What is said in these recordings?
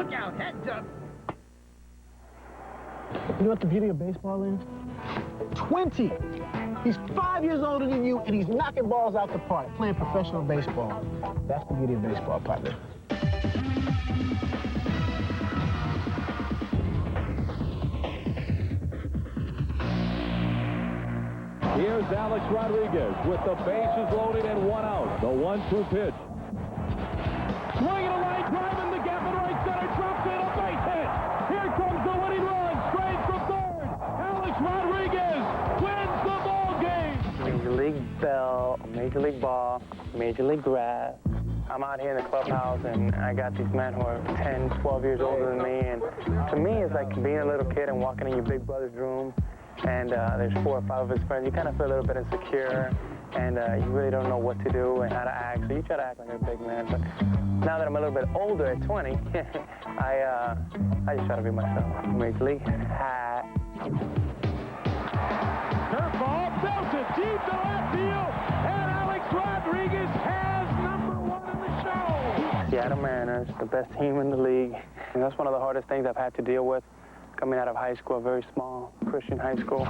Look out, heads up. You know what the beauty of baseball is? 20! He's 5 years older than you, and he's knocking balls out the park, playing professional baseball. That's the beauty of baseball, partner. Here's Alex Rodriguez with the bases loaded and 1 out. The 1-2 pitch. Swinging a line drive in the gap in right center. Drops in a base hit. Here comes the winning run. Straight from third. Alex Rodriguez wins the ball game. Major League bell, Major League ball, Major League grass. I'm out here in the clubhouse, and I got these men who are 10, 12 years older than me. And to me, it's like being a little kid and walking in your big brother's room. And there's 4 or 5 of his friends. You kind of feel a little bit insecure, and you really don't know what to do and how to act. So you try to act like a big man. But now that I'm a little bit older at 20, I just try to be myself. Major League hat. Curveball belted deep to left field, and Alex Rodriguez has #1 in the show. Seattle Mariners, the best team in the league. And that's one of the hardest things I've had to deal with. Coming out of high school, a very small Christian high school.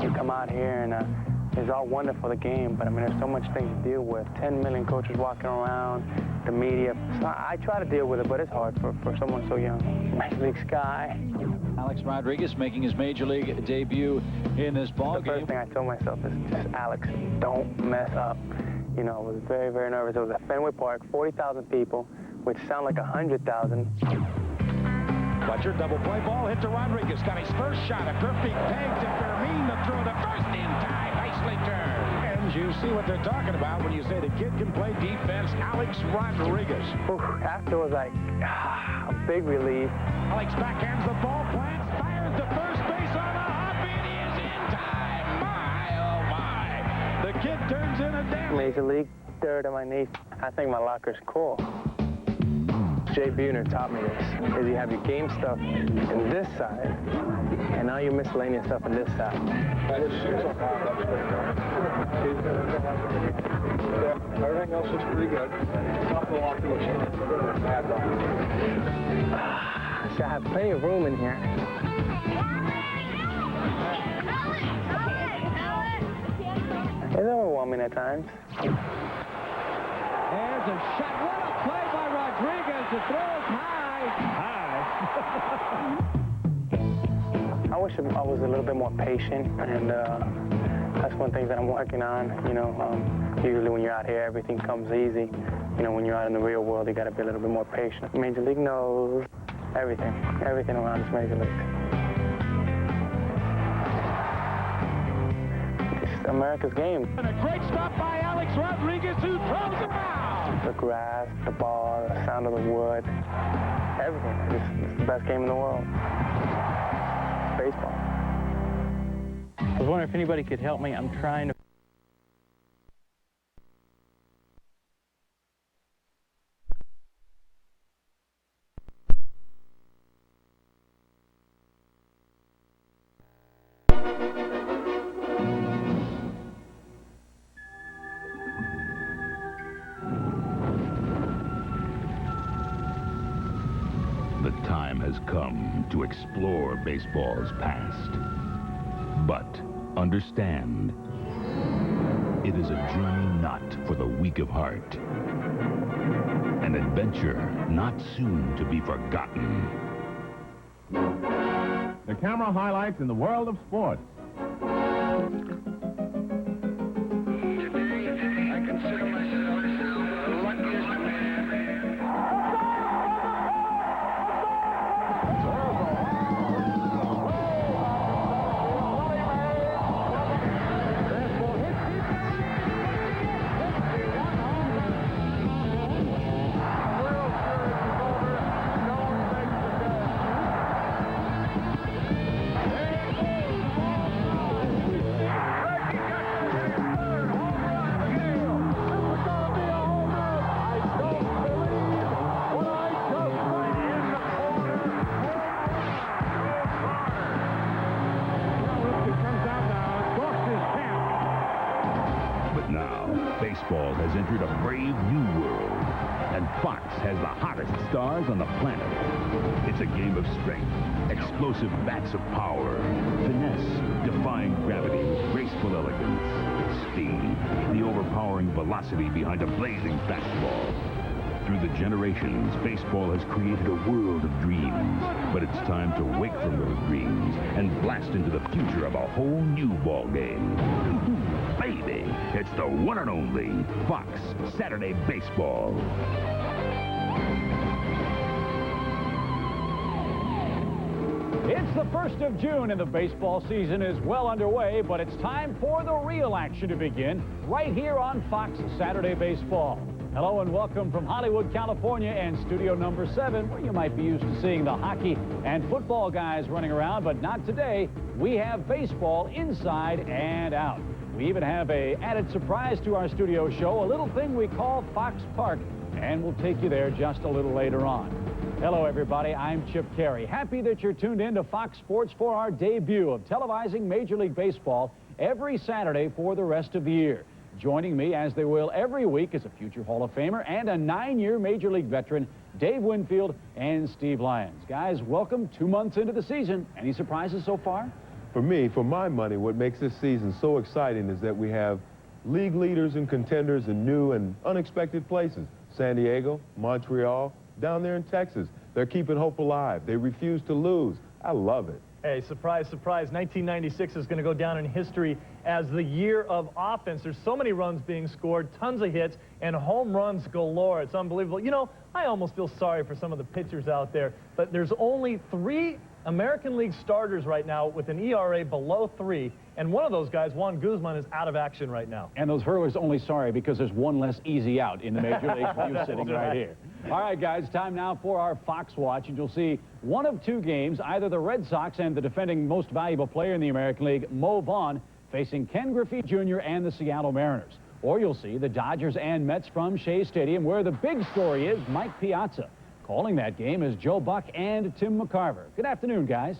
You come out here and it's all wonderful, the game, but I mean, there's so much things to deal with. 10 million coaches walking around, the media. So I try to deal with it, but it's hard for someone so young. Major League Sky. Alex Rodriguez making his Major League debut in this ball game. The first thing I told myself is just, Alex, don't mess up. You know, I was very, very nervous. It was at Fenway Park, 40,000 people, which sound like 100,000. Fletcher, double play ball hit to Rodriguez. Got his first shot. A perfect peg to Fermin. The throw to first in time. Nicely turned. And you see what they're talking about when you say the kid can play defense. Alex Rodriguez. After was like a big relief. Alex backhands the ball, plants, fires to first base on a hop, and he is in time. My, oh my. The kid turns in a damn. Major League, third on my knee. I think my locker's cool. J.Buhner taught me this, is you have your game stuff in this side, and all your miscellaneous stuff in this side. Everything else is pretty good. Top of the locker looks bad. So I have plenty of room in here. It's overwhelming at times. There's a shot. What a play by Rodriguez. The throw is high. I wish I was a little bit more patient, and that's one thing that I'm working on. You know, usually when you're out here, everything comes easy. You know, when you're out in the real world, you got to be a little bit more patient. Major League knows everything around this Major League. It's America's game. And a great stop by Alex Rodriguez, who throws him out. The grass, the ball, the sound of the wood, everything. It's the best game in the world. Baseball. I was wondering if anybody could help me. I'm trying to... The time has come to explore baseball's past. But understand, it is a journey not for the weak of heart. An adventure not soon to be forgotten. The camera highlights in the world of sports. Baseball has entered a brave new world, and Fox has the hottest stars on the planet. It's a game of strength, explosive bats of power, finesse, defying gravity with graceful elegance, speed, the overpowering velocity behind a blazing fastball. Through the generations, baseball has created a world of dreams, but it's time to wake from those dreams and blast into the future of a whole new ball game. Baby, it's the one and only Fox Saturday Baseball. It's the 1st of June and the baseball season is well underway, but it's time for the real action to begin right here on Fox Saturday Baseball. Hello and welcome from Hollywood, California, and studio number 7, where you might be used to seeing the hockey and football guys running around, but not today. We have baseball inside and out. We even have an added surprise to our studio show, a little thing we call Fox Park, and we'll take you there just a little later on. Hello, everybody. I'm Chip Carey. Happy that you're tuned in to Fox Sports for our debut of televising Major League Baseball every Saturday for the rest of the year. Joining me, as they will every week, is a future Hall of Famer and a 9-year Major League veteran, Dave Winfield and Steve Lyons. Guys, welcome 2 months into the season. Any surprises so far? For me, for my money, what makes this season so exciting is that we have league leaders and contenders in new and unexpected places. San Diego, Montreal, down there in Texas. They're keeping hope alive. They refuse to lose. I love it. Hey, surprise, surprise. 1996 is going to go down in history as the year of offense. There's so many runs being scored, tons of hits, and home runs galore. It's unbelievable. You know, I almost feel sorry for some of the pitchers out there, but there's only 3 American League starters right now with an ERA below 3, and one of those guys, Juan Guzman, is out of action right now. And those hurlers only sorry because there's one less easy out in the Major Leagues with you sitting right here. All right, guys, time now for our Fox Watch, and you'll see one of 2 games, either the Red Sox and the defending most valuable player in the American League, Mo Vaughn, facing K.Griffey Jr. and the Seattle Mariners. Or you'll see the Dodgers and Mets from Shea Stadium, where the big story is Mike Piazza. Calling that game is Joe Buck and Tim McCarver. Good afternoon, guys.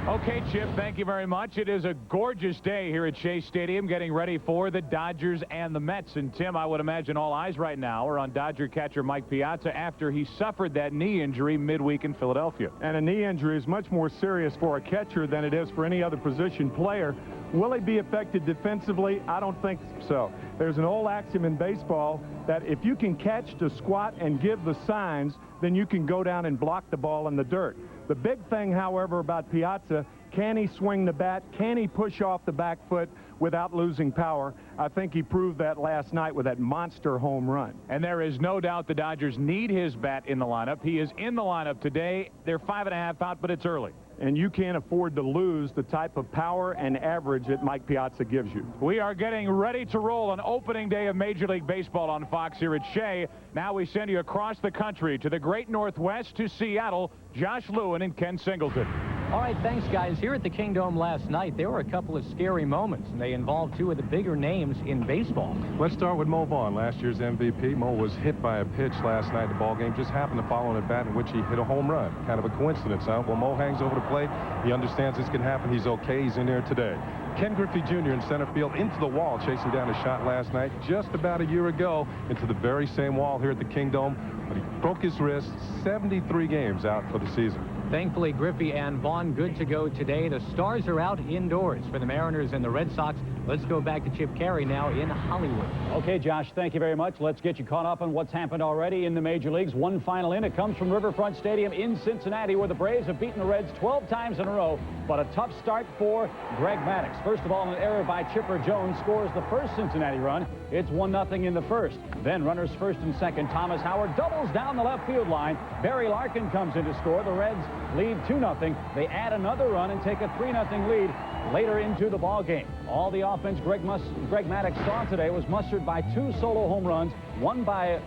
Okay, Chip, thank you very much. It is a gorgeous day here at Shea Stadium, getting ready for the Dodgers and the Mets. And, Tim, I would imagine all eyes right now are on Dodger catcher Mike Piazza after he suffered that knee injury midweek in Philadelphia. And a knee injury is much more serious for a catcher than it is for any other position player. Will he be affected defensively? I don't think so. There's an old axiom in baseball that if you can catch to squat and give the signs, then you can go down and block the ball in the dirt. The big thing, however, about Piazza, can he swing the bat? Can he push off the back foot without losing power? I think he proved that last night with that monster home run. And there is no doubt the Dodgers need his bat in the lineup. He is in the lineup today. They're 5.5 out, but it's early. And you can't afford to lose the type of power and average that Mike Piazza gives you. We are getting ready to roll on opening day of Major League Baseball on Fox here at Shea. Now we send you across the country to the great Northwest, to Seattle. Josh Lewin and Ken Singleton. All right, thanks, guys. Here at the Kingdome last night, there were a couple of scary moments, and they involved 2 of the bigger names in baseball. Let's start with Mo Vaughn, last year's MVP. Mo was hit by a pitch last night. The ball game just happened to follow an at-bat in which he hit a home run. Kind of a coincidence, huh? Well, Mo hangs over the plate. He understands this can happen. He's okay. He's in there today. K.Griffey Jr. in center field into the wall, chasing down a shot last night just about a year ago into the very same wall here at the Kingdome. But he broke his wrist, 73 games out for the season. Thankfully, Griffey and Vaughn good to go today. The Stars are out indoors for the Mariners and the Red Sox. Let's go back to Chip Carey now in Hollywood. Okay, Josh, thank you very much. Let's get you caught up on what's happened already in the Major Leagues. One final in. It comes from Riverfront Stadium in Cincinnati, where the Braves have beaten the Reds 12 times in a row, but a tough start for Greg Maddux. First of all, an error by Chipper Jones scores the first Cincinnati run. It's 1-0 in the first. Then runners first and second. Thomas Howard doubles down the left field line. Barry Larkin comes in to score. The Reds lead 2-0. They add another run and take a 3-0 lead later into the ball game. All the offense Greg Maddux saw today was mustered by 2 solo home runs, one by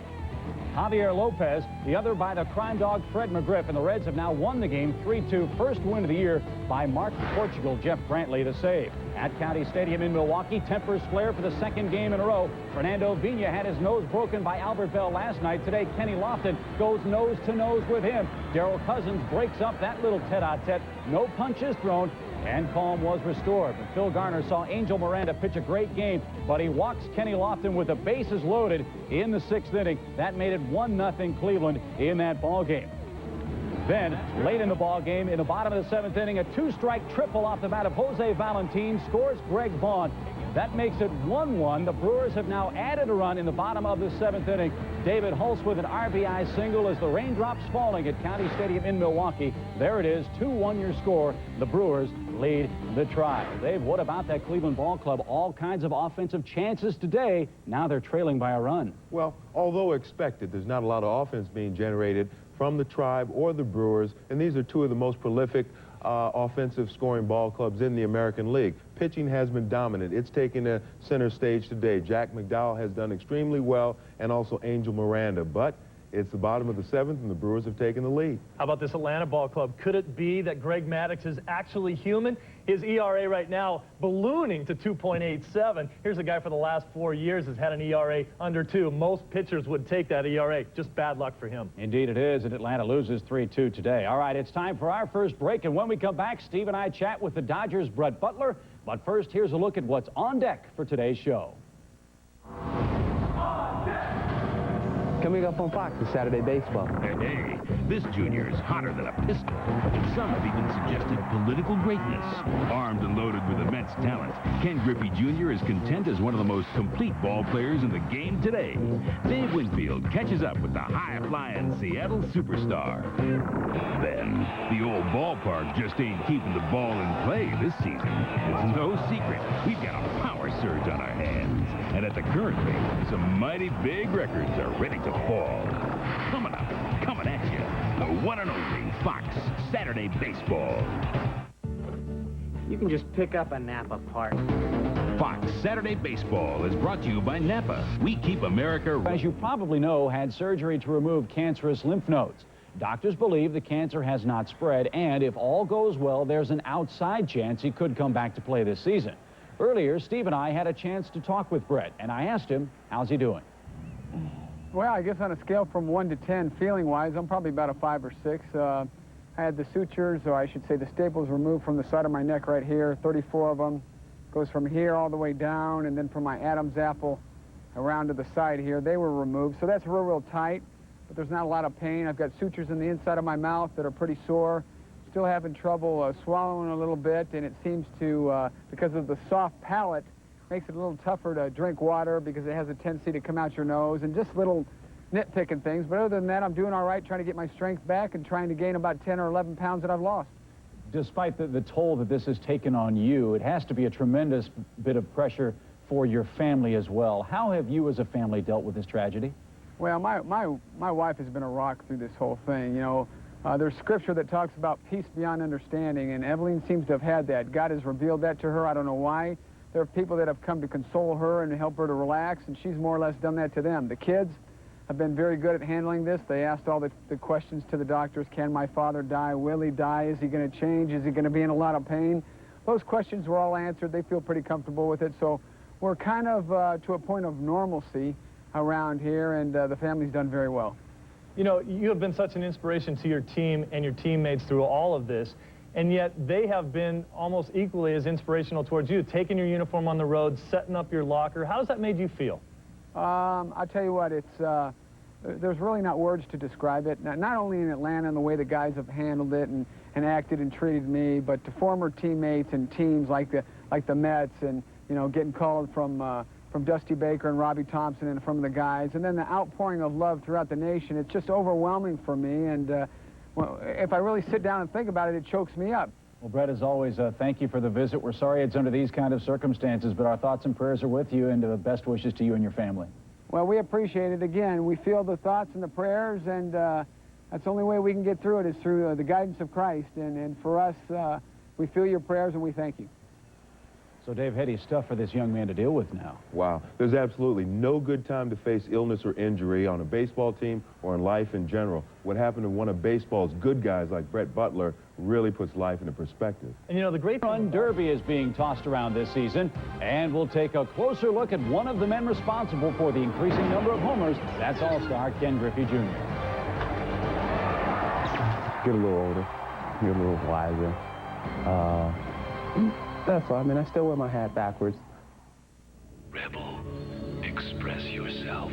Javier Lopez, the other by the crime dog Fred McGriff, and the Reds have now won the game 3-2. First win of the year by Mark Portugal, Jeff Brantley the save. At County Stadium in Milwaukee, tempers flare for the 2nd game in a row. Fernando Vina had his nose broken by Albert Bell last night. Today, Kenny Lofton goes nose-to-nose with him. Darryl Cousins breaks up that little tete-a-tete. No punches thrown. and calm was restored. But Phil Garner saw Angel Miranda pitch a great game, but he walks Kenny Lofton with the bases loaded in the 6th inning. That made it 1-0 Cleveland in that ball game. Then, late in the ball game, in the bottom of the 7th inning, a 2-strike triple off the bat of Jose Valentin scores Greg Vaughn. That makes it 1-1. The Brewers have now added a run in the bottom of the 7th inning. David Hulse with an RBI single as the raindrops falling at County Stadium in Milwaukee. There it is, 2-1 your score. The Brewers lead the Tribe. Dave, what about that Cleveland Ball Club? All kinds of offensive chances today. Now they're trailing by a run. Well, although expected, there's not a lot of offense being generated from the Tribe or the Brewers, and these are two of the most prolific offensive scoring ball clubs in the American League. Pitching has been dominant. It's taken a center stage today. Jack McDowell has done extremely well, and also Angel Miranda. But it's the bottom of the 7th, and the Brewers have taken the lead. How about this Atlanta ball club? Could it be that Greg Maddux is actually human? His ERA right now ballooning to 2.87. Here's a guy for the last 4 years has had an ERA under 2. Most pitchers would take that ERA. Just bad luck for him. Indeed it is, and Atlanta loses 3-2 today. All right, it's time for our first break, and when we come back, Steve and I chat with the Dodgers' Brett Butler. But first, here's a look at what's on deck for today's show. Coming up on Fox is Saturday Baseball. Hey, this junior is hotter than a pistol. Some have even suggested political greatness. Armed and loaded with immense talent, K.Griffey Jr. is content as one of the most complete ball players in the game today. Dave Winfield catches up with the high-flying Seattle superstar. Then, the old ballpark just ain't keeping the ball in play this season. It's no secret. We've got a power surge on our hands. And at the current rate, some mighty big records are ready to fall. Coming up, coming at you, the one and only Fox Saturday Baseball. You can just pick up a Napa part. Fox Saturday Baseball is brought to you by Napa. We keep America. As you probably know, had surgery to remove cancerous lymph nodes. Doctors believe the cancer has not spread, and if all goes well, there's an outside chance he could come back to play this season. Earlier, Steve and I had a chance to talk with Brett, and I asked him, how's he doing? Well, I guess on a scale from 1 to 10, feeling-wise, I'm probably about a 5 or 6. I had the sutures, or I should say the staples, removed from the side of my neck right here, 34 of them. Goes from here all the way down, and then from my Adam's apple around to the side here. They were removed, so that's real, real tight, but there's not a lot of pain. I've got sutures in the inside of my mouth that are pretty sore. Still having trouble swallowing a little bit, and it seems to, because of the soft palate, makes it a little tougher to drink water because it has a tendency to come out your nose, and just little nitpicking things. But other than that, I'm doing all right, trying to get my strength back and trying to gain about 10 or 11 pounds that I've lost. Despite the toll that this has taken on you, it has to be a tremendous bit of pressure for your family as well. How have you as a family dealt with this tragedy? Well, my wife has been a rock through this whole thing. You know, there's scripture that talks about peace beyond understanding, and Evelyn seems to have had that. God has revealed that to her. I don't know why. There are people that have come to console her and help her to relax, and she's more or less done that to them. The kids have been very good at handling this. They asked all the questions to the doctors. Can my father die? Will he die? Is he going to change? Is he going to be in a lot of pain? Those questions were all answered. They feel pretty comfortable with it. So we're kind of to a point of normalcy around here, and the family's done very well. You know, you have been such an inspiration to your team and your teammates through all of this, and yet they have been almost equally as inspirational towards you, taking your uniform on the road, setting up your locker. How has that made you feel? I'll tell you what, there's really not words to describe it. Not only in Atlanta and the way the guys have handled it and acted and treated me, but to former teammates and teams like the Mets, and, you know, getting called from Dusty Baker and Robbie Thompson and from the guys, and then the outpouring of love throughout the nation. It's just overwhelming for me, and well, if I really sit down and think about it, it chokes me up. Well, Brett, as always, thank you for the visit. We're sorry it's under these kind of circumstances, but our thoughts and prayers are with you, and the best wishes to you and your family. Well, we appreciate it. Again, we feel the thoughts and the prayers, and that's the only way we can get through it is through the guidance of Christ. And for us, we feel your prayers, and we thank you. So, Dave, heady stuff for this young man to deal with now. Wow. There's absolutely no good time to face illness or injury on a baseball team or in life in general. What happened to one of baseball's good guys like Brett Butler really puts life into perspective. And, you know, the great Run Derby is being tossed around this season, and we'll take a closer look at one of the men responsible for the increasing number of homers. That's All-Star K.Griffey Jr. Get a little older, get a little wiser. That's all. I mean, I still wear my hat backwards. Rebel, express yourself.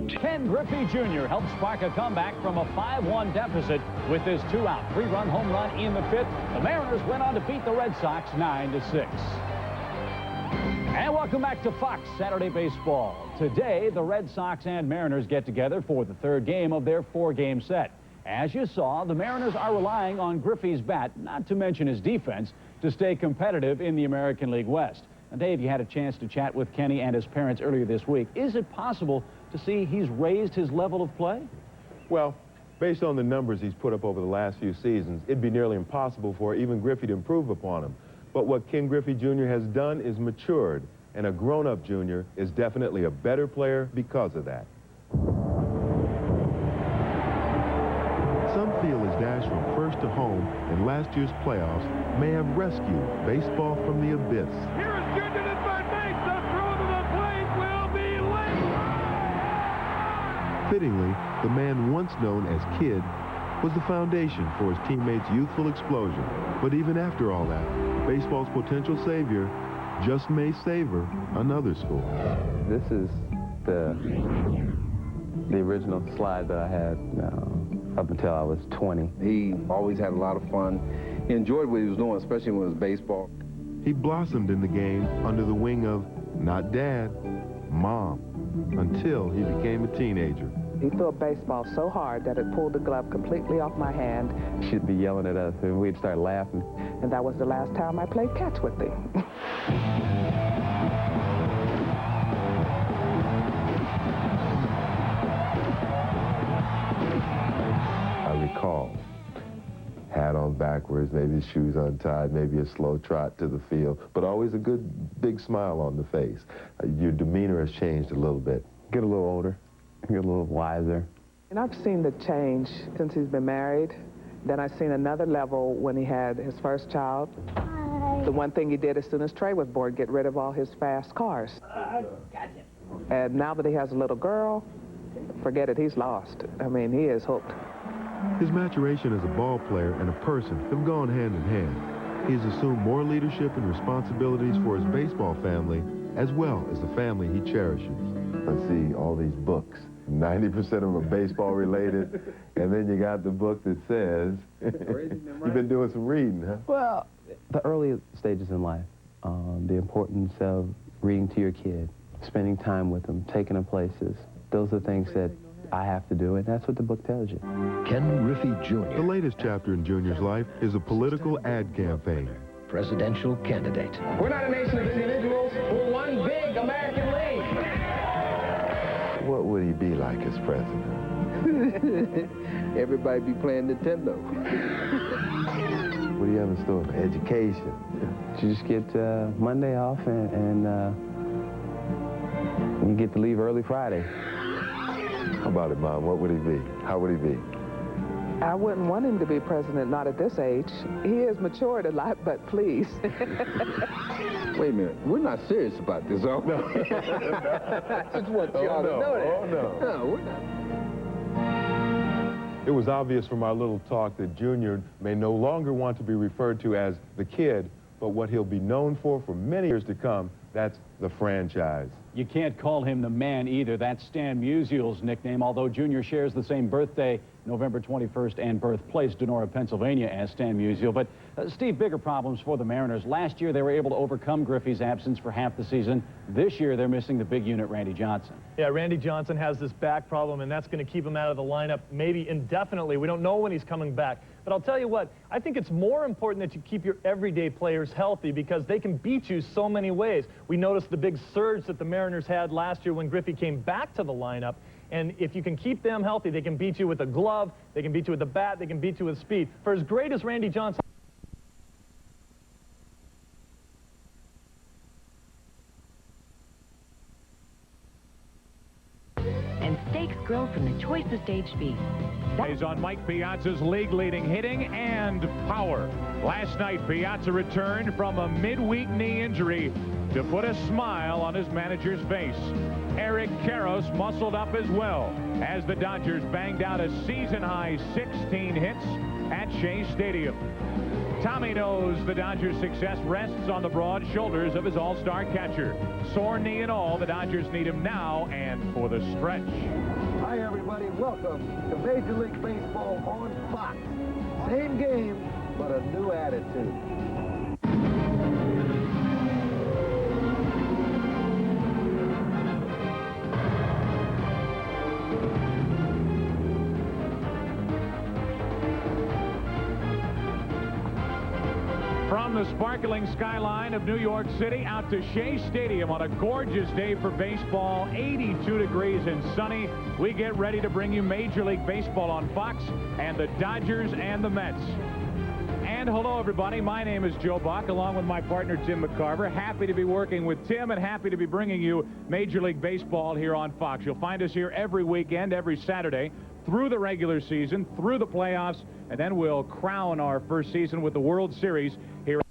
K.Griffey Jr. helped spark a comeback from a 5-1 deficit with this 2-out, 3-run home run in the 5th. The Mariners went on to beat the Red Sox 9-6. And welcome back to Fox Saturday Baseball. Today, the Red Sox and Mariners get together for the 3rd game of their 4-game set. As you saw, the Mariners are relying on Griffey's bat, not to mention his defense, to stay competitive in the American League West. Now, Dave, you had a chance to chat with Kenny and his parents earlier this week. Is it possible to see he's raised his level of play? Well, based on the numbers he's put up over the last few seasons, it'd be nearly impossible for even Griffey to improve upon him. But what K.Griffey Jr. has done is matured, and a grown-up Jr. is definitely a better player because of that. Some feel his dash from first to home in last year's playoffs may have rescued baseball from the abyss. Here is Jr. at third base. The throw to the plate will be late. Fittingly, the man once known as Kid was the foundation for his teammates' youthful explosion. But even after all that, baseball's potential savior just may savor another school. This is the original slide that I had up until I was 20. He always had a lot of fun. He enjoyed what he was doing, especially when it was baseball. He blossomed in the game under the wing of, not Dad, Mom, until he became a teenager. He threw a baseball so hard that it pulled the glove completely off my hand. She'd be yelling at us, and we'd start laughing. And that was the last time I played catch with him. I recall, hat on backwards, maybe his shoes untied, maybe a slow trot to the field, but always a good big smile on the face. Your demeanor has changed a little bit. Get a little older, get a little wiser. And I've seen the change since he's been married. Then I've seen another level when he had his first child. Hi. The one thing he did as soon as Trey was born, get rid of all his fast cars. Gotcha. And now that he has a little girl, forget it, he's lost. I mean, he is hooked. His maturation as a ball player and a person have gone hand in hand. He has assumed more leadership and responsibilities for his baseball family, as well as the family he cherishes. Let's see, all these books. 90% of them are baseball related, and then you got the book that says, you've been doing some reading, huh? Well, the early stages in life, the importance of reading to your kid, spending time with them, taking them places, those are things that I have to do, and that's what the book tells you. K.Griffey Jr. The latest chapter in Junior's life is a political ad campaign. Presidential candidate. We're not a nation of individuals. We're one big American league. What would he be like as president? Everybody be playing Nintendo. What do you have in store for education? You just get Monday off, and you get to leave early Friday. How about it, Mom? What would he be? How would he be? I wouldn't want him to be president, not at this age. He has matured a lot, but please. Wait a minute. We're not serious about this, are we? No. I just want y'all to know that. Oh, no. No, we're not. It was obvious from our little talk that Junior may no longer want to be referred to as the Kid, but what he'll be known for many years to come, that's the franchise. You can't call him the man either. That's Stan Musial's nickname, although Junior shares the same birthday, November 21st, and birthplace, Donora, Pennsylvania, as Stan Musial. But, Steve, bigger problems for the Mariners. Last year, they were able to overcome Griffey's absence for half the season. This year, they're missing the big unit, Randy Johnson. Yeah, Randy Johnson has this back problem, and that's going to keep him out of the lineup maybe indefinitely. We don't know when he's coming back. But I'll tell you what, I think it's more important that you keep your everyday players healthy because they can beat you so many ways. We noticed the big surge that the Mariners had last year when Griffey came back to the lineup. And if you can keep them healthy, they can beat you with a glove, they can beat you with a bat, they can beat you with speed. For as great as Randy Johnson... And steaks grilled from the choicest aged beef. Is on Mike Piazza's league-leading hitting and power. Last night, Piazza returned from a midweek knee injury to put a smile on his manager's face. Eric Karros muscled up as well as the Dodgers banged out a season-high 16 hits at Shea Stadium. Tommy knows the Dodgers' success rests on the broad shoulders of his all-star catcher. Sore knee and all, the Dodgers need him now and for the stretch. Hi, everybody. Welcome to Major League Baseball on Fox. Same game, but a new attitude. From the sparkling skyline of New York City out to Shea Stadium on a gorgeous day for baseball, 82 degrees and sunny, we get ready to bring you Major League Baseball on Fox and the Dodgers and the Mets. And hello, everybody. My name is Joe Buck, along with my partner, Tim McCarver. Happy to be working with Tim and happy to be bringing you Major League Baseball here on Fox. You'll find us here every weekend, every Saturday, through the regular season, through the playoffs, and then we'll crown our first season with the World Series here.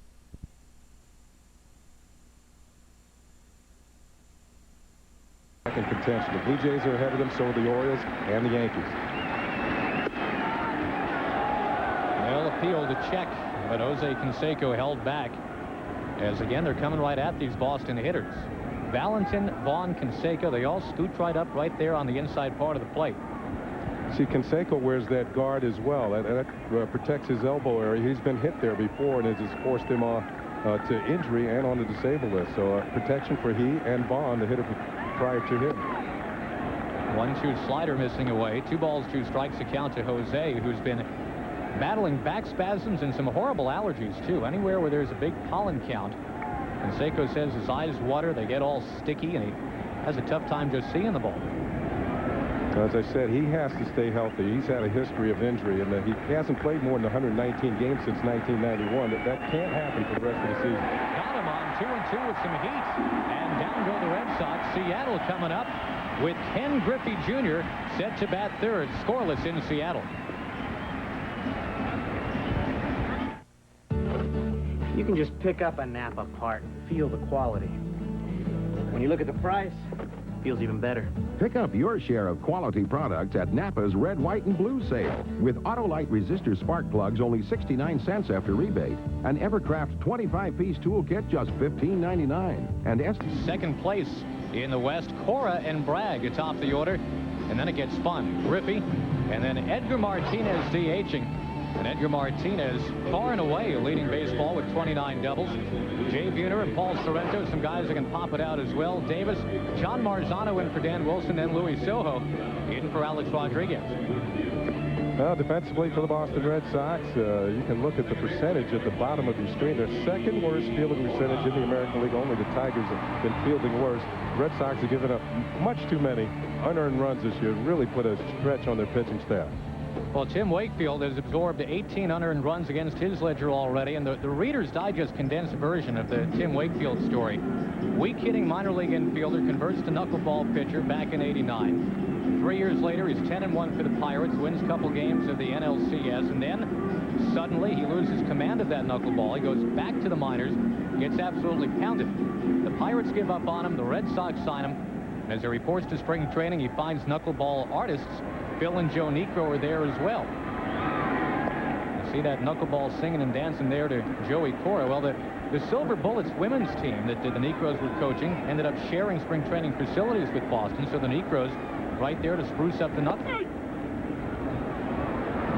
In contention. The Blue Jays are ahead of them, so are the Orioles and the Yankees. They'll appeal the check, but Jose Canseco held back. As again, they're coming right at these Boston hitters. Valentin, Vaughn, Canseco, they all scoot right up right there on the inside part of the plate. See, Canseco wears that guard as well. That protects his elbow area. He's been hit there before, and it has forced him on to injury and on the disabled list. So protection for he and Vaughn, the hitter prior to him. 1-2 slider missing away. 2 balls, 2 strikes to count to Jose, who's been battling back spasms and some horrible allergies, too. Anywhere where there's a big pollen count. Canseco says his eyes water, they get all sticky, and he has a tough time just seeing the ball. As I said, he has to stay healthy. He's had a history of injury, and he hasn't played more than 119 games since 1991. That can't happen for the rest of the season. Got him on 2-2 with some heat, and down go the Red Sox. Seattle coming up with K.Griffey Jr. set to bat third, scoreless in Seattle. You can just pick up a Napa part and feel the quality. When you look at the price, it feels even better. Pick up your share of quality products at Napa's Red, White, and Blue sale. With Autolite resistor spark plugs only 69 cents after rebate. An Evercraft 25-piece toolkit just $15.99. And second place in the West, Cora and Bragg atop the order. And then it gets fun. Griffey, and then Edgar Martinez DHing. And Edgar Martinez far and away leading baseball with 29 doubles. J.Buhner and P.Sorrento, some guys that can pop it out as well. Davis, John Marzano in for Dan Wilson, and Luis Sojo in for Alex Rodriguez. Well, defensively for the Boston Red Sox, you can look at the percentage at the bottom of your screen. Their second worst fielding percentage in the American League. Only the Tigers have been fielding worse. The Red Sox have given up much too many unearned runs this year. Really put a stretch on their pitching staff. Well, T.Wakefield has absorbed 18 unearned runs against his ledger already, and the Reader's Digest condensed version of the T.Wakefield story. Weak-hitting minor league infielder converts to knuckleball pitcher back in '89. 3 years later, he's 10-1 for the Pirates, wins a couple games of the NLCS, and then suddenly he loses command of that knuckleball. He goes back to the minors, gets absolutely pounded. The Pirates give up on him. The Red Sox sign him. And as he reports to spring training, he finds knuckleball artists. Bill and Joe Niekro are there as well. You see that knuckleball singing and dancing there to Joey Cora. Well, the Silver Bullets women's team that the Niekros were coaching ended up sharing spring training facilities with Boston, so the Niekros right there to spruce up the knuckle.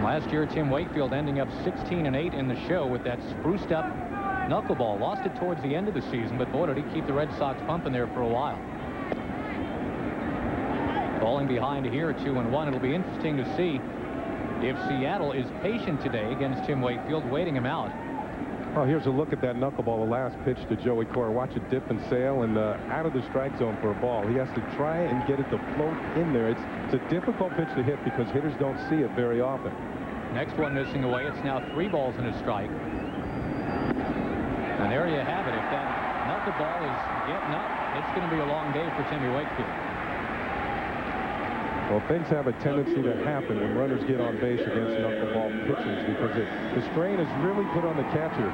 Last year, T.Wakefield ending up 16-8 in the show with that spruced up knuckleball. Lost it towards the end of the season, but boy, did he keep the Red Sox pumping there for a while. Falling behind here, 2-1. It'll be interesting to see if Seattle is patient today against T.Wakefield, waiting him out. Well, here's a look at that knuckleball, the last pitch to Joey Cora. Watch it dip and sail and out of the strike zone for a ball. He has to try and get it to float in there. It's a difficult pitch to hit because hitters don't see it very often. Next one missing away. It's now 3 balls and a strike. And there you have it. If that knuckleball is getting up, it's going to be a long day for T.Wakefield. Well, things have a tendency to happen when runners get on base against knuckleball pitchers because the strain is really put on the catcher.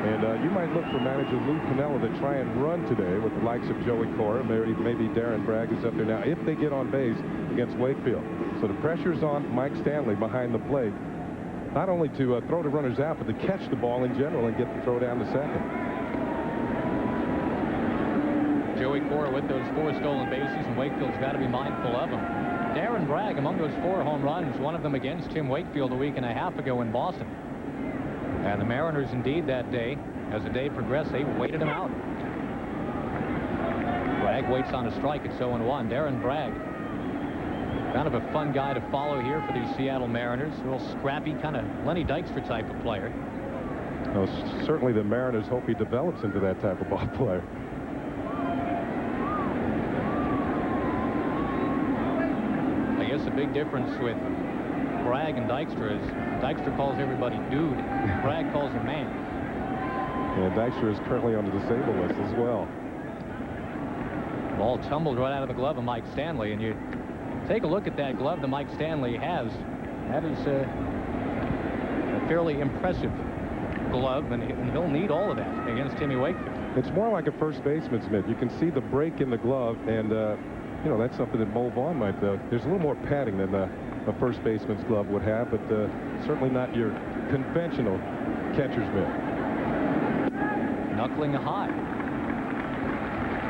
And you might look for manager Lou Piniella to try and run today with the likes of Joey Cora, maybe Darren Bragg is up there now, if they get on base against Wakefield. So the pressure's on Mike Stanley behind the plate. not only to throw the runners out, but to catch the ball in general and get the throw down to second. Joey Cora with those 4 stolen bases, and Wakefield's got to be mindful of them. Darren Bragg among those 4 home runs, one of them against Tim Wakefield a week and a half ago in Boston. And the Mariners indeed that day, as the day progressed, they waited him out. Bragg waits on a strike at 0-1. Darren Bragg, kind of a fun guy to follow here for these Seattle Mariners. A little scrappy, kind of Lenny Dykstra type of player. Well, certainly the Mariners hope he develops into that type of ball player. I guess the big difference with Bragg and Dykstra is Dykstra calls everybody dude. Bragg calls him man. And Dykstra is currently on the disabled list as well. Ball tumbled right out of the glove of Mike Stanley, and you take a look at that glove that Mike Stanley has. That is a fairly impressive glove, and he'll need all of that against Timmy Wakefield. It's more like a first baseman, Smith. You can see the break in the glove, and you know, that's something that Vaughn might do. There's a little more padding than a first baseman's glove would have, but certainly not your conventional catcher's mitt. Knuckling high.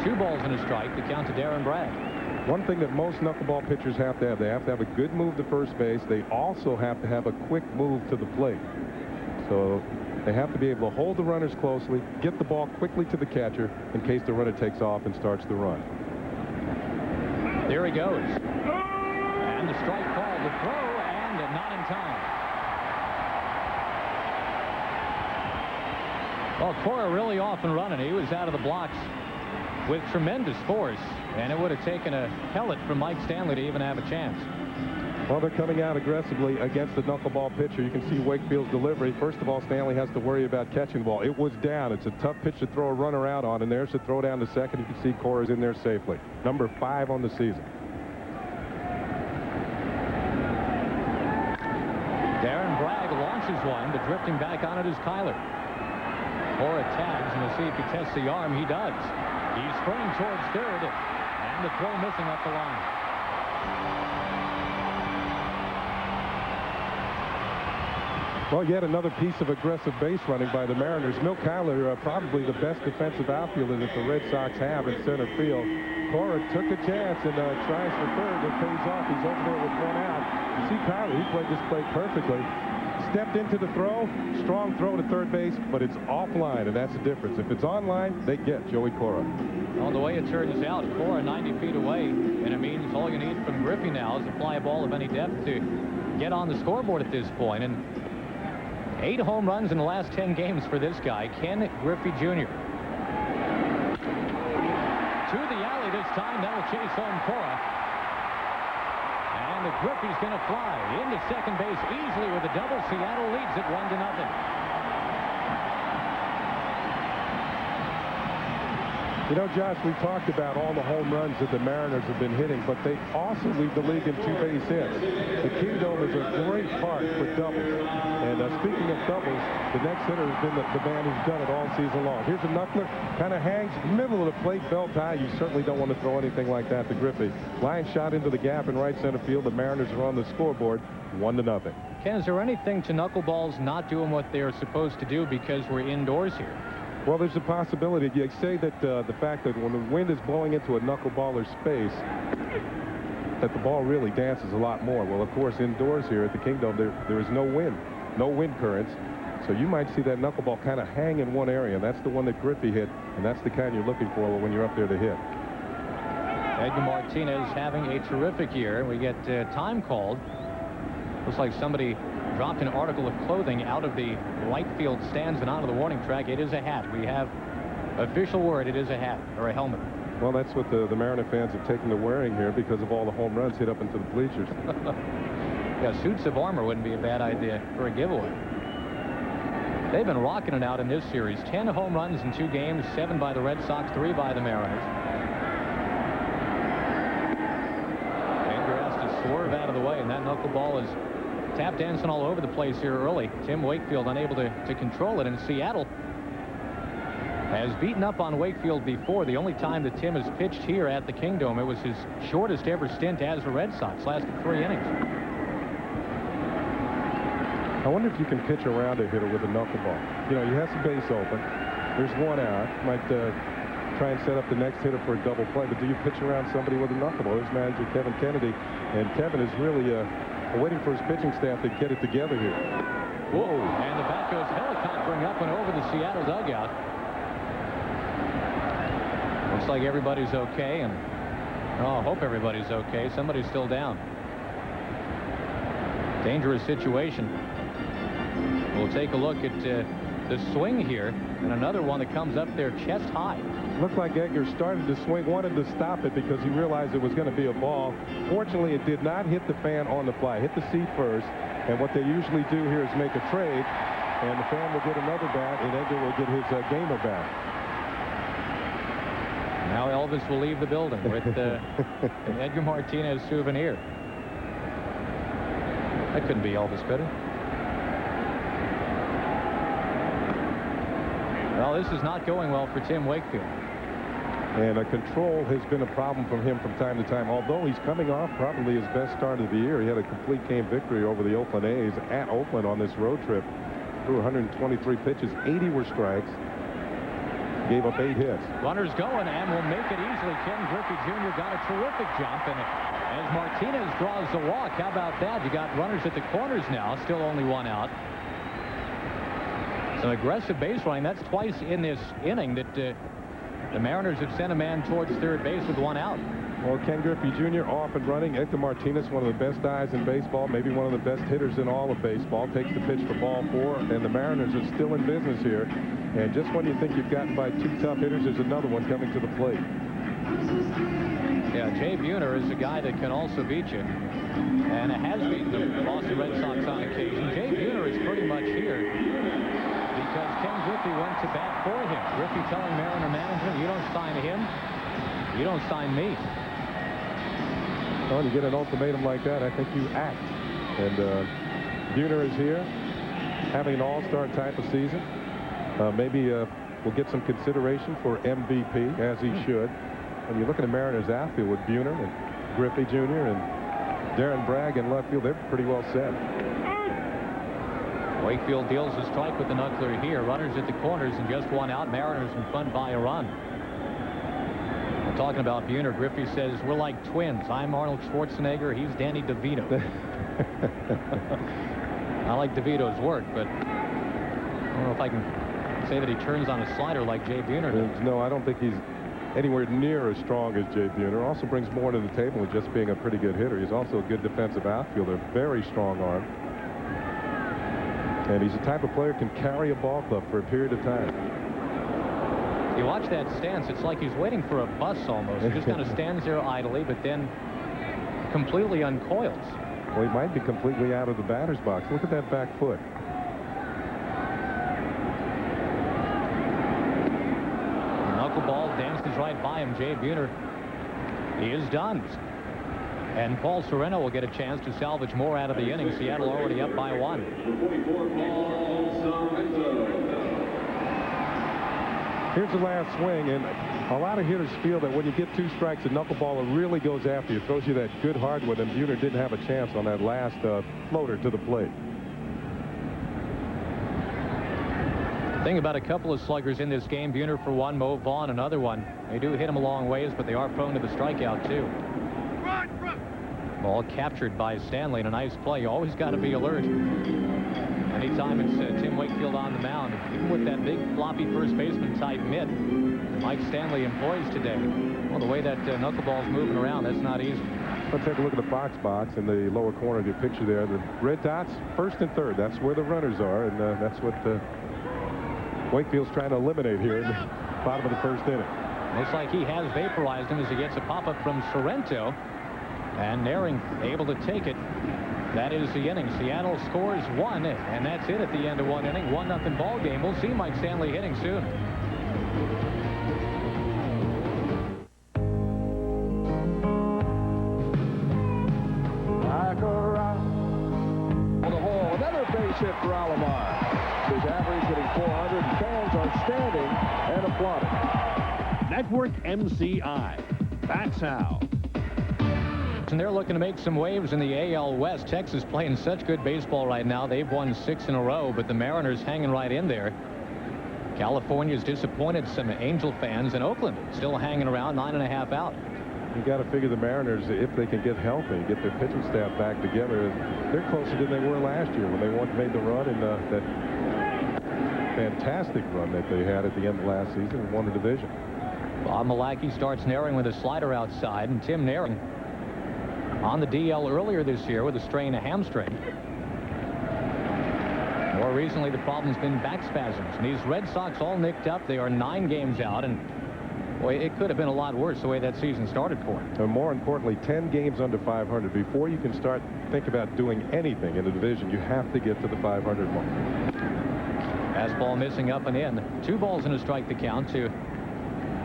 2 balls and a strike. The count to Darren Bragg. One thing that most knuckleball pitchers have to have, they have to have a good move to first base. They also have to have a quick move to the plate. So they have to be able to hold the runners closely, get the ball quickly to the catcher in case the runner takes off and starts the run. There he goes. And the strike called. The throw, and not in time. Well, Cora really off and running. He was out of the blocks with tremendous force, and it would have taken a pellet from Mike Stanley to even have a chance. Well, they're coming out aggressively against the knuckleball pitcher. You can see Wakefield's delivery. First of all, Stanley has to worry about catching the ball. It was down. It's a tough pitch to throw a runner out on, and there's the throw down to second. You can see Cora's in there safely. Number 5 on the season. Darren Bragg launches one, but drifting back on it is Kyler. Cora tags, and we'll see if he tests the arm. He does. He's sprinting towards third, and the throw missing up the line. Well, yet another piece of aggressive base running by the Mariners. Milt Kyler, probably the best defensive outfielder that the Red Sox have in center field. Cora took a chance and tries for third. It pays off. He's over there with 1 out. You see Kyler, he played this play perfectly. Stepped into the throw, strong throw to third base, but it's offline, and that's the difference. If it's online, they get Joey Cora. Well, the way it turns out, Cora 90 feet away, and it means all you need from Griffey now is to fly a ball of any depth to get on the scoreboard at this point. And 8 home runs in the last 10 games for this guy, Ken Griffey Jr. To the alley this time. That'll chase home Cora. And Griffey's going to fly into second base easily with a double. Seattle leads it 1-0. You know, Josh, we talked about all the home runs that the Mariners have been hitting, but they also lead the league in 2 base hits. The Kingdome is a great park for doubles. And speaking of doubles, the next hitter has been the man who's done it all season long. Here's a knuckler, kind of hangs middle of the plate, belt high. You certainly don't want to throw anything like that to Griffey. Line shot into the gap in right center field. The Mariners are on the scoreboard, 1-0. Ken, is there anything to knuckleballs not doing what they're supposed to do because we're indoors here? Well, there's a possibility. You say that the fact that when the wind is blowing into a knuckleballer's face, that the ball really dances a lot more. Well, of course, indoors here at the Kingdome, there is no wind currents. So you might see that knuckleball kind of hang in one area, and that's the one that Griffey hit, and that's the kind you're looking for when you're up there to hit. Edgar Martinez having a terrific year. We get time called. Looks like somebody dropped an article of clothing out of the right field stands and onto the warning track. It is a hat. We have official word. It is a hat or a helmet. Well, that's what the Mariner fans have taken to wearing here because of all the home runs hit up into the bleachers. Yeah, suits of armor wouldn't be a bad idea for a giveaway. They've been rocking it out in this series. 10 home runs in 2 games, 7 by the Red Sox, 3 by the Mariners. Edgar has to swerve out of the way, and that knuckleball is tap dancing all over the place here early. Tim Wakefield unable to control it, and Seattle has beaten up on Wakefield before. The only time that Tim has pitched here at the Kingdome, it was his shortest ever stint as the Red Sox, lasted 3 innings. I wonder if you can pitch around a hitter with a knuckleball. You know, he has the base open. There's one out. Might try and set up the next hitter for a double play, but do you pitch around somebody with a knuckleball? There's manager Kevin Kennedy, and Kevin is really waiting for his pitching staff to get it together here. Whoa, and the bat goes helicoptering up and over the Seattle dugout. Looks like everybody's okay, and I hope everybody's okay. Somebody's still down. Dangerous situation. We'll take a look at the swing here, and another one that comes up there chest high. Looked like Edgar started to swing, wanted to stop it because he realized it was going to be a ball. Fortunately, it did not hit the fan on the fly. Hit the seat first, and what they usually do here is make a trade, and the fan will get another bat, and Edgar will get his gamer back. Now Elvis will leave the building with an Edgar Martinez souvenir. That couldn't be Elvis, could it? Well, this is not going well for Tim Wakefield. And control has been a problem from him from time to time. Although he's coming off probably his best start of the year. He had a complete game victory over the Oakland A's at Oakland on this road trip. Threw 123 pitches, 80 were strikes. Gave up 8 hits. Runners going and will make it easily. K.Griffey Jr. got a terrific jump, and as Martinez draws the walk, how about that? You got runners at the corners now, still only one out. Some aggressive base running. That's twice in this inning that the Mariners have sent a man towards third base with one out. Well, K.Griffey Jr. off and running. Edgar Martinez, one of the best eyes in baseball, maybe one of the best hitters in all of baseball, takes the pitch for ball 4, and the Mariners are still in business here. And just when you think you've gotten by 2 tough hitters, there's another one coming to the plate. Yeah, J.Buhner is a guy that can also beat you, and has beaten the Boston Red Sox on occasion. J.Buhner is pretty much here because K.Griffey went to bat for him. Griffey telling Mariner management, you don't sign him, you don't sign me. Well, when you get an ultimatum like that, I think you act. And Buhner is here, having an all-star type of season. Maybe we'll get some consideration for MVP, as he should. When you look at the Mariners outfield with Buhner and Griffey Jr. and Darren Bragg in left field, they're pretty well set. Wakefield deals a strike with the knuckler here. Runners at the corners and just one out. Mariners in front by a run. We're talking about Buhner. Griffey says, we're like twins. I'm Arnold Schwarzenegger. He's Danny DeVito. I like DeVito's work, but I don't know if I can say that he turns on a slider like J.Buhner does. No, I don't think he's anywhere near as strong as J.Buhner. Also brings more to the table with just being a pretty good hitter. He's also a good defensive outfielder. Very strong arm. And he's the type of player who can carry a ball club for a period of time. You watch that stance, it's like he's waiting for a bus almost. He just kind of stands there idly, but then completely uncoils. Well, he might be completely out of the batter's box. Look at that back foot. Knuckleball dances right by him. J.Buhner, he is done. And P.Sorrento will get a chance to salvage more out of the inning. Seattle already up by 1. Here's the last swing, and a lot of hitters feel that when you get 2 strikes, the knuckleballer really goes after you, throws you that good hard one, and Buhner didn't have a chance on that last floater to the plate. Thing about a couple of sluggers in this game, Buhner for one, Vaughn another one. They do hit him a long ways, but they are prone to the strikeout too. Ball captured by Stanley in a nice play. You always got to be alert. Anytime it's Tim Wakefield on the mound, even with that big floppy first baseman type mitt Mike Stanley employs today. Well, the way that knuckleball's moving around, that's not easy. Let's take a look at the box in the lower corner of your picture there. The red dots, first and third. That's where the runners are, and that's what Wakefield's trying to eliminate here in the bottom of the first inning. Looks like he has vaporized him as he gets a pop-up from Sorrento. And Naring able to take it. That is the inning. Seattle scores 1, and that's it at the end of 1 inning. 1-0 ball game. We'll see Mike Stanley hitting soon. On the hole, another base hit for Alomar. His average hitting 400, and fans are standing and applauding. Network MCI. That's how. and they're looking to make some waves in the AL West. Texas playing such good baseball right now. They've won 6 in a row, but the Mariners hanging right in there. California's disappointed some Angel fans, and Oakland still hanging around, 9.5 out. You got to figure the Mariners, if they can get healthy, get their pitching staff back together, they're closer than they were last year when they made the run in that fantastic run that they had at the end of last season and won the division. Bob Milacki starts Naring with a slider outside, and Tim Naring on the DL earlier this year with a strained hamstring. More recently, the problem's been back spasms, and these Red Sox all nicked up. They are 9 games out, and boy, it could have been a lot worse the way that season started for him. And more importantly, 10 games under 500. Before you can think about doing anything in the division, you have to get to the 500 mark. Fastball missing up and in. 2 balls and a strike to count to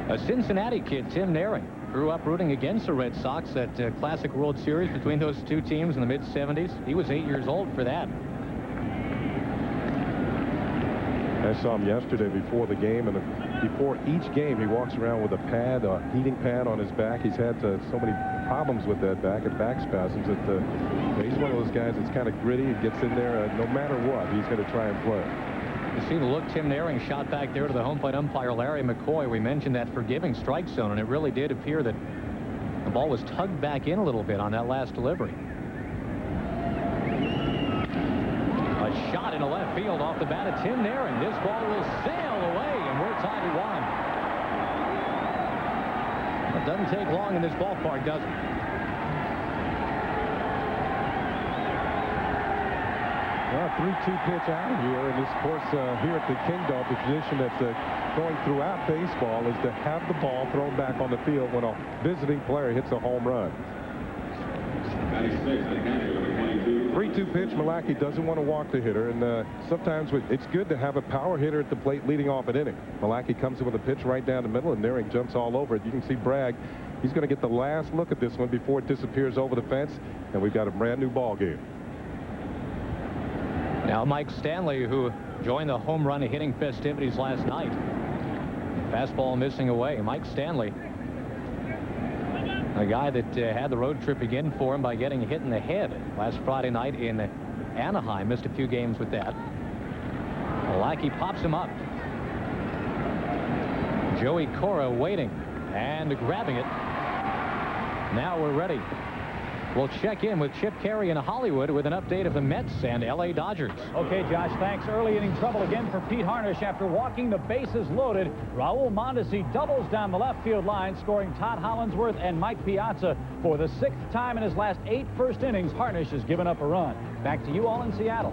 a Cincinnati kid, Tim Naring. Grew up rooting against the Red Sox at Classic World Series between those two teams in the mid-'70s. He was 8 years old for that. I saw him yesterday before the game, and before each game he walks around with a pad, a heating pad on his back. He's had so many problems with that back and back spasms that he's one of those guys that's kind of gritty and gets in there no matter what. He's going to try and play. You see the look Tim Naring shot back there to the home plate umpire Larry McCoy. We mentioned that forgiving strike zone, and it really did appear that the ball was tugged back in a little bit on that last delivery. A shot into left field off the bat of Tim Naring. This ball will sail away, and we're tied at 1. It doesn't take long in this ballpark, does it? Well, 3-2 pitch out of here, and this, of course, here at the Kingdom, the tradition that's going throughout baseball is to have the ball thrown back on the field when a visiting player hits a home run. 3-2 pitch. Milacki doesn't want to walk the hitter, and sometimes it's good to have a power hitter at the plate leading off an inning. Milacki comes in with a pitch right down the middle, and Naring jumps all over it. You can see Bragg. He's going to get the last look at this one before it disappears over the fence, and we've got a brand new ball game. Now Mike Stanley, who joined the home run hitting festivities last night. Fastball missing away. Mike Stanley, a guy that had the road trip again for him by getting hit in the head last Friday night in Anaheim. Missed a few games with that. Milacki pops him up. Joey Cora waiting and grabbing it. Now we're ready. We'll check in with Chip Carey in Hollywood with an update of the Mets and L.A. Dodgers. Okay, Josh, thanks. Early inning trouble again for Pete Harnisch after walking the bases loaded. Raul Mondesi doubles down the left field line, scoring Todd Hollandsworth and Mike Piazza. For the 6th time in his last 8 first innings, Harnisch has given up a run. Back to you all in Seattle.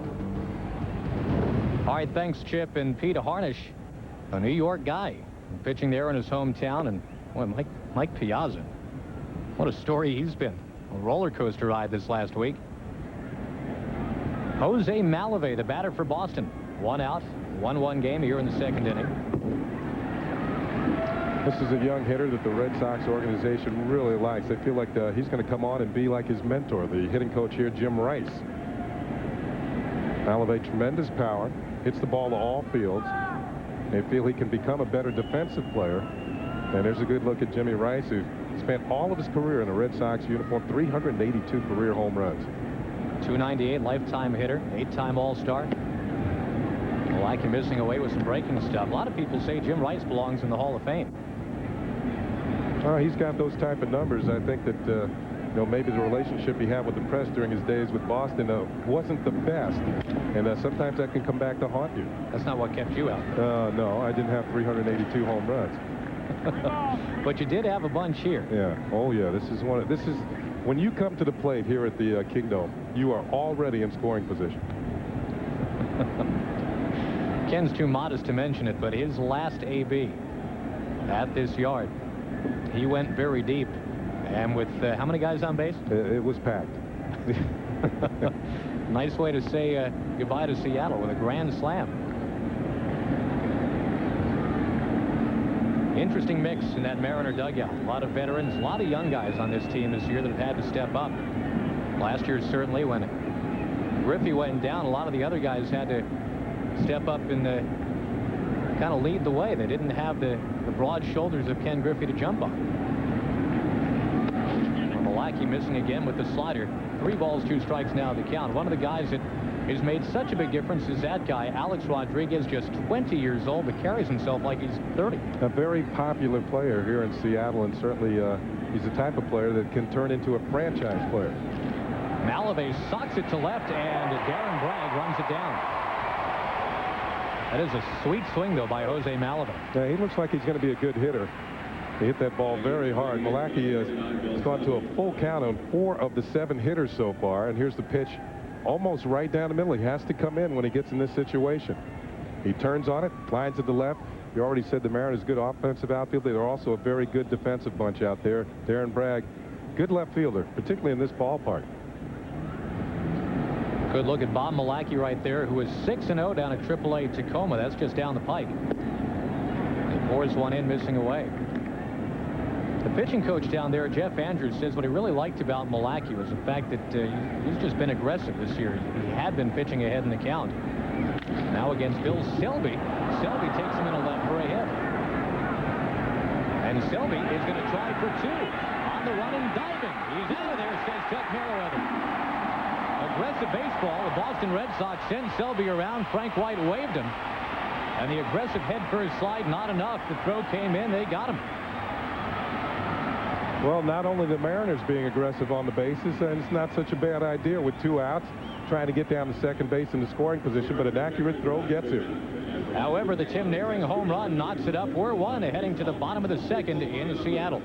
All right, thanks, Chip. And Pete Harnisch, a New York guy, pitching there in his hometown. And boy, Mike Piazza, what a story he's been. A roller coaster ride this last week. Jose Malave, the batter for Boston. 1 out, 1-1 game here in the 2nd inning. This is a young hitter that the Red Sox organization really likes. They feel like he's going to come on and be like his mentor, the hitting coach here, Jim Rice. Malave, tremendous power, hits the ball to all fields. They feel he can become a better defensive player. And there's a good look at Jimmy Rice, who spent all of his career in a Red Sox uniform, 382 career home runs. 298 lifetime hitter, 8-time All-Star. Milacki missing away with some breaking stuff. A lot of people say Jim Rice belongs in the Hall of Fame. He's got those type of numbers. I think that maybe the relationship he had with the press during his days with Boston wasn't the best, and sometimes that can come back to haunt you. That's not what kept you out. No, I didn't have 382 home runs. But you did have a bunch here. Yeah. Oh, yeah. This is when you come to the plate here at the Kingdom, you are already in scoring position. Ken's too modest to mention it, but his last AB at this yard, he went very deep. And with how many guys on base? It was packed. Nice way to say goodbye to Seattle with a grand slam. Interesting mix in that Mariner dugout. A lot of veterans, a lot of young guys on this team this year that have had to step up. Last year, certainly, when Griffey went down, a lot of the other guys had to step up and kind of lead the way. They didn't have the broad shoulders of Ken Griffey to jump on. Malachi missing again with the slider. 3 balls, 2 strikes now the count. One of the guys that has made such a big difference is that guy, Alex Rodriguez, just 20 years old, but carries himself like he's 30. A very popular player here in Seattle, and certainly he's the type of player that can turn into a franchise player. Malave socks it to left, and Darren Bragg runs it down. That is a sweet swing, though, by Jose Malave. Yeah, he looks like he's going to be a good hitter. He hit that ball very hard. Malachi has gone to a full count on 4 of the 7 hitters so far, and here's the pitch almost right down the middle. He has to come in when he gets in this situation. He turns on it, lines it to left. You already said the Mariners good offensive outfield. They're also a very good defensive bunch out there. Darren Bragg, good left fielder, particularly in this ballpark. Good look at Bob Malachi right there, who is 6-0 down at AAA Tacoma. That's just down the pike. He pours one in, missing away. The pitching coach down there, Jeff Andrews, says what he really liked about Malachi was the fact that he's just been aggressive this year. He had been pitching ahead in the count. Now against Bill Selby. Selby takes him in a left for a hit. And Selby is going to try for 2. On the run and diving. He's out of there, says Chuck Merriweather. Aggressive baseball. The Boston Red Sox send Selby around. Frank White waved him. And the aggressive head-first slide, not enough. The throw came in. They got him. Well, not only the Mariners being aggressive on the bases, and it's not such a bad idea with 2 outs, trying to get down to second base in the scoring position, but an accurate throw gets him. However, the Tim Naehring home run knocks it up. We're 1 heading to the bottom of the 2nd in Seattle.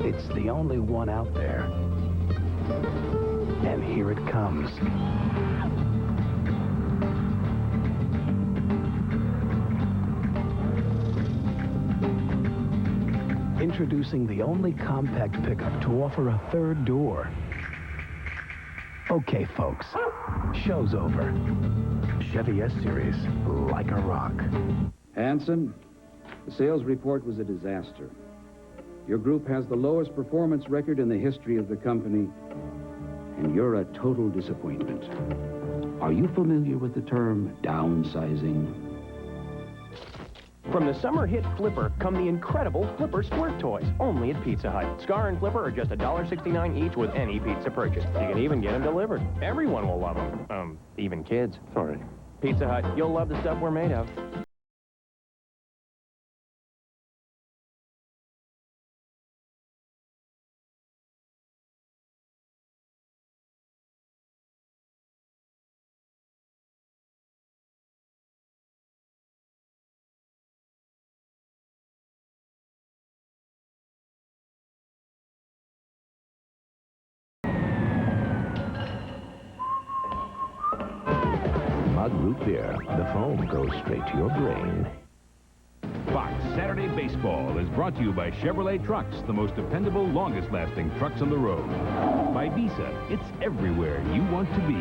It's the only one out there. And here it comes. Introducing the only compact pickup to offer a 3rd door. Okay, folks, show's over. Chevy S-Series, like a rock. Hanson, the sales report was a disaster. Your group has the lowest performance record in the history of the company, and you're a total disappointment. Are you familiar with the term downsizing? From the summer hit Flipper come the incredible Flipper Squirt Toys, only at Pizza Hut. Scar and Flipper are just $1.69 each with any pizza purchase. You can even get them delivered. Everyone will love them. Even kids. Sorry. Pizza Hut, you'll love the stuff we're made of. Mug root beer. The foam goes straight to your brain. Fox Saturday Baseball is brought to you by Chevrolet Trucks, the most dependable, longest-lasting trucks on the road. By Visa, it's everywhere you want to be.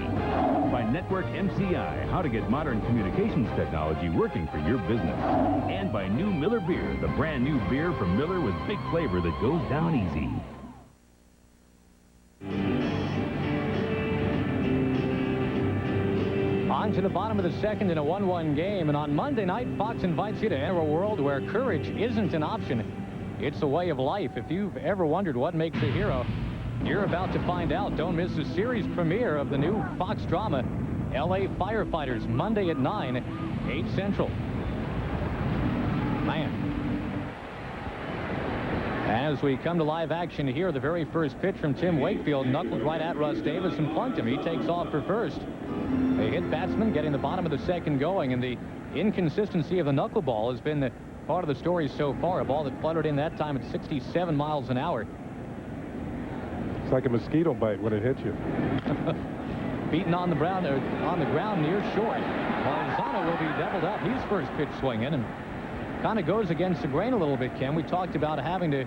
By Network MCI, how to get modern communications technology working for your business. And by New Miller Beer, the brand new beer from Miller with big flavor that goes down easy. On to the bottom of the 2nd in a 1-1 game, and on Monday night, Fox invites you to enter a world where courage isn't an option. It's a way of life. If you've ever wondered what makes a hero, you're about to find out. Don't miss the series premiere of the new Fox drama, L.A. Firefighters, Monday at 9, 8 Central. Man. As we come to live action here, the very first pitch from Tim Wakefield knuckled right at Russ Davis and plunked him. He takes off for first. A hit batsman getting the bottom of the 2nd going, and the inconsistency of the knuckleball has been part of the story so far. A ball that fluttered in that time at 67 miles an hour. It's like a mosquito bite when it hits you. Beaten on the ground near short. Marzano will be doubled up. He's first pitch swinging, and kind of goes against the grain a little bit, Ken. We talked about having to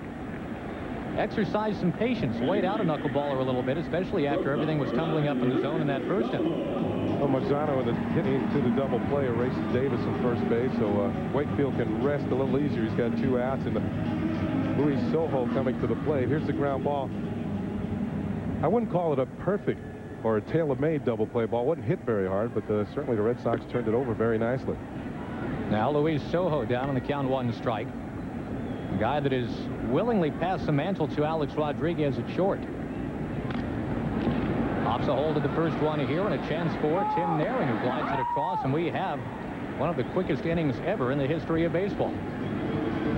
exercise some patience, wait out a knuckleballer a little bit, especially after everything was tumbling up in the zone in that first inning. Well, Marzano hitting to the double play erases Davis in first base, so Wakefield can rest a little easier. He's got 2 outs, and Luis Sojo coming to the plate. Here's the ground ball. I wouldn't call it a perfect or a tailor-made double play ball. It wasn't hit very hard, but certainly the Red Sox turned it over very nicely. Now Luis Sojo down on the count 1 strike. A guy that is willingly passed the mantle to Alex Rodriguez at short. Pops a hold at the first one here, and a chance for Tim Naring, who glides it across, and we have one of the quickest innings ever in the history of baseball.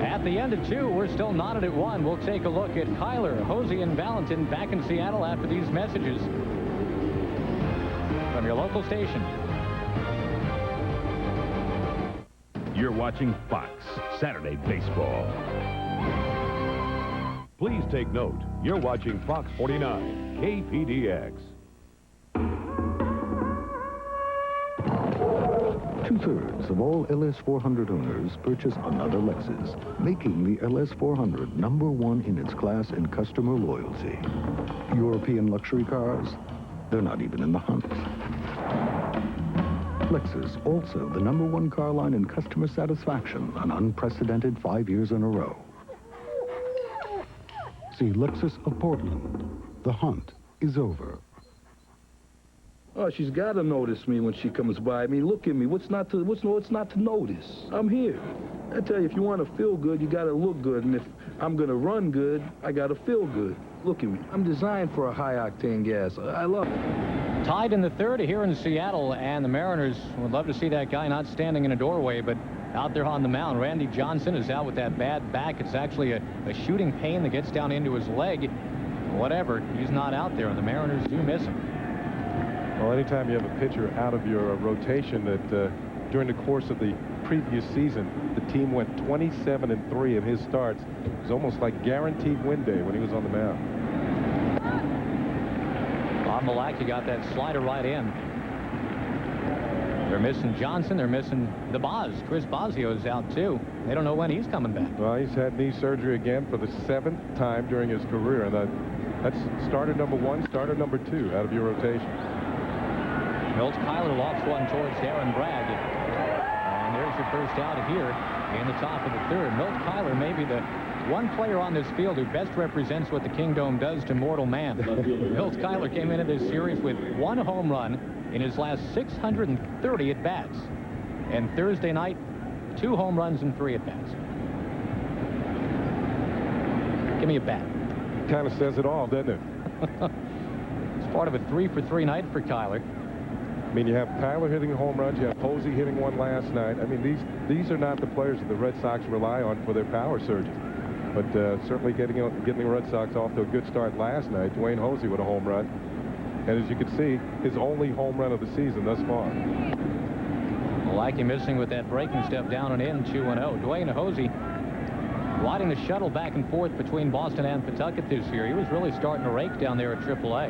At the end of 2, we're still knotted at 1. We'll take a look at Kyler, Hosey, and Valentin back in Seattle after these messages from your local station. You're watching Fox Saturday Baseball. Please take note. You're watching Fox 49, KPDX. 2/3 of all LS400 owners purchase another Lexus, making the LS400 #1 in its class in customer loyalty. European luxury cars, they're not even in the hunt. Lexus, also the #1 car line in customer satisfaction, an unprecedented 5 years in a row. See Lexus of Portland. The hunt is over. Oh, she's got to notice me when she comes by. I mean, look at me. What's not to notice? I'm here. I tell you, if you want to feel good, you got to look good. And if I'm going to run good, I got to feel good. Look at me. I'm designed for a high-octane gas. I love it. Tied in the 3rd here in Seattle, and the Mariners would love to see that guy not standing in a doorway, but out there on the mound. Randy Johnson is out with that bad back. It's actually a shooting pain that gets down into his leg. Whatever, he's not out there, and the Mariners do miss him. Well, anytime you have a pitcher out of your rotation that during the course of the previous season, the team went 27-3 in his starts. It was almost like guaranteed win day when he was on the mound. Bob Malachy got that slider right in. They're missing Johnson. They're missing the Boz. Chris Bosio is out, too. They don't know when he's coming back. Well, he's had knee surgery again for the 7th time during his career, and that's starter #1, starter #2 out of your rotation. Milt Kyler lofts one towards Darren Bragg. And there's your first out here in the top of the 3rd. Milt Kyler may be the one player on this field who best represents what the Kingdome does to mortal man. Milt Kyler came into this series with 1 home run in his last 630 at-bats. And Thursday night, 2 home runs and 3 at-bats. Give me a bat. Kind of says it all, doesn't it? It's part of a 3-for-3 night for Kyler. I mean, you have Kyler hitting home runs. You have Posey hitting one last night. I mean, these are not the players that the Red Sox rely on for their power surges. But certainly getting the Red Sox off to a good start last night. Dwayne Hosey with a home run. And as you can see, his only home run of the season thus far. Malachy missing with that breaking step down and in, 2-0. Dwayne Hosey riding the shuttle back and forth between Boston and Pawtucket this year. He was really starting to rake down there at AAA.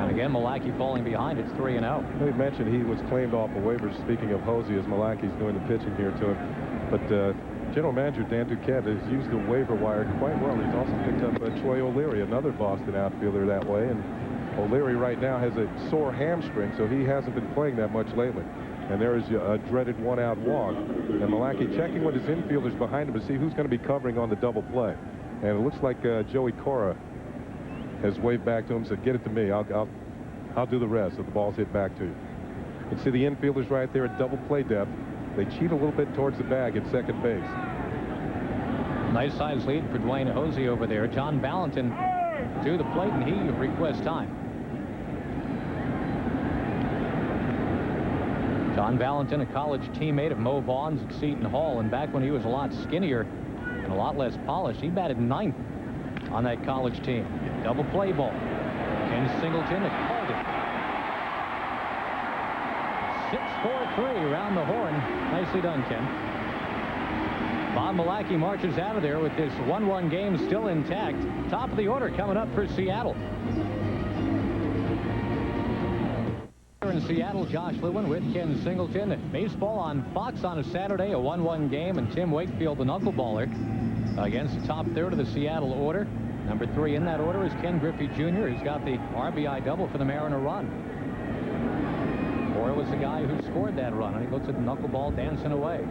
Again, Malachy falling behind. It's 3-0. We mentioned he was claimed off of waivers, speaking of Hosey, as Malachy's doing the pitching here to him. But General Manager Dan Duquette has used the waiver wire quite well. He's also picked up Troy O'Leary, another Boston outfielder that way. And O'Leary right now has a sore hamstring, so he hasn't been playing that much lately. And there is a dreaded 1-out walk. And Malachy checking with his infielders behind him to see who's going to be covering on the double play. And it looks like Joey Cora has waved back to him, said, "Get it to me. I'll do the rest if the ball's hit back to you." You can see the infielders right there at double play depth. They cheat a little bit towards the bag at second base. Nice size lead for Dwayne Hosey over there. John Valentin to the plate, and he requests time. John Valentin, a college teammate of Mo Vaughn's at Seton Hall, and back when he was a lot skinnier and a lot less polished, he batted 9th on that college team. Double play ball. Ken Singleton called it. 6-4-3 around the horn. Nicely done, Ken. Bob Malachy marches out of there with this 1-1 game still intact. Top of the order coming up for Seattle. Here in Seattle, Josh Lewin with Ken Singleton. Baseball on Fox on a Saturday, a 1-1 game, and Tim Wakefield, the knuckleballer, against the top 3rd of the Seattle order. Number 3 in that order is K.Griffey Jr., who's got the RBI double for the Mariner run. Cora was the guy who scored that run, and he looks at the knuckleball dancing away.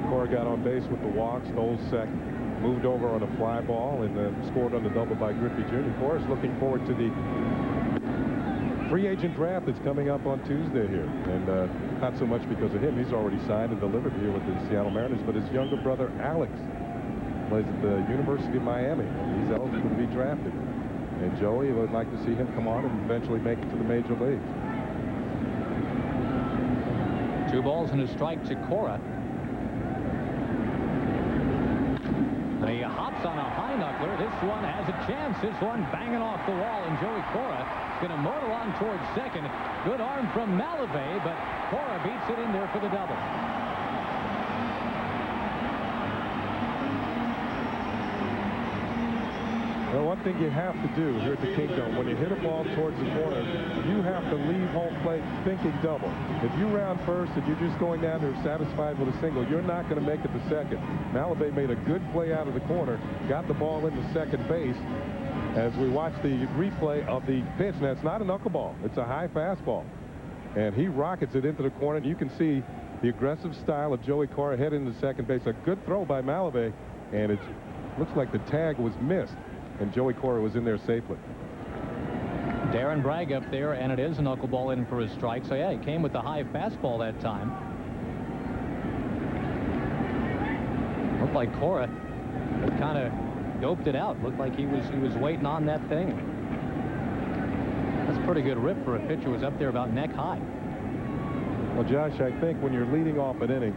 Cora got on base with the walk, stole second, moved over on a fly ball, and scored on the double by Griffey Jr. Cora's looking forward to the free agent draft that's coming up on Tuesday here. And not so much because of him. He's already signed and delivered here with the Seattle Mariners. But his younger brother, Alex, plays at the University of Miami. And he's eligible to be drafted. And Joey would like to see him come on and eventually make it to the major leagues. 2 balls and a strike to Cora. He hops on a high knuckler. This one has a chance. This one banging off the wall, and Joey Cora going to motor on towards second. Good arm from Malavey, but Cora beats it in there for the double. Well, one thing you have to do here at the Kingdome, when you hit a ball towards the corner, you have to leave home plate thinking double. If you round first and you're just going down there satisfied with a single, you're not going to make it to second. Malavey made a good play out of the corner, got the ball into second base. As we watch the replay of the pitch, now it's not a knuckleball, it's a high fastball. And he rockets it into the corner, and you can see the aggressive style of Joey Cora heading into second base. A good throw by Malavey, and it looks like the tag was missed. And Joey Cora was in there safely. Darren Bragg up there, and it is a knuckleball in for a strike. So, yeah, he came with the high fastball that time. Looked like Cora had kind of doped it out. Looked like he was waiting on that thing. That's a pretty good rip for a pitcher who was up there about neck high. Well, Josh, I think when you're leading off an inning,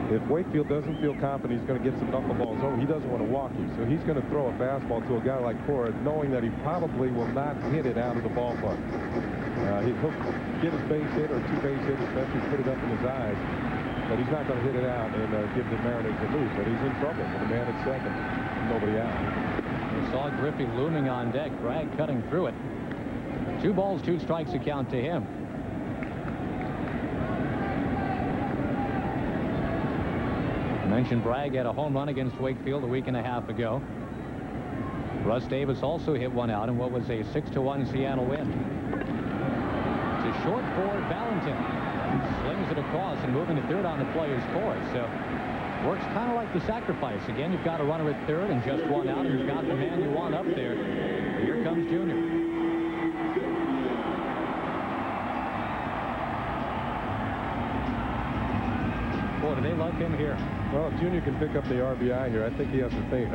if Wakefield doesn't feel confident he's going to get some knuckleballs over, he doesn't want to walk you. So he's going to throw a fastball to a guy like Cora, knowing that he probably will not hit it out of the ballpark. He'll get his base hit or 2 base hits, especially put it up in his eyes. But he's not going to hit it out and give the Mariners the lead. But he's in trouble with a man at second. Nobody out. We saw Griffey looming on deck. Bragg cutting through it. 2 balls, 2 strikes account to him. I mentioned Bragg had a home run against Wakefield a week and a half ago. Russ Davis also hit one out in what was a 6-1 Seattle win. It's a short for Valentin. Slings it across and moving to third on the player's course. So works kind of like the sacrifice. Again, you've got a runner at third and just one out, and you've got the man you want up there. Here comes Junior. Boy, do they love him here. Well, Junior can pick up the RBI here. I think he has to thank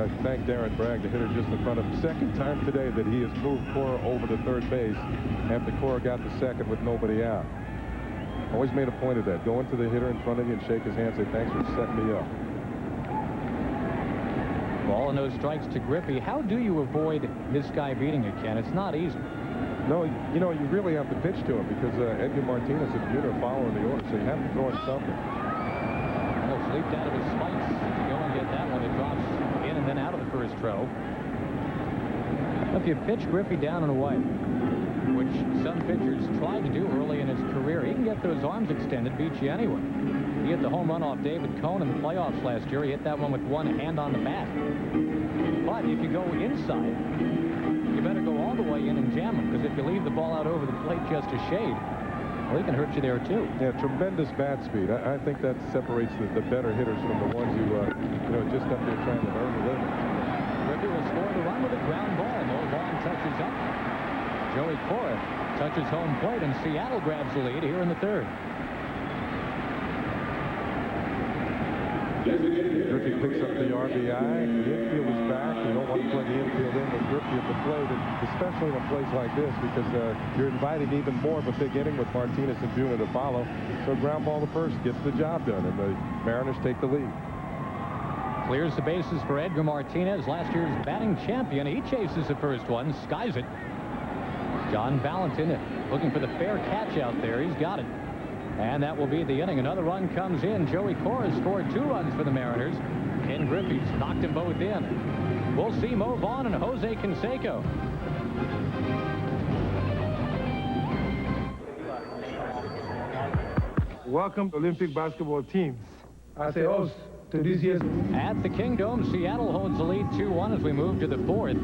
Darren Bragg, the hitter just in front of him. Second time today that he has moved Cora over to third base after Cora got the second with nobody out. Always made a point of that. Go into the hitter in front of you and shake his hand, say, thanks for setting me up. Ball and those strikes to Griffey. How do you avoid this guy beating you, Ken? It's not easy. No, you know, you really have to pitch to him because Edgar Martinez and Junior are following the order, so you have to throw in something. Leaped out of his spikes to go and get that one. It drops in and then out of the first row. If you pitch Griffey down and away, which some pitchers tried to do early in his career, he can get those arms extended, beat you anyway. He hit the home run off David Cohn in the playoffs last year. He hit that one with one hand on the bat. But if you go inside, you better go all the way in and jam him, because if you leave the ball out over the plate just a shade, well, he can hurt you there, too. Yeah, tremendous bat speed. I think that separates the better hitters from the ones who, just up there trying to earn the living. Griffey will score the run with a ground ball. Vaughn touches up. Joey Cora touches home plate, and Seattle grabs the lead here in the third. Griffey picks up the RBI. The infield is back. You don't want to play the infield in with Griffey at the plate, especially in a place like this, because you're inviting even more of a big inning with Martinez and Junior to follow. So ground ball to first gets the job done, and the Mariners take the lead. Clears the bases for Edgar Martinez, last year's batting champion. He chases the first one, skies it. John Valentin looking for the fair catch out there. He's got it. And that will be the inning. Another run comes in. Joey Cora scored 2 runs for the Mariners. Ken Griffey's knocked them both in. We'll see Mo Vaughn and Jose Canseco. Welcome to Olympic basketball teams. As a host to this year's... At the Kingdome, Seattle holds the lead 2-1 as we move to the 4th.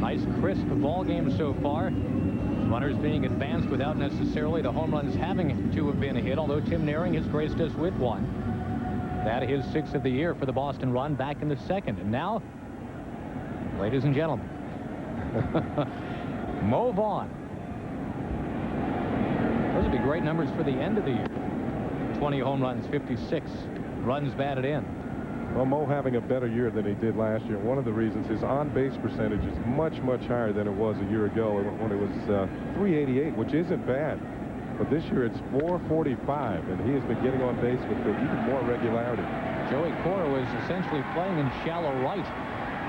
Nice crisp ball game so far. Runners being advanced without necessarily the home runs having to have been hit, although Tim Naring has graced us with one. That is 6th of the year for the Boston run, back in the 2nd. And now, ladies and gentlemen, Mo Vaughn. would be great numbers for the end of the year. 20 home runs, 56 runs batted in. Well, Mo having a better year than he did last year. One of the reasons his on-base percentage is much, much higher than it was a year ago when it was 388, which isn't bad. But this year it's 445, and he has been getting on base with even more regularity. Joey Cora was essentially playing in shallow right,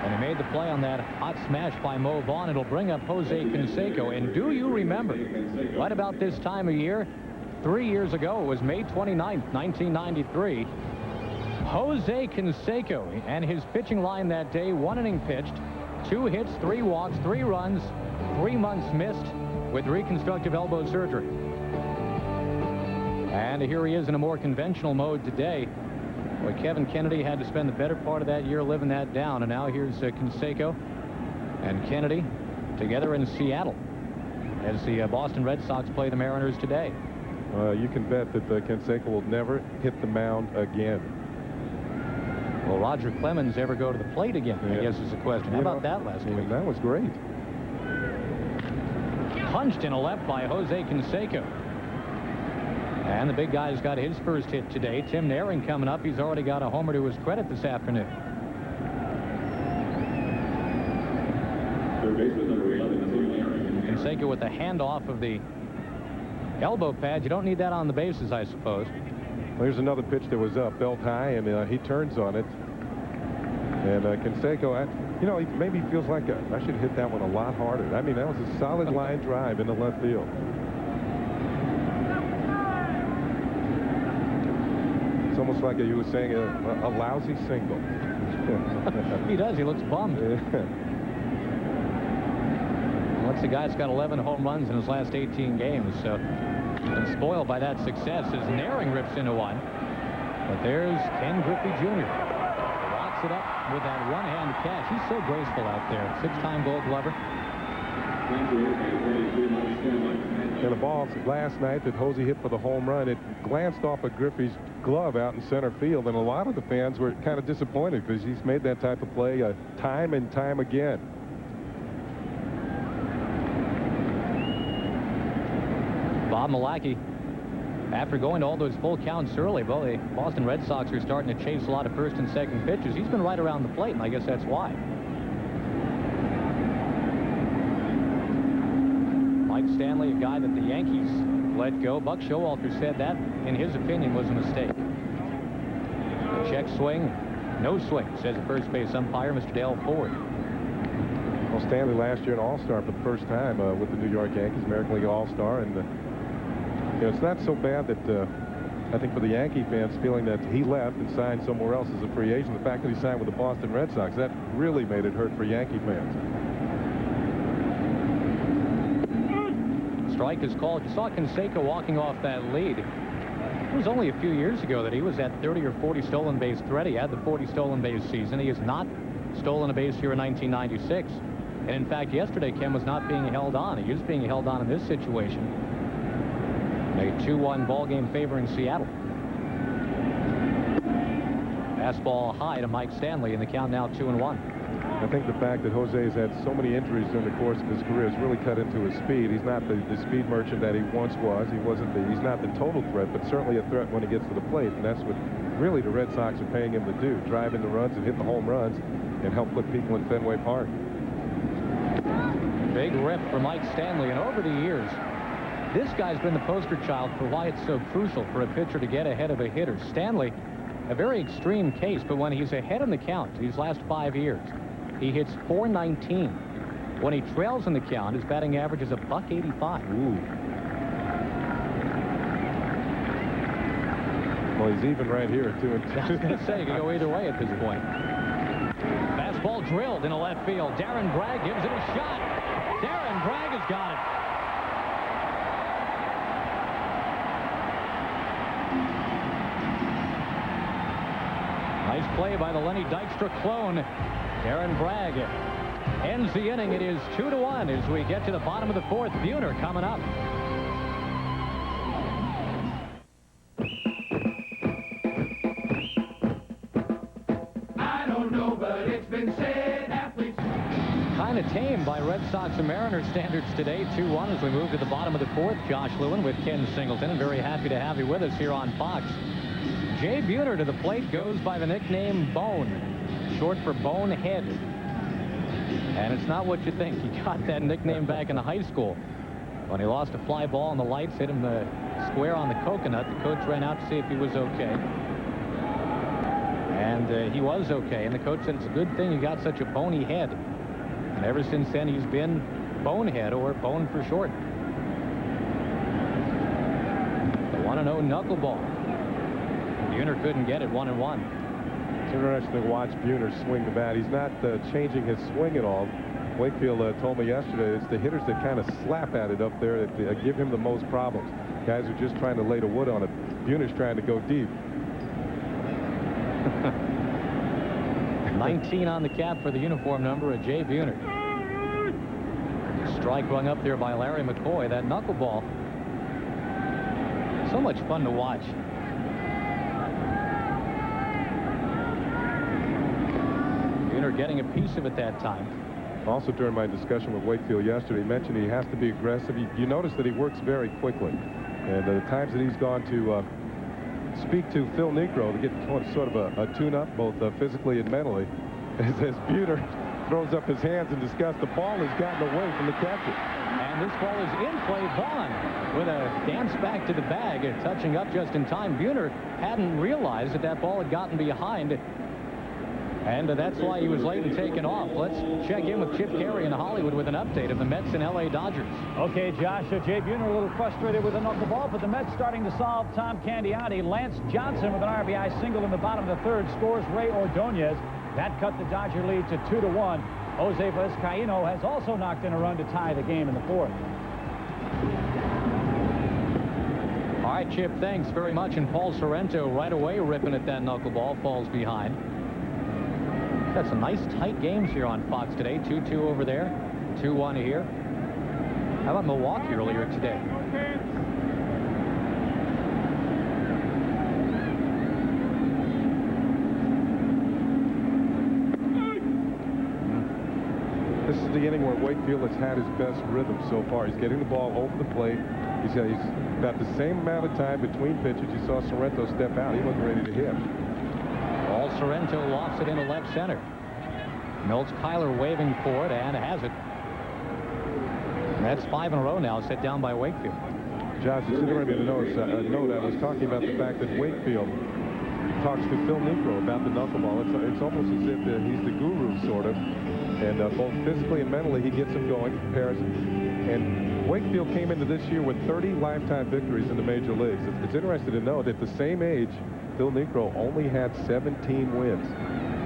and he made the play on that hot smash by Mo Vaughn. It'll bring up Jose Canseco. And do you remember, right about this time of year, 3 years ago, it was May 29th, 1993, Jose Canseco and his pitching line that day, 1 inning pitched, 2 hits, 3 walks, 3 runs, 3 months missed with reconstructive elbow surgery. And here he is in a more conventional mode today. Well, Kevin Kennedy had to spend the better part of that year living that down, and now here's Canseco and Kennedy together in Seattle as the Boston Red Sox play the Mariners today. You can bet that Canseco will never hit the mound again. Will Roger Clemens ever go to the plate again? Yeah. I guess is the question. How about that last week? That was great. Punched in a left by Jose Canseco. And the big guy's got his first hit today. Tim Naring coming up. He's already got a homer to his credit this afternoon. Canseco with the handoff of the elbow pad. You don't need that on the bases, I suppose. Well, here's another pitch that was up, belt high, and he turns on it. And Canseco, he maybe feels like I should hit that one a lot harder. I mean, that was a solid line drive into left field. It's almost like you were saying a lousy single. He does. He looks bummed. Once the guy's got 11 home runs in his last 18 games, so been spoiled by that success as Naring rips into one. But there's K.Griffey Jr. Locks it up with that one-hand catch. He's so graceful out there. 6-time Gold Glover. And a ball last night that Jose hit for the home run, it glanced off of Griffey's glove out in center field, and a lot of the fans were kind of disappointed because he's made that type of play time and time again. Bob Milacki, after going to all those full counts early, well, the Boston Red Sox are starting to chase a lot of first and second pitches. He's been right around the plate, and I guess that's why. Mike Stanley, a guy that the Yankees let go. Buck Showalter said that, in his opinion, was a mistake. Check swing, no swing, says the first base umpire, Mr. Dale Ford. Well, Stanley last year an All-Star for the first time with the New York Yankees, American League All-Star, and it's not so bad that I think for the Yankee fans feeling that he left and signed somewhere else as a free agent, the fact that he signed with the Boston Red Sox, that really made it hurt for Yankee fans. Strike is called. You saw Canseco walking off that lead. It was only a few years ago that he was at 30 or 40 stolen base threat. He had the 40 stolen base season. He has not stolen a base here in 1996. And in fact, yesterday, Ken was not being held on. He is being held on in this situation. A 2-1 ball game favoring Seattle. Fastball high to Mike Stanley, and the count now 2-1. I think the fact that Jose has had so many injuries during the course of his career has really cut into his speed. He's not the speed merchant that he once was. He's not the total threat, but certainly a threat when he gets to the plate. And that's what really the Red Sox are paying him to do, drive in the runs and hit the home runs and help put people in Fenway Park. Big rip for Mike Stanley, and over the years, this guy's been the poster child for why it's so crucial for a pitcher to get ahead of a hitter. Stanley, a very extreme case, but when he's ahead in the count these last 5 years, he hits .419. When he trails in the count, his batting average is $185. Ooh. Well, he's even right here, 2-2. I was going to say, you can go either way at this point. Fastball drilled into left field. Darren Bragg gives it a shot. Darren Bragg has got it. Nice play by the Lenny Dykstra clone. Darren Bragg ends the inning. It is 2-1 as we get to the bottom of the fourth. Buhner coming up. Kind of tame by Red Sox and Mariners standards today. 2-1 as we move to the bottom of the fourth. Josh Lewin with Ken Singleton, and very happy to have you with us here on Fox. J.Buhner to the plate, goes by the nickname Bone, short for Bonehead. And it's not what you think. He got that nickname back in high school when he lost a fly ball and the lights hit him square on the coconut. The coach ran out to see if he was okay. And he was okay. And the coach said it's a good thing you got such a bony head. And ever since then, he's been Bonehead, or Bone for short. The 1-0 knuckleball. Buhner couldn't get it. 1-1. It's interesting to watch Buhner swing the bat. He's not changing his swing at all. Wakefield told me yesterday it's the hitters that kind of slap at it up there that give him the most problems. Guys are just trying to lay the wood on it. Buhner's trying to go deep. 19 on the cap for the uniform number of J.Buhner. Strike rung up there by Larry McCoy. That knuckleball. So much fun to watch. Buhner getting a piece of it that time. Also, during my discussion with Wakefield yesterday, he mentioned he has to be aggressive. You notice that he works very quickly. And the times that he's gone to speak to Phil Niekro to get sort of a tune-up, both physically and mentally, as Buhner throws up his hands in disgust. The ball has gotten away from the catcher. And this ball is in play. Vaughn with a dance back to the bag, touching up just in time. Buhner hadn't realized that ball had gotten behind. And that's why he was late and taken off. Let's check in with Chip Carey in Hollywood with an update of the Mets and L.A. Dodgers. Okay, Josh, J.Buhner a little frustrated with the knuckleball, but the Mets starting to solve. Tom Candiani, Lance Johnson with an RBI single in the bottom of the third, scores Ray Ordonez. That cut the Dodger lead to 2-1. Jose Vizcaíno has also knocked in a run to tie the game in the fourth. All right, Chip, thanks very much. And P.Sorrento right away ripping at that knuckleball, falls behind. Got some nice tight games here on Fox today. 2-2 over there, 2-1 here. How about Milwaukee earlier today? This is the inning where Wakefield has had his best rhythm so far. He's getting the ball over the plate. He's got the same amount of time between pitches. You saw Sorrento step out. He wasn't ready to hit. Sorrento lofts it into left center. Milt Kyler waving for it, and has it. And that's 5 in a row now, set down by Wakefield. Josh, it's interesting to note I was talking about the fact that Wakefield talks to Phil Niekro about the knuckleball. It's almost as if he's the guru, sort of. And both physically and mentally, he gets him going, prepares him. And Wakefield came into this year with 30 lifetime victories in the major leagues. It's interesting to note at the same age, Phil Niekro only had 17 wins.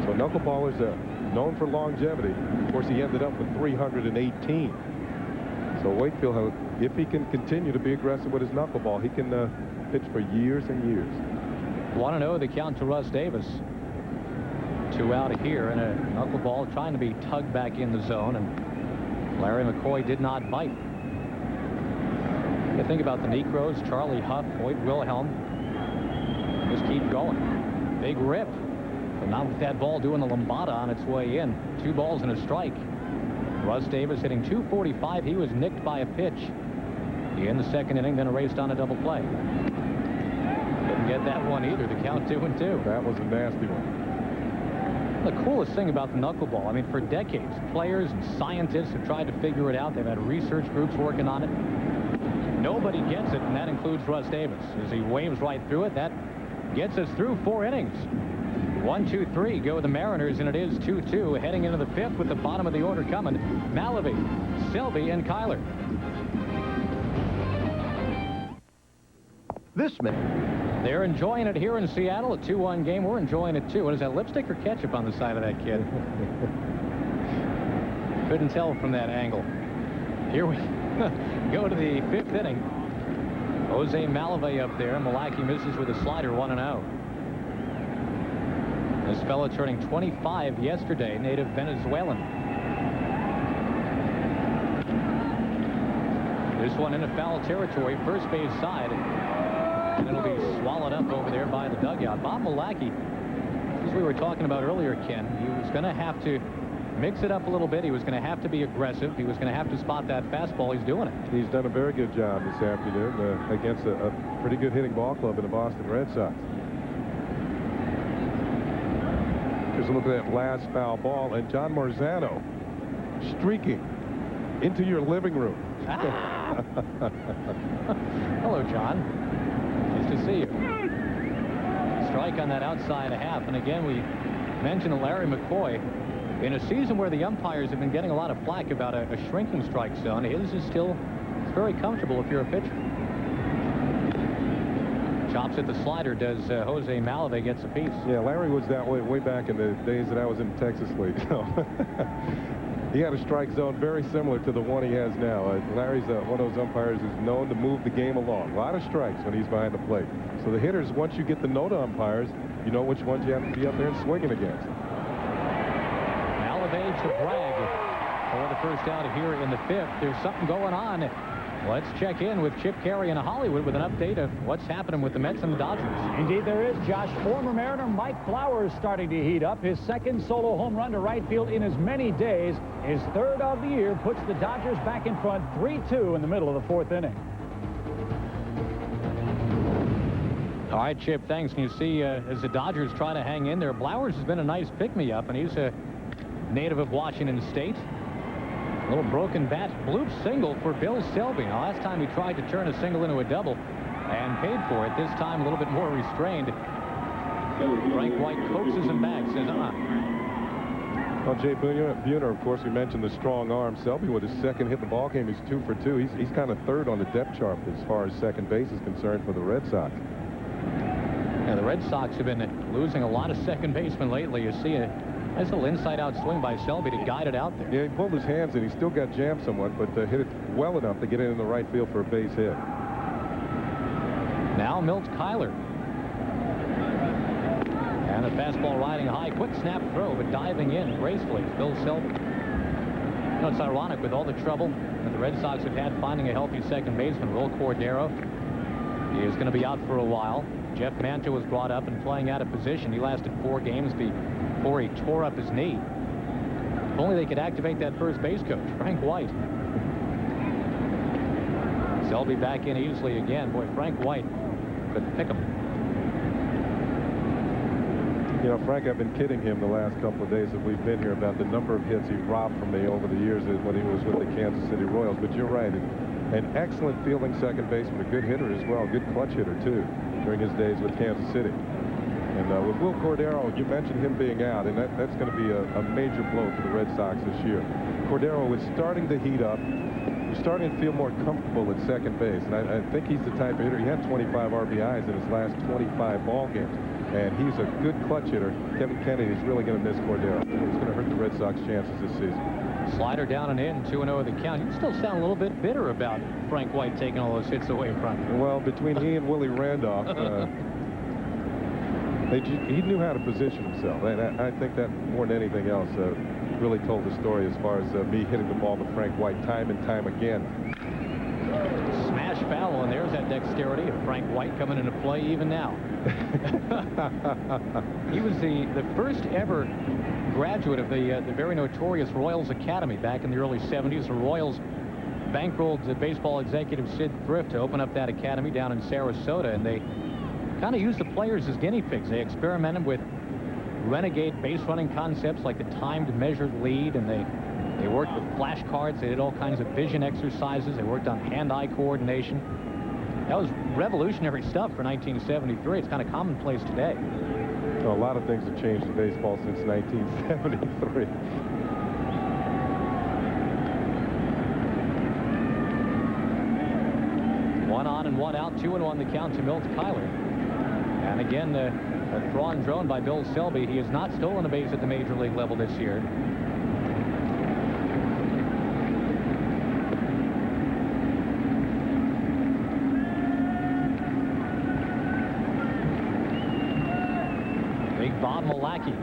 So knuckleballers are known for longevity. Of course, he ended up with 318. So Wakefield, if he can continue to be aggressive with his knuckleball, he can pitch for years and years. 1-0 the count to Russ Davis. 2 out here, and a knuckleball trying to be tugged back in the zone, and Larry McCoy did not bite. You think about the Niekros, Charlie Huff, Hoyt Wilhelm. Just keep going. Big rip. But not with that ball doing the lambada on its way in. 2 balls and a strike. Russ Davis hitting .245. He was nicked by a pitch in the second inning, then erased on a double play. Didn't get that one either. The count 2-2. That was a nasty one. The coolest thing about the knuckleball, I mean, for decades, players and scientists have tried to figure it out. They've had research groups working on it. Nobody gets it, and that includes Russ Davis. As he waves right through it, that gets us through 4 innings. 1-2-3 go the Mariners, and it is 2-2 heading into the 5th with the bottom of the order coming. Malavy, Selby, and Kyler. This minute. They're enjoying it here in Seattle, a 2-1 game. We're enjoying it too. What is that, lipstick or ketchup on the side of that kid? Couldn't tell from that angle. Here we go to the 5th inning. Jose Malavey up there. Milwaukee misses with a slider, 1-0. This fella turning 25 yesterday, native Venezuelan. This one into foul territory, first base side. And it'll be swallowed up over there by the dugout. Bob Milwaukee, as we were talking about earlier, Ken, he was going to have to mix it up a little bit. He was going to have to be aggressive. He was going to have to spot that fastball. He's doing it. He's done a very good job this afternoon against a pretty good hitting ball club in the Boston Red Sox. Here's a look at that last foul ball, and John Marzano streaking into your living room. Hello, John. Nice to see you. Strike on that outside half, and again, we mentioned Larry McCoy. In a season where the umpires have been getting a lot of flack about a shrinking strike zone, his is still very comfortable if you're a pitcher. Chops at the slider. Does Jose Malave gets a piece? Yeah, Larry was that way back in the days that I was in the Texas League. So he had a strike zone very similar to the one he has now. Larry's one of those umpires who's known to move the game along. A lot of strikes when he's behind the plate. So the hitters, once you get the know to umpires, you know which ones you have to be up there and swinging against. To Bragg for the first out here in the fifth. There's something going on. Let's check in with Chip Carey in Hollywood with an update of what's happening with the Mets and the Dodgers. Indeed there is, Josh. Former Mariner Mike Flowers starting to heat up. His second solo home run to right field in as many days. His third of the year puts the Dodgers back in front 3-2 in the middle of the fourth inning. All right, Chip, thanks. And you see, as the Dodgers try to hang in there, Flowers has been a nice pick-me-up, and he's a native of Washington State. A little broken bat, bloop single for Bill Selby. Now, last time he tried to turn a single into a double and paid for it. This time a little bit more restrained. Frank White coaxes him back, says, Well, J.Buhner, of course, we mentioned the strong arm. Selby with his second hit in the ball game, he's 2 for 2. He's kind of third on the depth chart as far as second base is concerned for the Red Sox. Yeah, the Red Sox have been losing a lot of second basemen lately. You see a nice little inside-out swing by Selby to guide it out there. Yeah, he pulled his hands in. He still got jammed somewhat, but hit it well enough to get it in the right field for a base hit. Now Milt Kyler. And a fastball riding high. Quick snap throw, but diving in gracefully. Bill Selby. You know, it's ironic with all the trouble that the Red Sox have had finding a healthy second baseman. Will Cordero, he is going to be out for a while. Jeff Manto was brought up and playing out of position. He lasted 4 games before he tore up his knee. If only they could activate that first base coach, Frank White. Selby back in easily again. Boy, Frank White could pick him. You know, Frank, I've been kidding him the last couple of days that we've been here about the number of hits he robbed from me over the years when he was with the Kansas City Royals. But you're right. An excellent fielding second baseman, a good hitter as well, good clutch hitter, too, during his days with Kansas City. And with Will Cordero, you mentioned him being out, and that's going to be a major blow for the Red Sox this year. Cordero is starting to heat up. He's starting to feel more comfortable at second base, and I think he's the type of hitter. He had 25 RBIs in his last 25 ball games, and he's a good clutch hitter. Kevin Kennedy is really going to miss Cordero. It's going to hurt the Red Sox chances this season. Slider down and in, 2-0 the count. You still sound a little bit bitter about Frank White taking all those hits away from you. Well, between he and Willie Randolph, he knew how to position himself. And I think that more than anything else really told the story as far as me hitting the ball to Frank White time and time again. Smash foul, and there's that dexterity of Frank White coming into play even now. He was the first ever graduate of the very notorious Royals Academy back in the early 70s. The Royals bankrolled the baseball executive Sid Thrift to open up that academy down in Sarasota, and they kind of used the players as guinea pigs. They experimented with renegade base running concepts like the timed measured lead, and they worked with flashcards. They did all kinds of vision exercises. They worked on hand-eye coordination. That was revolutionary stuff for 1973. It's kind of commonplace today. A lot of things have changed in baseball since 1973. One on and one out, 2-1 the count to Milt Kyler. And again, a throw and drone by Bill Selby. He has not stolen a base at the major league level this year. Big Bob Malachy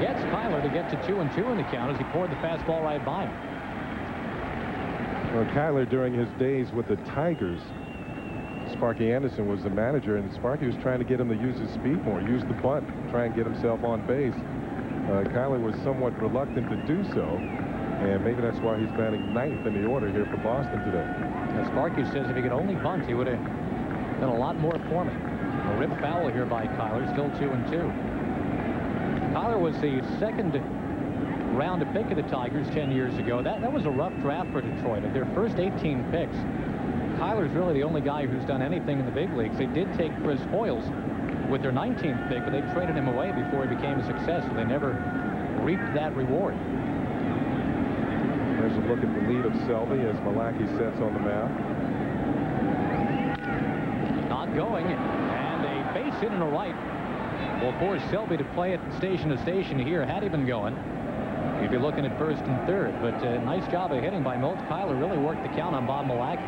gets Kyler to get to 2-2 in the count as he poured the fastball right by him. Well, Kyler, during his days with the Tigers, Sparky Anderson was the manager, and Sparky was trying to get him to use his speed more, use the bunt, try and get himself on base. Kyler was somewhat reluctant to do so, and maybe that's why he's batting 9th in the order here for Boston today. As Sparky says, if he could only bunt, he would have done a lot more for me. A rip foul here by Kyler, still 2-2. Kyler was the second round pick of the Tigers 10 years ago. That was a rough draft for Detroit. Of their first 18 picks, Kyler's really the only guy who's done anything in the big leagues. They did take Chris Hoyles with their 19th pick, but they traded him away before he became a success, so they never reaped that reward. There's a look at the lead of Selby as Malachi sets on the mound. Not going, and a base hit and a right will force Selby to play it station to station here. Had he been going, he'd be looking at first and third, but nice job of hitting by Milt. Kyler really worked the count on Bob Malachi.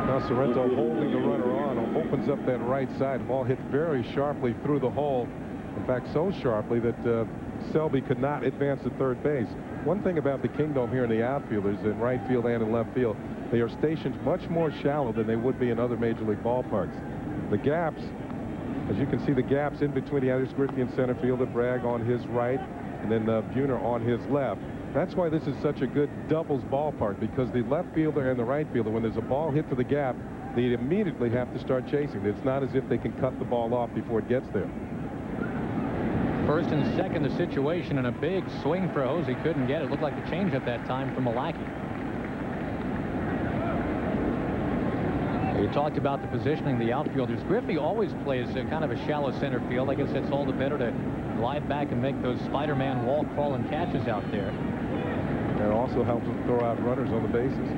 Now Sorrento holding the runner on, opens up that right side. Ball hit very sharply through the hole. In fact, so sharply that Selby could not advance to third base. One thing about the Kingdome here in the outfielders in right field and in left field, they are stationed much more shallow than they would be in other major league ballparks. The gaps, as you can see, the gaps in between the others, Griffey in center field, Bragg on his right, and then Buhner on his left. That's why this is such a good doubles ballpark, because the left fielder and the right fielder, when there's a ball hit to the gap, they immediately have to start chasing. It's not as if they can cut the ball off before it gets there. First and second, the situation, and a big swing for Hosey. Couldn't get it. Looked like the change at that time from Malachi. You talked about the positioning of the outfielders. Griffey always plays kind of a shallow center field. I guess that's all the better to glide back and make those Spider-Man wall crawling catches out there. And it also helps them throw out runners on the bases.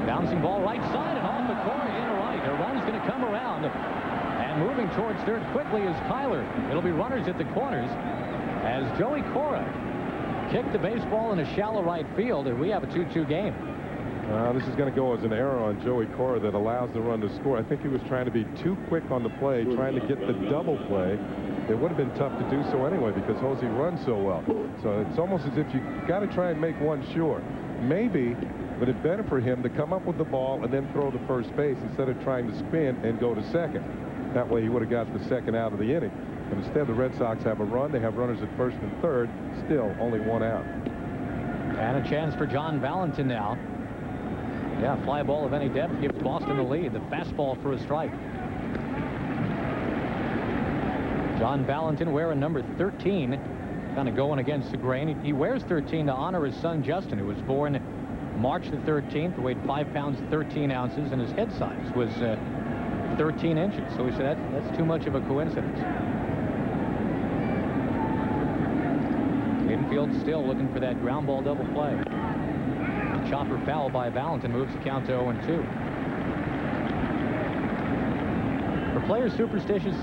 Bouncing ball right side and off the corner in right. A run's going to come around. And moving towards third quickly is Kyler. It'll be runners at the corners as Joey Cora kicked the baseball in a shallow right field, and we have a 2-2 game. This is going to go as an error on Joey Cora that allows the run to score. I think he was trying to be too quick on the play, trying to get the double play. It would have been tough to do so anyway because Hosey runs so well. So it's almost as if you got to try and make one sure. Maybe would it better for him to come up with the ball and then throw to first base instead of trying to spin and go to second. That way he would have got the second out of the inning. But instead the Red Sox have a run. They have runners at first and third. Still only one out. And a chance for John Valentin now. Yeah, fly ball of any depth gives Boston the lead. The fastball for a strike. John Valentin wearing number 13. Kind of going against the grain. He wears 13 to honor his son Justin, who was born March the 13th, weighed 5 pounds 13 ounces, and his head size was 13 inches. So he said that's too much of a coincidence. Infield still looking for that ground ball double play. Chopper foul by Valentin moves the count to 0-2. For players superstitious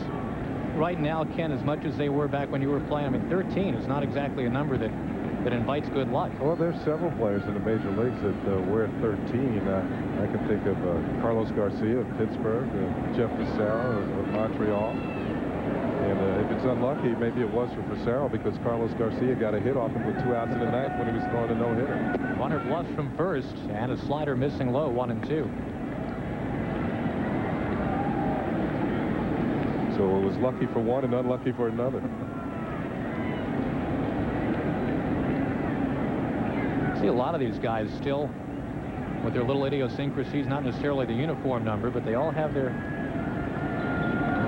right now, Ken, as much as they were back when you were playing, I mean, 13 is not exactly a number that invites good luck. Well, there's several players in the major leagues that wear 13. I can think of Carlos Garcia of Pittsburgh, Jeff Fassero of Montreal. And if it's unlucky, maybe it was for Fassero because Carlos Garcia got a hit off him with 2 outs in the ninth when he was throwing a no-hitter. Runner bluffs from first, and a slider missing low, 1-2. So it was lucky for one and unlucky for another. See a lot of these guys still with their little idiosyncrasies, not necessarily the uniform number, but they all have their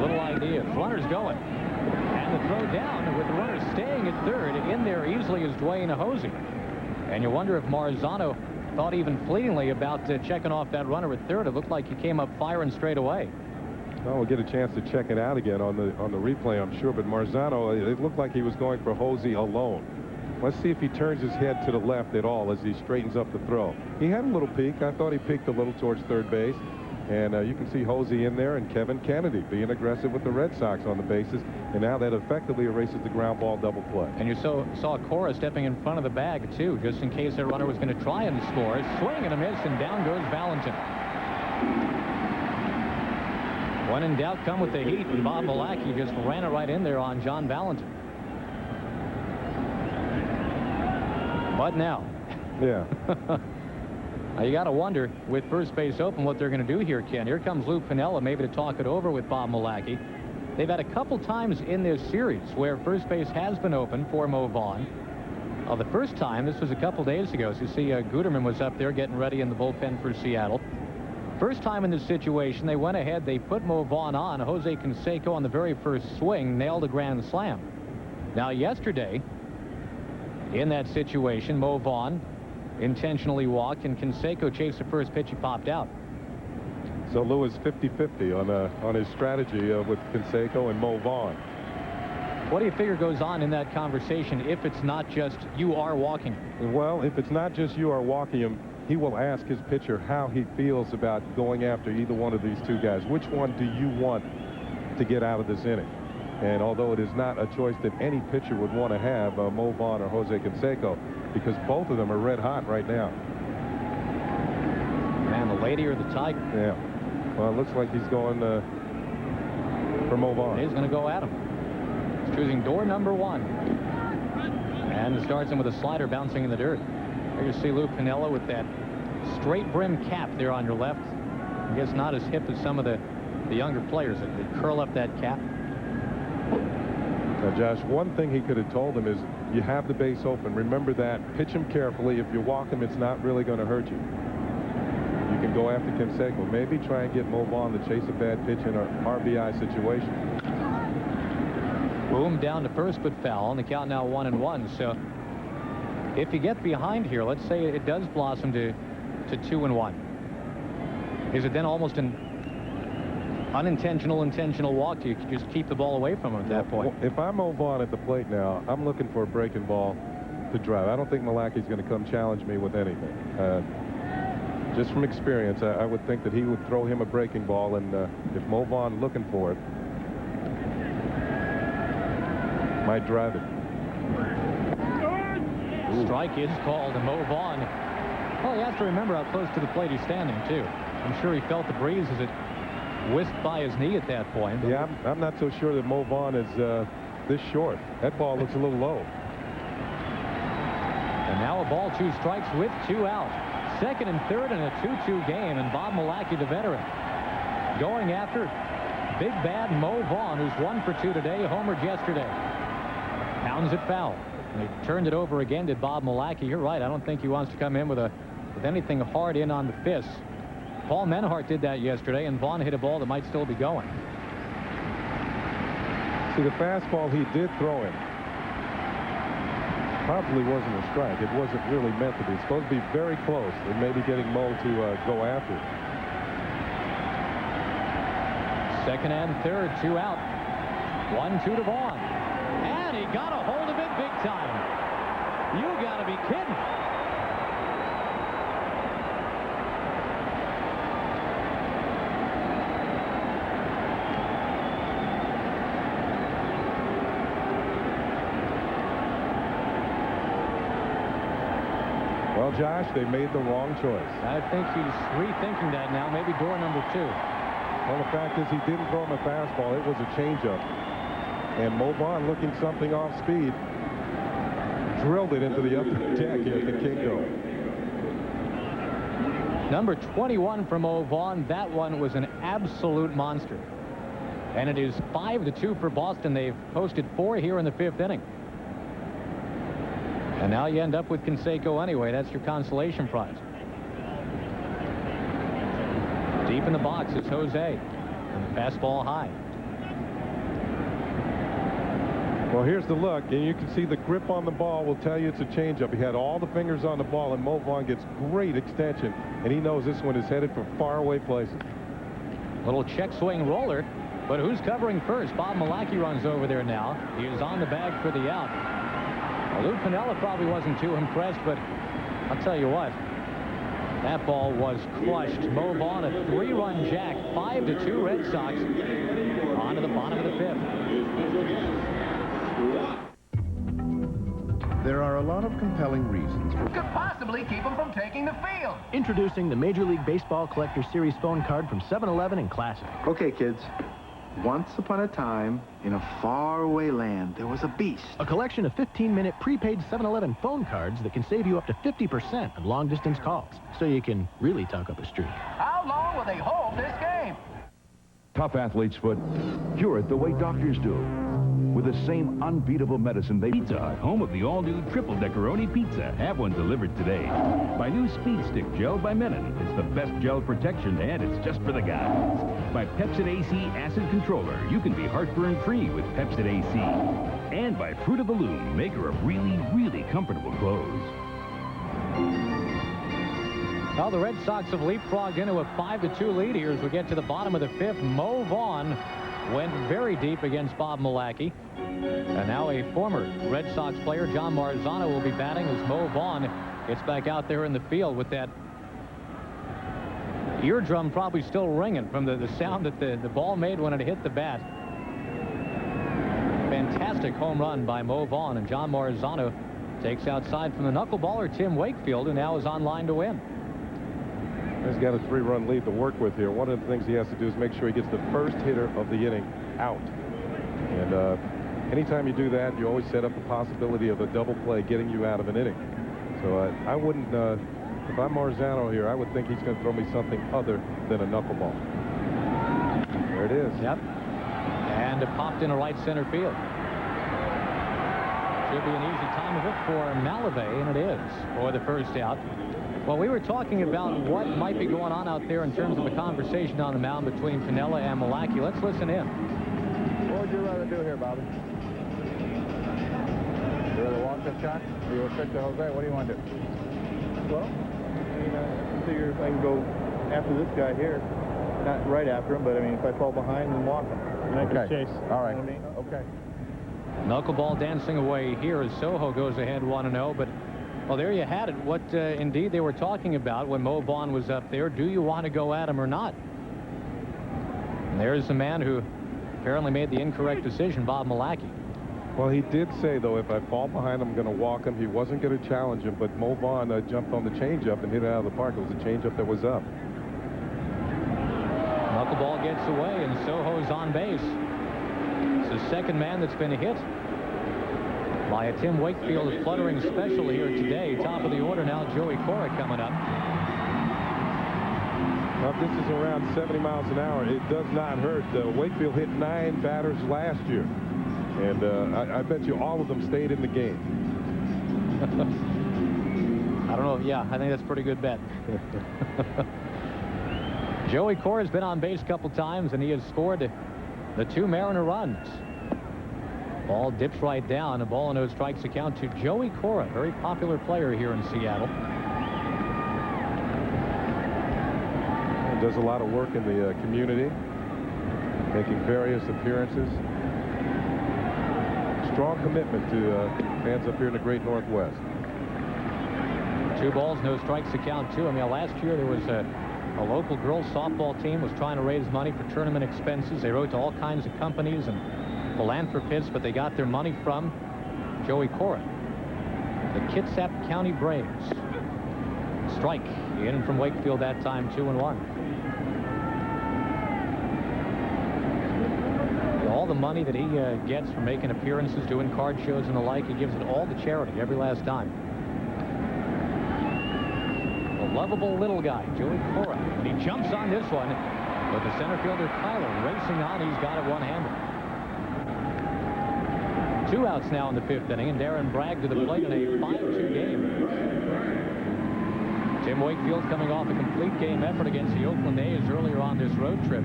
little ideas. Runner's going. And the throw down with the runner staying at third. In there easily is Dwayne Hosey. And you wonder if Marzano thought even fleetingly about checking off that runner at third. It looked like he came up firing straight away. Well, we'll get a chance to check it out again on the replay, I'm sure. But Marzano, it looked like he was going for Hosey alone. Let's see if he turns his head to the left at all as he straightens up the throw. He had a little peek. I thought he peeked a little towards third base. And you can see Hosey in there and Kevin Kennedy being aggressive with the Red Sox on the bases. And now that effectively erases the ground ball double play. And you saw Cora stepping in front of the bag, too, just in case their runner was going to try and score. Swing and a miss, and down goes Valentin. When in doubt, come with the heat, and Bob Malachi just ran it right in there on John Valentin. But now. Yeah. Now you got to wonder, with first base open, what they're going to do here, Ken. Here comes Lou Piniella, maybe to talk it over with Bob Malachi. they've had a couple times in this series where first base has been open for Mo Vaughn. The first time, this was a couple days ago, so you see Guterman was up there getting ready in the bullpen for Seattle. First time in this situation, they went ahead, they put Mo Vaughn on. Jose Canseco on the very first swing nailed a grand slam. Now yesterday, in that situation, Mo Vaughn intentionally walked, and Canseco chased the first pitch. He popped out. So Lou is 50-50 on his strategy with Canseco and Mo Vaughn. What do you figure goes on in that conversation if it's not just you are walking? Well, if it's not just you are walking him, he will ask his pitcher how he feels about going after either one of these two guys. Which one do you want to get out of this inning? And although it is not a choice that any pitcher would want to have, Mo Vaughn or Jose Canseco, because both of them are red hot right now. Man, the lady or the tiger? Yeah. Well, it looks like he's going for Mo Vaughn. He's going to go at him. He's choosing door number 1. And starts him with a slider bouncing in the dirt. There you see Lou Piniella with that straight brim cap there on your left. I guess not as hip as some of the younger players that curl up that cap. Now, Josh, one thing he could have told him is you have the base open. Remember that. Pitch him carefully. If you walk him, it's not really going to hurt you. You can go after Canseco. Maybe try and get Mo Vaughn to chase a bad pitch in an RBI situation. Boom, down to first, but foul. On the count now 1-1. So if you get behind here, let's say it does blossom to 2-1. Is it then almost an intentional walk? You just keep the ball away from him at that point? If I'm Mo Vaughn at the plate now, I'm looking for a breaking ball to drive. I don't think Malaki's going to come challenge me with anything. Just from experience, I would think that he would throw him a breaking ball, and if Mo Vaughn looking for it, might drive it. Strike is called, and Mo Vaughn, well, he has to remember how close to the plate he's standing, too. I'm sure he felt the breeze as it whisked by his knee at that point. Yeah, I'm not so sure that Mo Vaughn is this short. That ball looks a little low. And now a ball, 2 strikes with 2 out. Second and third in a 2-2 game, and Bob Malachy, the veteran, going after big bad Mo Vaughn, who's 1 for 2 today, homered yesterday. Pounds it foul. And they turned it over again to Bob Malachy. You're right. I don't think he wants to come in with anything hard in on the fists. Paul Menhart did that yesterday, and Vaughn hit a ball that might still be going. See, the fastball he did throw in probably wasn't a strike. It wasn't really meant to be. It's supposed to be very close, and maybe getting Mo to go after it. Second and third, 2 out. 1-2 to Vaughn. And he got a hold of it big time. You got to be kidding. Well, Josh, they made the wrong choice. I think he's rethinking that now. Maybe door number 2. Well, the fact is he didn't throw him a fastball. It was a changeup. And Mo Vaughn, looking something off speed, drilled it into the upper deck here at the Kingo. Number 21 for Mo Vaughn. That one was an absolute monster. And it is 5-2 for Boston. They've posted 4 here in the 5th inning. And now you end up with Canseco anyway. That's your consolation prize. Deep in the box, it's Jose. And the fastball high. Well, here's the look, and you can see the grip on the ball will tell you it's a changeup. He had all the fingers on the ball, and Mo Vaughn gets great extension, and he knows this one is headed for faraway places. Little check swing roller, but who's covering first? Bob Malachy runs over there now. He is on the bag for the out. Well, Lou Piniella probably wasn't too impressed, but I'll tell you what, that ball was crushed. Mo Vaughn, a 3-run jack, 5-2 Red Sox, on to the bottom of the 5th. There are a lot of compelling reasons. Could possibly keep him from taking the field. Introducing the Major League Baseball Collector Series phone card from 7-Eleven and Classic. Okay, kids. Once upon a time, in a faraway land, there was a beast. A collection of 15-minute prepaid 7-Eleven phone cards that can save you up to 50% on long-distance calls, so you can really talk up a streak. How long will they hold this game? tough athlete's foot, cure it the way doctors do. With the same unbeatable medicine they... Pizza Hut, home of the all-new triple Deckeroni pizza. Have one delivered today. By new Speed Stick Gel by Menon. It's the best gel protection, and it's just for the guys. By Pepsid AC Acid Controller. You can be heartburn-free with Pepsid AC. And by Fruit of the Loom, maker of really, really comfortable clothes. Well, the Red Sox have leapfrogged into a 5-2 lead here as we get to the bottom of the fifth. Mo Vaughn went very deep against Bob Milacki. And now a former Red Sox player, John Marzano, will be batting as Mo Vaughn gets back out there in the field with that eardrum probably still ringing from the sound that the ball made when it hit the bat. Fantastic home run by Mo Vaughn, and John Marzano takes outside from the knuckleballer Tim Wakefield, who now is on line to win. He's got a 3-run lead to work with here. One of the things he has to do is make sure he gets the first hitter of the inning out. And anytime you do that, you always set up the possibility of a double play getting you out of an inning. So I wouldn't, if I'm Marzano here, I would think he's going to throw me something other than a knuckleball. There it is. Yep. And it popped into right center field. Should be an easy time of it for Malavey, and it is for the first out. Well, we were talking about what might be going on out there in terms of a conversation on the mound between Piniella and Milacki. Let's listen in. What would you rather do here, Bobby? You rather walk this shot, or you pitch to Jose? What do you want to do? Well, I mean, I figure I can go after this guy here. Not right after him, but I mean, if I fall behind, then walk him. And I can chase. All right. You know what I mean? Okay. Knuckleball dancing away here as Soho goes ahead 1-0, but well, there you had it. What indeed they were talking about when Mo Vaughn was up there. Do you want to go at him or not? And there's the man who apparently made the incorrect decision, Bob Milacki. Well, he did say, though, if I fall behind, I'm going to walk him. He wasn't going to challenge him, but Mo Vaughn jumped on the changeup and hit it out of the park. It was a changeup that was up. Knuckleball gets away, and Soho's on base. It's the second man that's been hit by a Tim Wakefield fluttering special here today. Top of the order now, Joey Cora coming up. Now, if this is around 70 miles an hour, it does not hurt. Wakefield hit 9 batters last year, and I bet you all of them stayed in the game. I don't know. Yeah, I think that's a pretty good bet. Joey Cora's been on base a couple times, and he has scored the 2 Mariner runs. Ball dips right down. A ball and no strikes account to Joey Cora, very popular player here in Seattle. Does a lot of work in the community, making various appearances. Strong commitment to fans up here in the Great Northwest. 2 balls, no strikes account too. I mean, last year there was a local girls softball team was trying to raise money for tournament expenses. They wrote to all kinds of companies and philanthropists, but they got their money from Joey Cora, the Kitsap County Braves. Strike in from Wakefield that time, 2-1. All the money that he gets from making appearances, doing card shows and the like, he gives it all to charity every last time. The lovable little guy, Joey Cora, and he jumps on this one, but the center fielder Kyler racing on. He's got it one-handed. 2 outs now in the 5th inning, and Darren Bragg to the plate in a 5-2 game. Tim Wakefield coming off a complete game effort against the Oakland A's earlier on this road trip.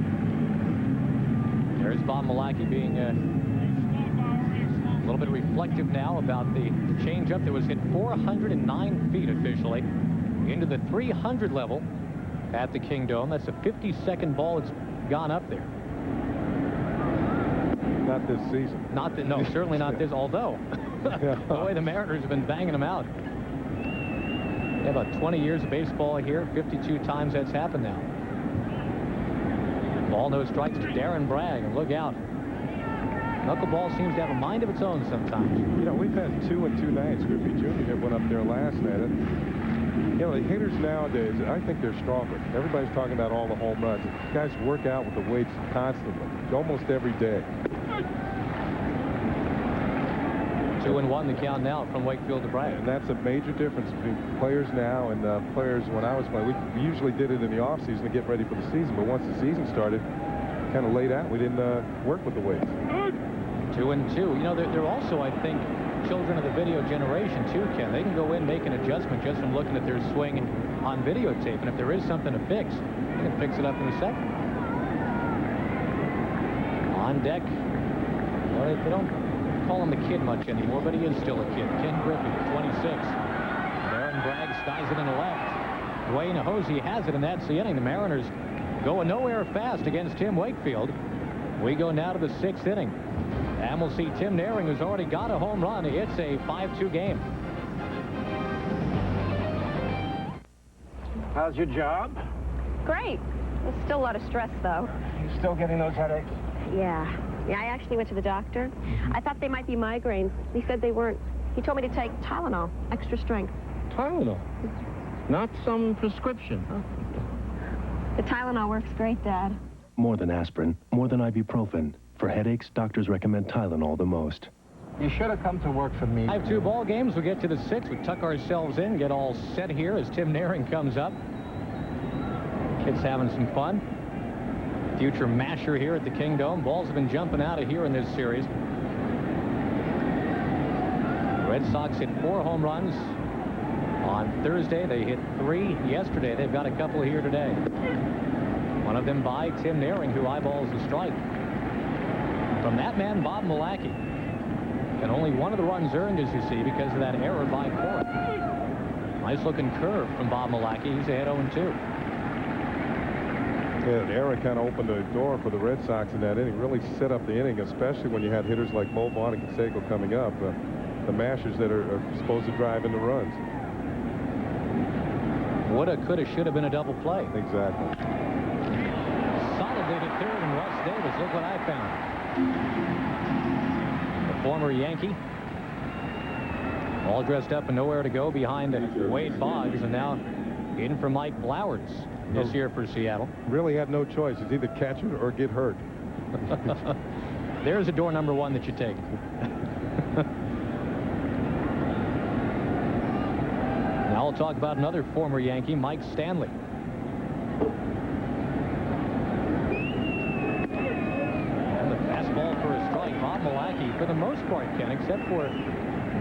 There's Bob Milacki being a little bit reflective now about the changeup that was hit 409 feet officially into the 300 level at the Kingdome. That's a 52nd ball that's gone up there. Not this season. No, certainly not this, although the way the Mariners have been banging them out. They have about 20 years of baseball here. 52 times that's happened now. Ball, no strikes to Darren Bragg, and look out. Knuckleball seems to have a mind of its own sometimes. You know, we've had 2 and 2 nights. Griffey Jr. went up there last night. You know, the hitters nowadays, I think they're stronger. Everybody's talking about all the home runs. Guys work out with the weights constantly, almost every day. 2-1 the count now from Wakefield to Bragg. And that's a major difference between players now and players when I was playing. We usually did it in the offseason to get ready for the season, but once the season started, kind of laid out. We didn't work with the weights. 2-2. You know, they're also, I think, children of the video generation, too, Ken. They can go in, make an adjustment just from looking at their swing on videotape. And if there is something to fix, they can fix it up in a second. On deck. Well, they don't call him a kid much anymore, but he is still a kid. K.Griffey, 26. Aaron Bragg skies it in the left. Dwayne Hosey has it, and that's the inning. The Mariners going nowhere fast against Tim Wakefield. We go now to the 6th inning. And we'll see Tim Naring, who's already got a home run. It's a 5-2 game. How's your job? Great. There's still a lot of stress, though. You still getting those headaches? Yeah. Yeah, I actually went to the doctor. I thought they might be migraines. He said they weren't. He told me to take Tylenol, extra strength. Tylenol? Not some prescription. The Tylenol works great, Dad. More than aspirin, more than ibuprofen. For headaches, doctors recommend Tylenol the most. You should have come to work for me. 5-2 ball games. We get to the 6th. We tuck ourselves in, get all set here as Tim Naring comes up. Kids having some fun. Future masher here at the Kingdome. Balls have been jumping out of here in this series. Red Sox hit 4 home runs on Thursday. They hit 3 yesterday. They've got a couple here today. One of them by Tim Naring, who eyeballs the strike. From that man, Bob Malacky. And only one of the runs earned, as you see, because of that error by Court. Nice-looking curve from Bob Malacky. He's ahead 0-2. Yeah, the error kind of opened the door for the Red Sox in that inning. Really set up the inning, especially when you had hitters like Vaughn and Canseco coming up. The mashers that are supposed to drive in the runs. Woulda, coulda, shoulda been a double play. Exactly. Solidly to third, and Russ Davis. Look what I found. The former Yankee. All dressed up and nowhere to go behind Wade Boggs, and now in for Mike Blowards this year for Seattle. Really had no choice. It's either catch it or get hurt. There's a door number 1 that you take. Now we'll talk about another former Yankee, Mike Stanley. And the fastball for a strike. Bob Malacky, for the most part, Ken, except for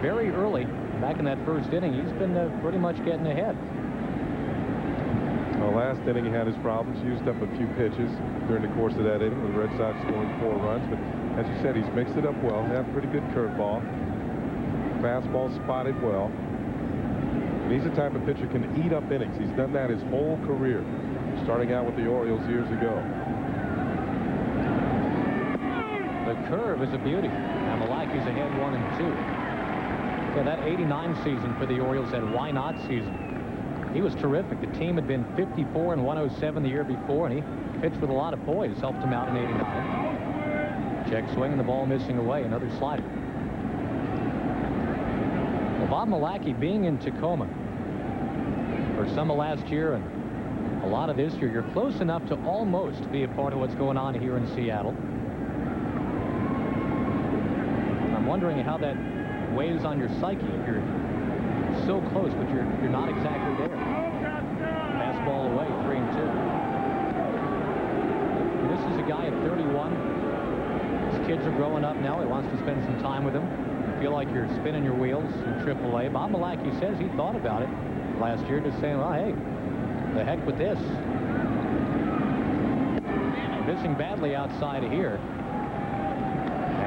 very early, back in that first inning, he's been pretty much getting ahead. Well, last inning he had his problems. Used up a few pitches during the course of that inning. The Red Sox scoring 4 runs. But as you said, he's mixed it up well. Had a pretty good curveball. Fastball spotted well. And he's the type of pitcher can eat up innings. He's done that his whole career, starting out with the Orioles years ago. The curve is a beauty. Now Malacky's ahead 1-2. Yeah, that 89 season for the Orioles, that why not season. He was terrific. The team had been 54 and 107 the year before, and he pitched with a lot of poise, helped him out in 89. Check swing and the ball missing away. Another slider. Well, Bob Malacky being in Tacoma for some of last year and a lot of this year, you're close enough to almost be a part of what's going on here in Seattle. I'm wondering how that weighs on your psyche if you're so close, but you're not exactly there. Fastball away, 3-2. And this is a guy at 31. His kids are growing up now. He wants to spend some time with them. You feel like you're spinning your wheels in AAA. Bob Malacky says he thought about it last year, just saying, well, hey, the heck with this. Missing badly outside of here.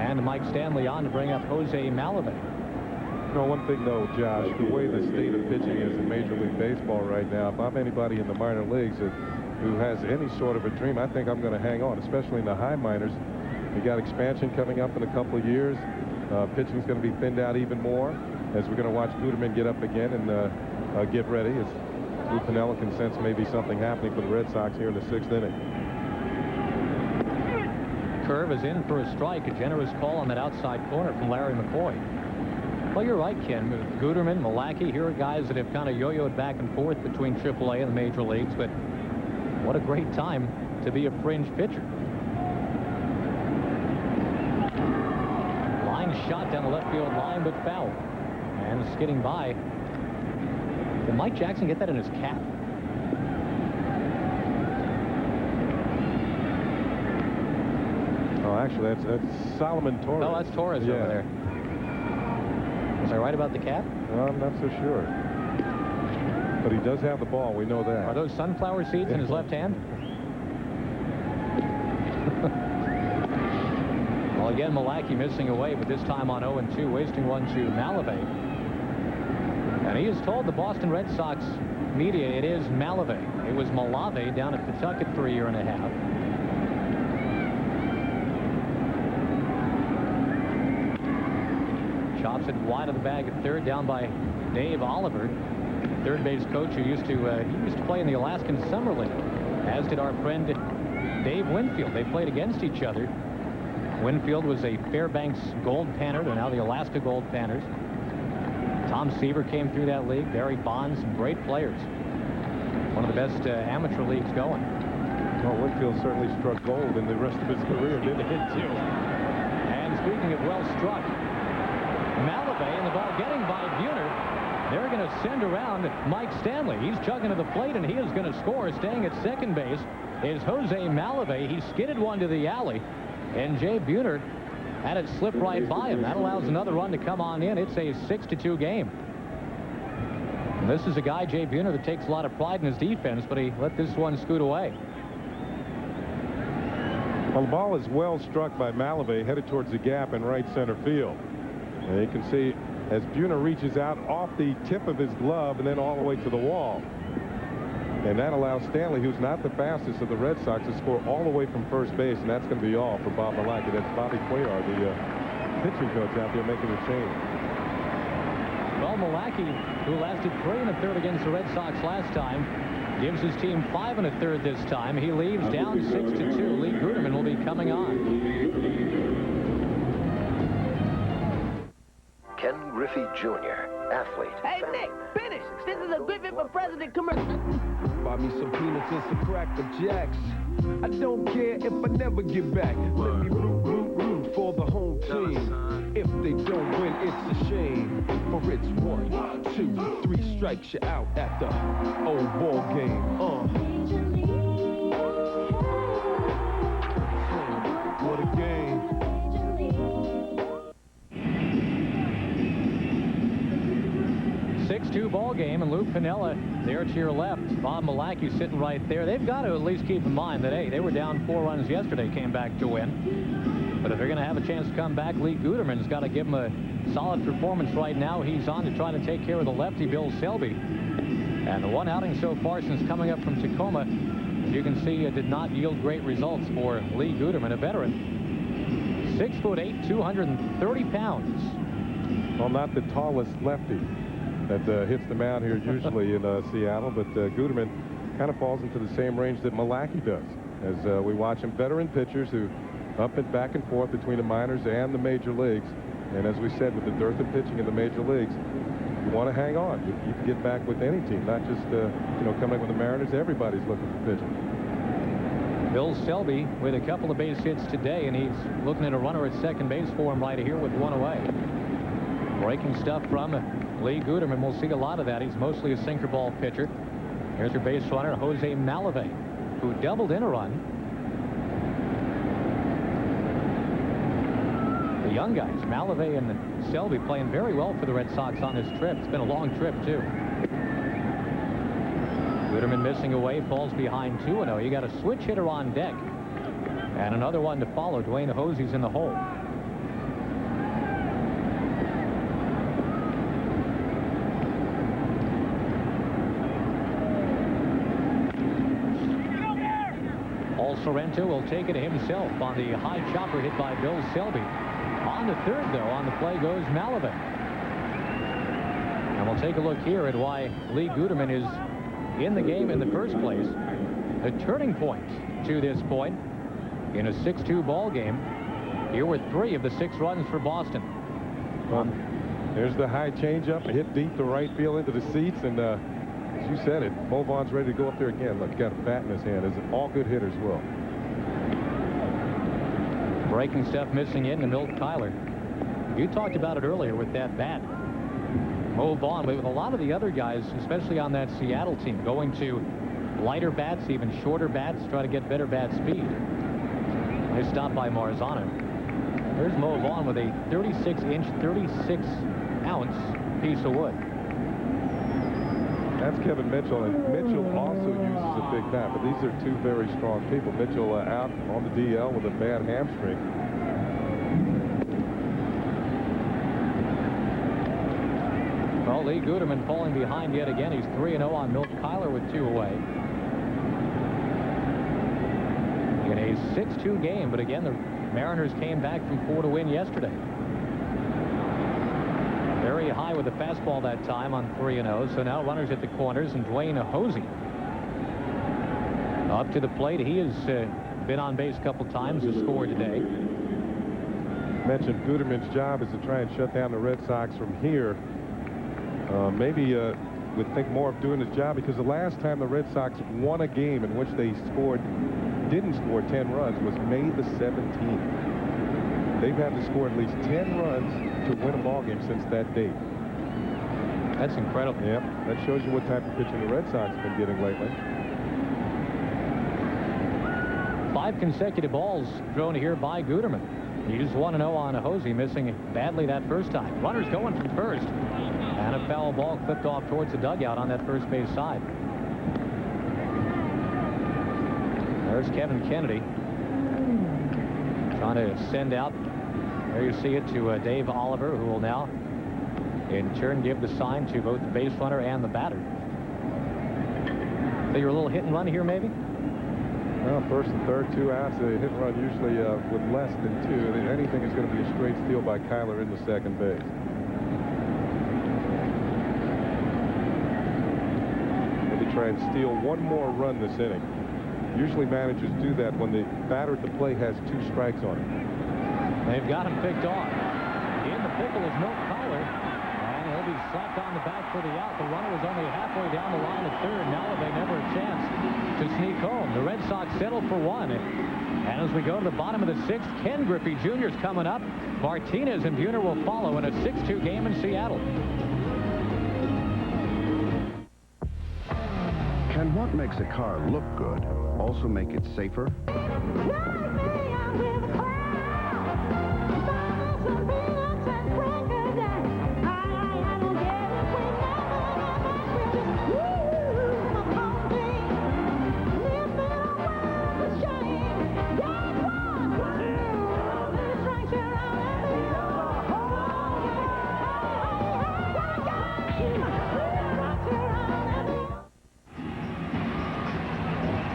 And Mike Stanley on to bring up Jose Malavey. You know, one thing, though, Josh, the way the state of pitching is in Major League Baseball right now, if I'm anybody in the minor leagues who has any sort of a dream, I think I'm going to hang on, especially in the high minors. We got expansion coming up in a couple of years. Pitching's going to be thinned out even more as we're going to watch Guterman get up again and get ready. As Lou Piniella can sense maybe something happening for the Red Sox here in the 6th inning. Curve is in for a strike. A generous call on that outside corner from Larry McCoy. Well, you're right, Ken. Guterman, Malacky, here are guys that have kind of yo-yoed back and forth between AAA and the major leagues, but what a great time to be a fringe pitcher. Line shot down the left field line, but foul. And skidding by. Did Mike Jackson get that in his cap? Well, actually, that's Solomon Torres. Oh, that's Torres over there. Was I right about the cap? Well, I'm not so sure. But he does have the ball. We know that. Are those sunflower seeds in his left hand? Well, again, Malachi missing away, but this time on 0-2, wasting one to Malavey. And he has told the Boston Red Sox media it is Malavey. It was Malave down at Pawtucket for a year and a half. Chops it wide of the bag at third, down by Dave Oliver, third base coach who used to play in the Alaskan Summer League, as did our friend Dave Winfield. They played against each other. Winfield was a Fairbanks Gold Panner. They're now the Alaska Gold Panners. Tom Seaver came through that league. Barry Bonds, some great players. One of the best amateur leagues going. Well, Winfield certainly struck gold in the rest of his career, didn't he? Too. And speaking of well struck, Malavey and the ball getting by Buhner. They're going to send around Mike Stanley. He's chugging to the plate, and he is going to score. Staying at second base is Jose Malavey. He skidded one to the alley, and J.Buhner had it slip right by him. That allows another run to come on in. It's a 6-2 game. And this is a guy, J.Buhner, that takes a lot of pride in his defense, but he let this one scoot away. Well, the ball is well struck by Malavey, headed towards the gap in right center field. And you can see as Buhner reaches out off the tip of his glove and then all the way to the wall. And that allows Stanley, who's not the fastest of the Red Sox, to score all the way from first base, and that's going to be all for Bob Malachi. That's Bobby Cuellar, the pitching coach out there, making the change. Well, Malachi, who lasted 3 1/3 against the Red Sox last time, gives his team 5 1/3 this time. He leaves down 6-2. Lee Guterman will be coming on. K.Griffey Jr., athlete. Hey, Nick, finish. This is a Griffey for President commercial. Buy me some peanuts and some Cracker Jacks. I don't care if I never get back. Let me root for the home team. If they don't win, it's a shame. For it's 1, 2, 3 strikes, you're out at the old ball game. What a game. Ball game, and Lou Piniella there to your left. Bob Malachi sitting right there. They've got to at least keep in mind that, hey, they were down 4 runs yesterday, came back to win. But if they're going to have a chance to come back, Lee Guterman's got to give them a solid performance right now. He's on to try to take care of the lefty, Bill Selby. And the one outing so far since coming up from Tacoma, as you can see, it did not yield great results for Lee Guterman, a veteran. 6'8", 230 pounds. Well, not the tallest lefty that hits the mound here usually in Seattle, but Guterman kind of falls into the same range that Malachi does. As we watch him, veteran pitchers who up and back and forth between the minors and the major leagues. And as we said, with the dearth of pitching in the major leagues, you want to hang on. You can get back with any team, not just coming up with the Mariners. Everybody's looking for pitching. Bill Selby with a couple of base hits today, and he's looking at a runner at second base for him right here with one away. Breaking stuff from Lee Guterman. We'll see a lot of that. He's mostly a sinker ball pitcher. Here's your base runner, Jose Malavey, who doubled in a run. The young guys, Malavey and Selby, playing very well for the Red Sox on this trip. It's been a long trip, too. Guterman missing away, falls behind 2-0. You got a switch hitter on deck. And another one to follow. Dwayne Hosey's in the hole. P.Sorrento will take it himself on the high chopper hit by Bill Selby. On the third, though, on the play goes Malavey. And we'll take a look here at why Lee Guterman is in the game in the first place. A turning point to this point in a 6-2 ball game. Here were 3 of the 6 runs for Boston. Well, there's the high changeup, a hit deep to right field into the seats, and as you said it, Vaughn's ready to go up there again. Look, got a bat in his hand, as all good hitters will. Breaking stuff missing in to Milt Tyler. You talked about it earlier with that bat. Vaughn, but with a lot of the other guys, especially on that Seattle team, going to lighter bats, even shorter bats, try to get better bat speed. Nice stop by Marzano. There's Mo Vaughn with a 36-inch, 36-ounce piece of wood. That's Kevin Mitchell, and Mitchell also uses a big bat, but these are two very strong people. Mitchell out on the DL with a bad hamstring. Well, Lee Guterman falling behind yet again. He's 3-0 on Milt Kyler with 2 away. In a 6-2 game, but again, the Mariners came back from 4 to win yesterday. Very high with the fastball that time on 3-0. So now runners at the corners, and Dwayne Hosey up to the plate. He has been on base a couple times and scored today. Mentioned Guterman's job is to try and shut down the Red Sox from here. Maybe would think more of doing his job, because the last time the Red Sox won a game in which they didn't score 10 runs was May the 17th. They've had to score at least 10 runs to win a ball game since that date. That's incredible. Yep, that shows you what type of pitching the Red Sox have been getting lately. 5 consecutive balls thrown here by Guterman. He's 1-0 on Hosey, missing badly that first time. Runners going from first. And a foul ball clipped off towards the dugout on that first base side. There's Kevin Kennedy trying to send out. There you see it to Dave Oliver, who will now in turn give the sign to both the base runner and the batter. Figure a little hit and run here, maybe? Well, first and third, 2 outs. A hit and run usually with less than 2. Anything is going to be a straight steal by Kyler in the second base. Try and steal one more run this inning. Usually managers do that when the batter at the plate has 2 strikes on him. They've got him picked off. In the pickle is Milt Kyler, and he'll be slapped on the back for the out. The runner was only halfway down the line at third. Now they never a chance to sneak home. The Red Sox settle for 1. And as we go to the bottom of the 6th, Ken Griffey Jr. is coming up. Martinez and Buhner will follow in a 6-2 game in Seattle. Can what makes a car look good also make it safer?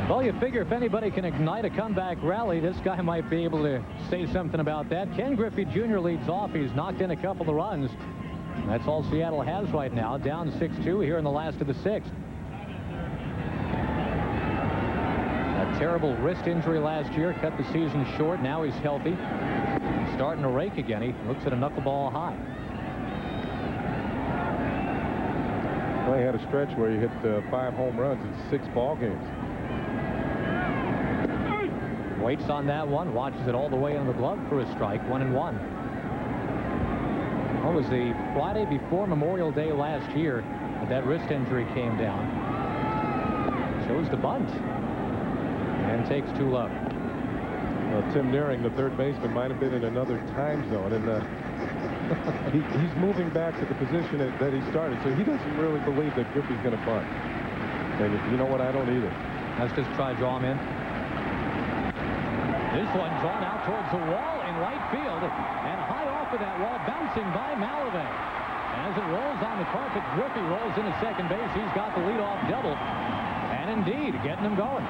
Well, you figure if anybody can ignite a comeback rally, this guy might be able to say something about that. Ken Griffey Jr. leads off. He's knocked in a couple of runs. That's all Seattle has right now. Down 6-2 here in the last of the 6th. A terrible wrist injury last year cut the season short. Now he's healthy. He's starting to rake again. He looks at a knuckleball high. Well, he had a stretch where he hit 5 home runs in 6 ball games. Waits on that one, watches it all the way on the glove for a strike. 1-1. What was the Friday before Memorial Day last year that wrist injury came down? Shows the bunt and takes 2 low. Well, Tim Nearing, the third baseman, might have been in another time zone, and he's moving back to the position that he started, so he doesn't really believe that Griffey's going to bunt. And you know what? I don't either. Let's just try to draw him in. This one drawn out towards the wall in right field, and high off of that wall, bouncing by Malavey. As it rolls on the carpet, Griffey rolls into second base. He's got the leadoff double, and indeed getting him going.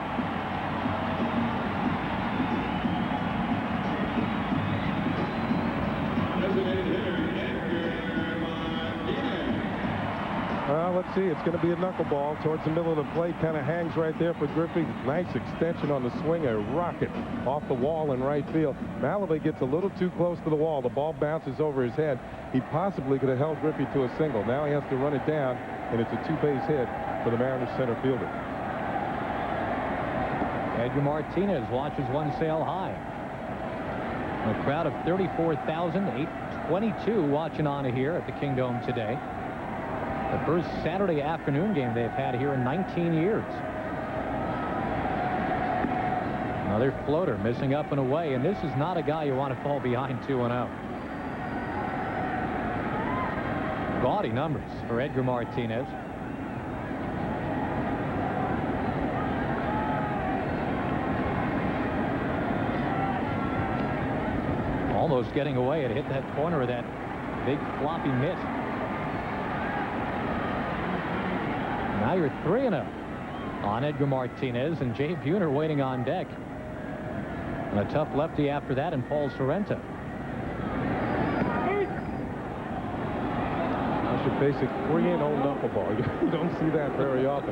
Let's see. It's going to be a knuckleball towards the middle of the plate. Kind of hangs right there for Griffey. Nice extension on the swing. A rocket off the wall in right field. Malavey gets a little too close to the wall. The ball bounces over his head. He possibly could have held Griffey to a single. Now he has to run it down, and it's a 2-base hit for the Mariners center fielder. Edgar Martinez watches one sail high. A crowd of 34,822 watching on here at the Kingdome today. The first Saturday afternoon game they've had here in 19 years. Another floater missing up and away, and this is not a guy you want to fall behind 2-0. Gaudy numbers for Edgar Martinez. Almost getting away. It hit that corner of that big floppy mitt. Now you're 3-0 on Edgar Martinez, and J.Buhner waiting on deck. And a tough lefty after that in P.Sorrento. That's your basic 3-0 knuckleball. You don't see that very often.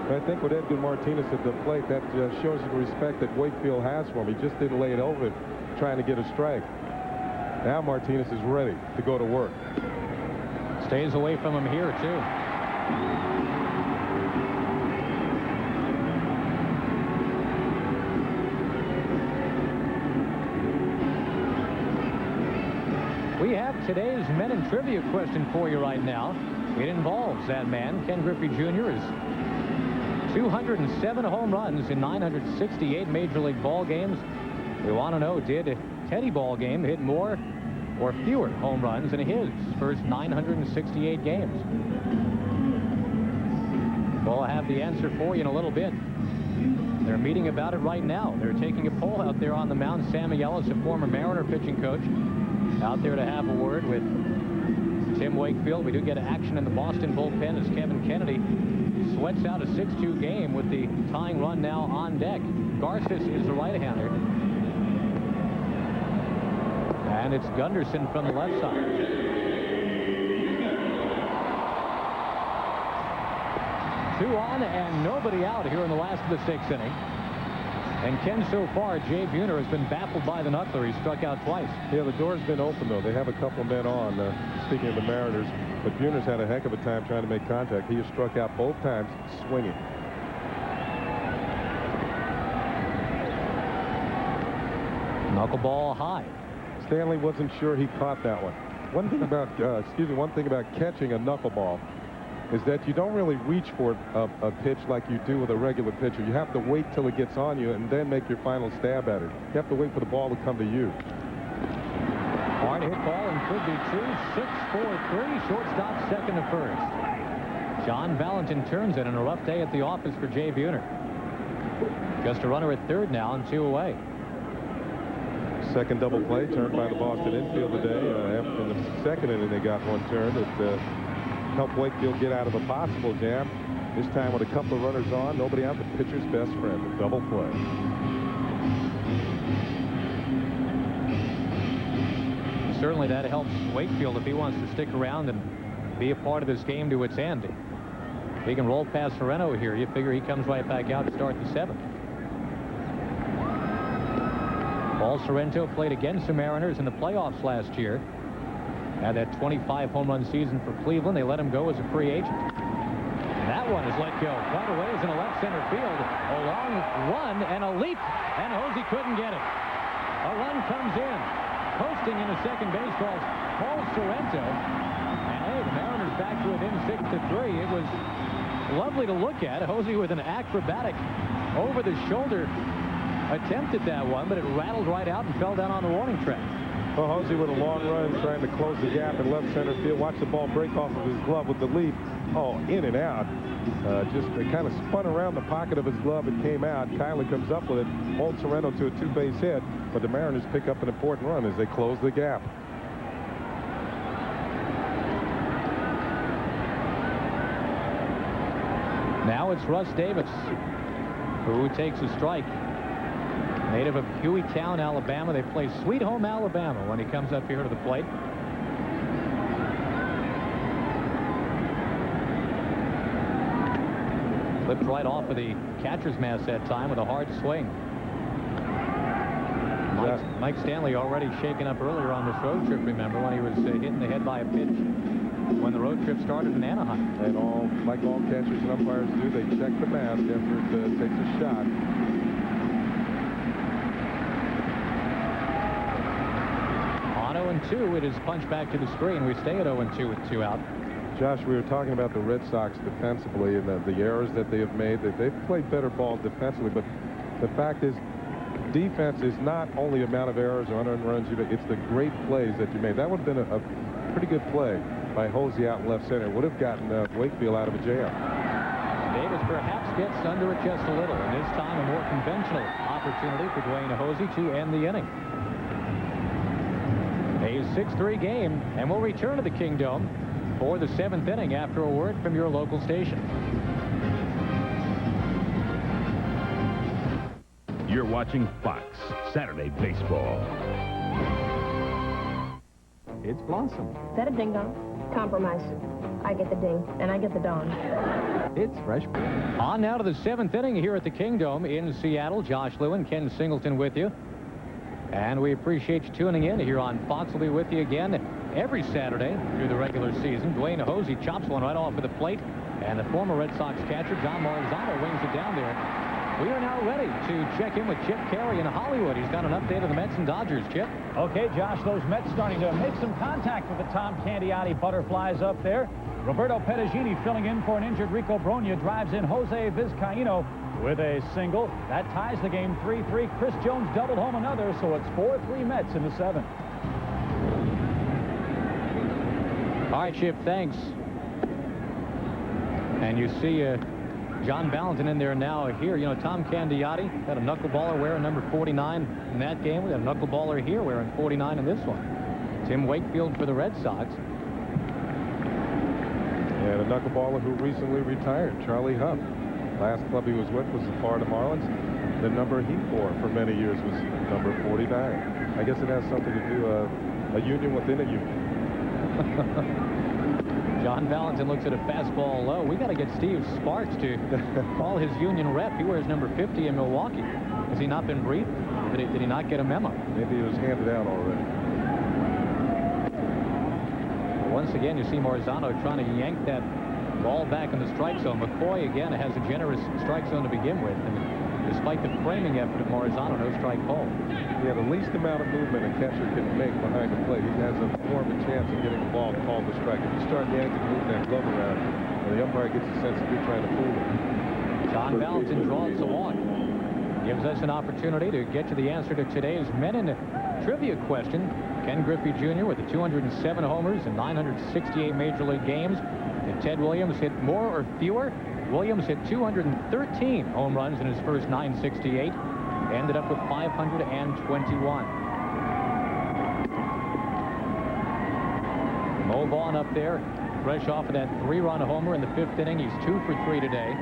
But I think with Edgar Martinez at the plate, that shows you the respect that Wakefield has for him. He just didn't lay it over it trying to get a strike. Now Martinez is ready to go to work. Stays away from him here, too. We have today's Men in Trivia question for you right now. It involves that man, K.Griffey Jr. is 207 home runs in 968 Major League ball games. We want to know, did Teddy Ballgame hit more or fewer home runs in his first 968 games? We'll have the answer for you in a little bit. They're meeting about it right now. They're taking a poll out there on the mound. Sammy Ellis, a former Mariner pitching coach, out there to have a word with Tim Wakefield. We do get action in the Boston bullpen as Kevin Kennedy sweats out a 6-2 game with the tying run now on deck. Garces is the right-hander. And it's Gunderson from the left side. 2 on and nobody out here in the last of the 6th inning. And Ken, so far, J.Buhner has been baffled by the knuckler. He struck out twice. Yeah, the door's been open, though. They have a couple of men on, speaking of the Mariners. But Buhner's had a heck of a time trying to make contact. He has struck out both times swinging. Knuckleball high. Stanley wasn't sure he caught that one. One thing about, one thing about catching a knuckleball is that you don't really reach for a pitch like you do with a regular pitcher. You have to wait till it gets on you and then make your final stab at it. You have to wait for the ball to come to you. Hard hit ball and could be 2-6-4-3. Shortstop second to first. John Valentin turns it in a rough day at the office for J.Buhner. Just a runner at third now and 2 away. Second double play turned by the Boston infield today. After the second inning, they got one turned that helped Wakefield get out of a possible jam. This time with a couple of runners on, nobody out, the pitcher's best friend, a double play. Certainly that helps Wakefield if he wants to stick around and be a part of this game to its end. If he can roll past P.Sorrento here, you figure he comes right back out to start the 7th. P.Sorrento played against the Mariners in the playoffs last year. Had that 25 home run season for Cleveland. They let him go as a free agent. And that one is let go. Quite a ways in a left center field. A long run and a leap. And Hosey couldn't get it. A run comes in. Posting in a second base calls P.Sorrento. And hey, the Mariners back to within 6-3. It was lovely to look at. Hosey with an acrobatic over-the-shoulder attempt at that one, but it rattled right out and fell down on the warning track. Well, Hosey with a long run trying to close the gap in left center field. Watch the ball break off of his glove with the leap. Oh, in and out. Just kind of spun around the pocket of his glove and came out. Kylie comes up with it. P.Sorrento to a 2-base hit, but the Mariners pick up an important run as they close the gap. Now it's Russ Davis who takes a strike. Native of Hueytown, Alabama. They play Sweet Home Alabama when he comes up here to the plate. Flipped right off of the catcher's mask that time with a hard swing. Mike Stanley already shaken up earlier on this road trip, remember, when he was hit in the head by a pitch when the road trip started in Anaheim. And like all catchers and umpires do, they check the mask after it takes a shot. 0-2, it is punched back to the screen. We stay at 0-2 with 2 out. Josh, we were talking about the Red Sox defensively and the errors that they have made. They've played better ball defensively, but the fact is defense is not only the amount of errors or unearned runs you make, it's the great plays that you made. That would have been a pretty good play by Hosey out in left center. Would have gotten Wakefield out of a jam. Davis perhaps gets under it just a little, and this time a more conventional opportunity for Dwayne Hosey to end the inning. A 6-3 game, and we'll return to the Kingdome for the 7th inning after a word from your local station. You're watching Fox Saturday Baseball. It's Blossom. Is that a ding-dong? Compromise. I get the ding, and I get the dong. It's fresh. On now to the 7th inning here at the Kingdome in Seattle. Josh Lewin, Ken Singleton with you. And we appreciate you tuning in here on Fox. We'll be with you again every Saturday through the regular season. Dwayne Hosey chops one right off of the plate. And the former Red Sox catcher, John Marzano, wings it down there. We are now ready to check in with Chip Carey in Hollywood. He's got an update of the Mets and Dodgers. Chip? Okay, Josh, those Mets starting to make some contact with the Tom Candiotti Butterflies up there. Roberto Pettagini filling in for an injured Rico Brogna drives in Jose Vizcaino with a single. That ties the game 3-3. Chris Jones doubled home another, so it's 4-3 Mets in the 7th. All right, Chip, thanks. And you see John Valentin in there now here. You know, Tom Candiotti had a knuckleballer wearing number 49 in that game. We had a knuckleballer here wearing 49 in this one. Tim Wakefield for the Red Sox. And a knuckleballer who recently retired, Charlie Huff. Last club he was with was the Florida Marlins. The number he wore for many years was number 49. I guess it has something to do a union within a union. John Valentin looks at a fastball low. We got to get Steve Sparks to call his union rep. He wears number 50 in Milwaukee. Has he not been briefed? Did he not get a memo? Maybe it was handed out already. Once again, you see Marzano trying to yank that ball back in the strike zone. McCoy, again, has a generous strike zone to begin with. And despite the framing effort of Marzano, no strike call. Yeah, the least amount of movement a catcher can make behind the plate, he has more of a chance of getting the ball called the strike. If you start yanking, moving that glove around, the umpire gets a sense that you're trying to fool him. John Valentin draws the walk. Gives us an opportunity to get to the answer to today's Men in Trivia question. Ken Griffey Jr. with the 207 homers and 968 Major League games. Did Ted Williams hit more or fewer? Williams hit 213 home runs in his first 968. Ended up with 521. Mo Vaughn up there, fresh off of that 3-run homer in the 5th inning. He's 2 for 3 today.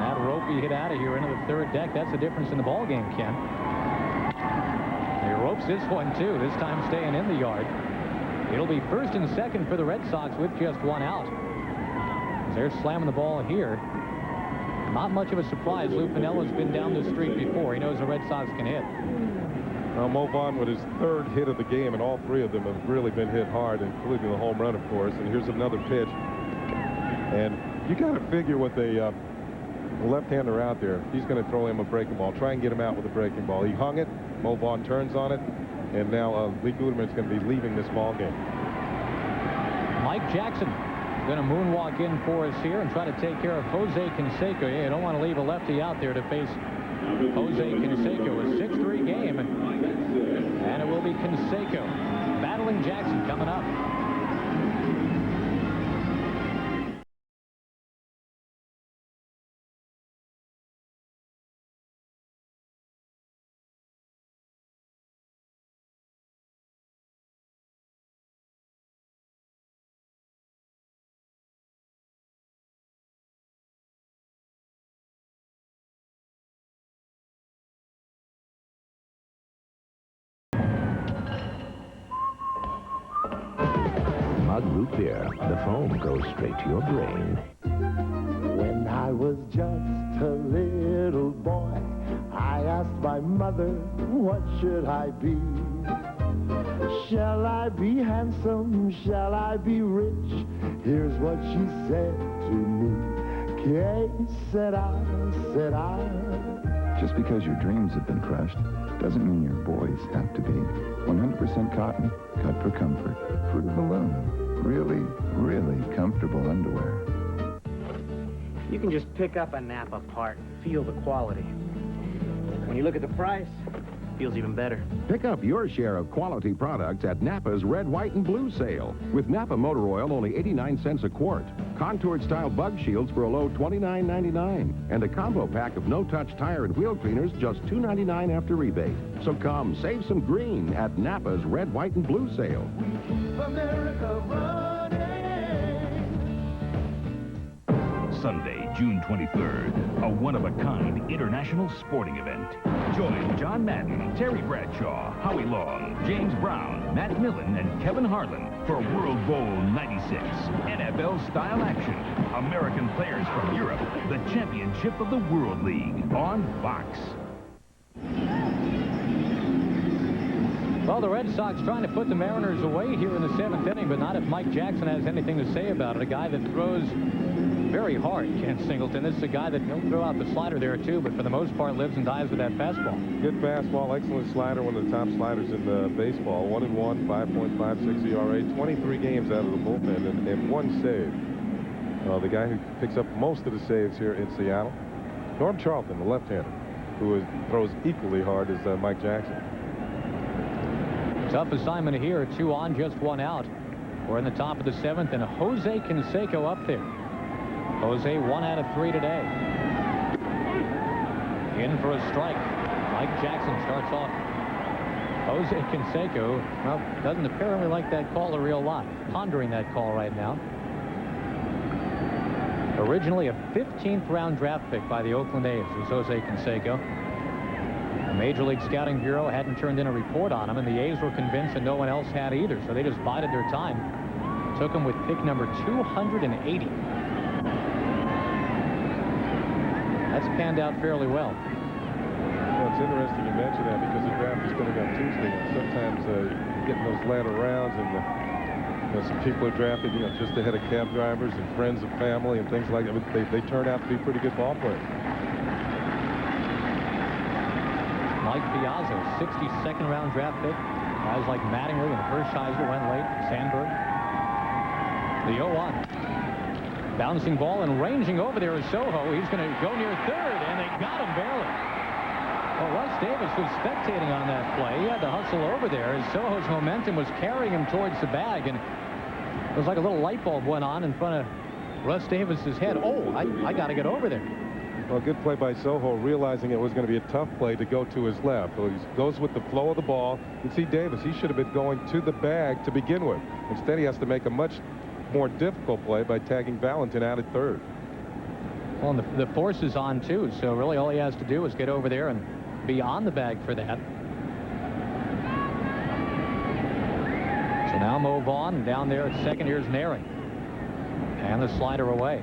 That Ropey hit out of here into the 3rd deck. That's the difference in the ball game, Ken. He ropes this one, too, this time staying in the yard. It'll be 1st and 2nd for the Red Sox with just 1 out. They're slamming the ball here. Not much of a surprise. Lou Pinella's been down the street before. He knows the Red Sox can hit. Well, Mo Vaughn with his 3rd hit of the game, and all 3 of them have really been hit hard, including the home run, of course. And here's another pitch. And you got to figure with a left-hander out there, he's going to throw him a breaking ball. Try and get him out with a breaking ball. He hung it. Mo Vaughn turns on it. And now Lee Guterman's going to be leaving this ball game. Mike Jackson going to moonwalk in for us here and try to take care of Jose Canseco. Yeah, you don't want to leave a lefty out there to face Jose Canseco. A 6-3 game. And it will be Canseco battling Jackson coming up. Mug root beer. The foam goes straight to your brain. When I was just a little boy, I asked my mother, what should I be? Shall I be handsome? Shall I be rich? Here's what she said to me. Que sera, sera. Just because your dreams have been crushed doesn't mean your boys have to be. 100% cotton, cut for comfort. Fruit of the Loom. Really, really comfortable underwear. You can just pick up a Napa part and feel the quality. When you look at the price, feels even better. Pick up your share of quality products at Napa's Red, White, and Blue sale. With Napa Motor Oil, only 89 cents a quart. Contoured-style bug shields for a low $29.99. And a combo pack of no-touch tire and wheel cleaners, just $2.99 after rebate. So come, save some green at Napa's Red, White, and Blue sale. America running. Sunday, June 23rd, a one-of-a-kind international sporting event. Join John Madden, Terry Bradshaw, Howie Long, James Brown, Matt Millen, and Kevin Harlan for World Bowl 96. NFL-style action. American players from Europe. The championship of the World League on Fox. Well, the Red Sox trying to put the Mariners away here in the 7th inning, but not if Mike Jackson has anything to say about it. A guy that throws very hard, Ken Singleton. This is a guy that he'll throw out the slider there, too, but for the most part lives and dies with that fastball. Good fastball, excellent slider, one of the top sliders in the baseball. 1-1, 5.56 ERA, 23 games out of the bullpen, and one save. The guy who picks up most of the saves here in Seattle, Norm Charlton, the left-hander, who throws equally hard as Mike Jackson. Tough assignment here, 2 on, just 1 out. We're in the top of the 7th, and Jose Canseco up there. Jose 1 out of 3 today. In for a strike. Mike Jackson starts off. Jose Canseco, well, doesn't apparently like that call a real lot. Pondering that call right now. Originally a 15th round draft pick by the Oakland A's was Jose Canseco. The Major League Scouting Bureau hadn't turned in a report on him, and the A's were convinced that no one else had either, so they just bided their time. Took him with pick number 280. That's panned out fairly well. Well, it's interesting you mention that because the draft is coming up Tuesday, and sometimes getting those latter rounds, and some people are drafted, just ahead of cab drivers and friends of family and things like that. They turn out to be pretty good ball players. Mike Piazza, 62nd round draft pick. Guys like Mattingly and Hershiser went late. Sandberg. The 0-1. Bouncing ball and ranging over there is Soho. He's going to go near third, and they got him barely. Well, Russ Davis was spectating on that play. He had to hustle over there as Soho's momentum was carrying him towards the bag, and it was like a little light bulb went on in front of Russ Davis's head. Oh, I got to get over there. Well, good play by Soho, realizing it was going to be a tough play to go to his left. So he goes with the flow of the ball. You can see Davis, he should have been going to the bag to begin with. Instead, he has to make a much more difficult play by tagging Valentin out at third. Well, and the force is on, too, so really all he has to do is get over there and be on the bag for that. So now Mo Vaughn down there at second. Here's Naring. And the slider away.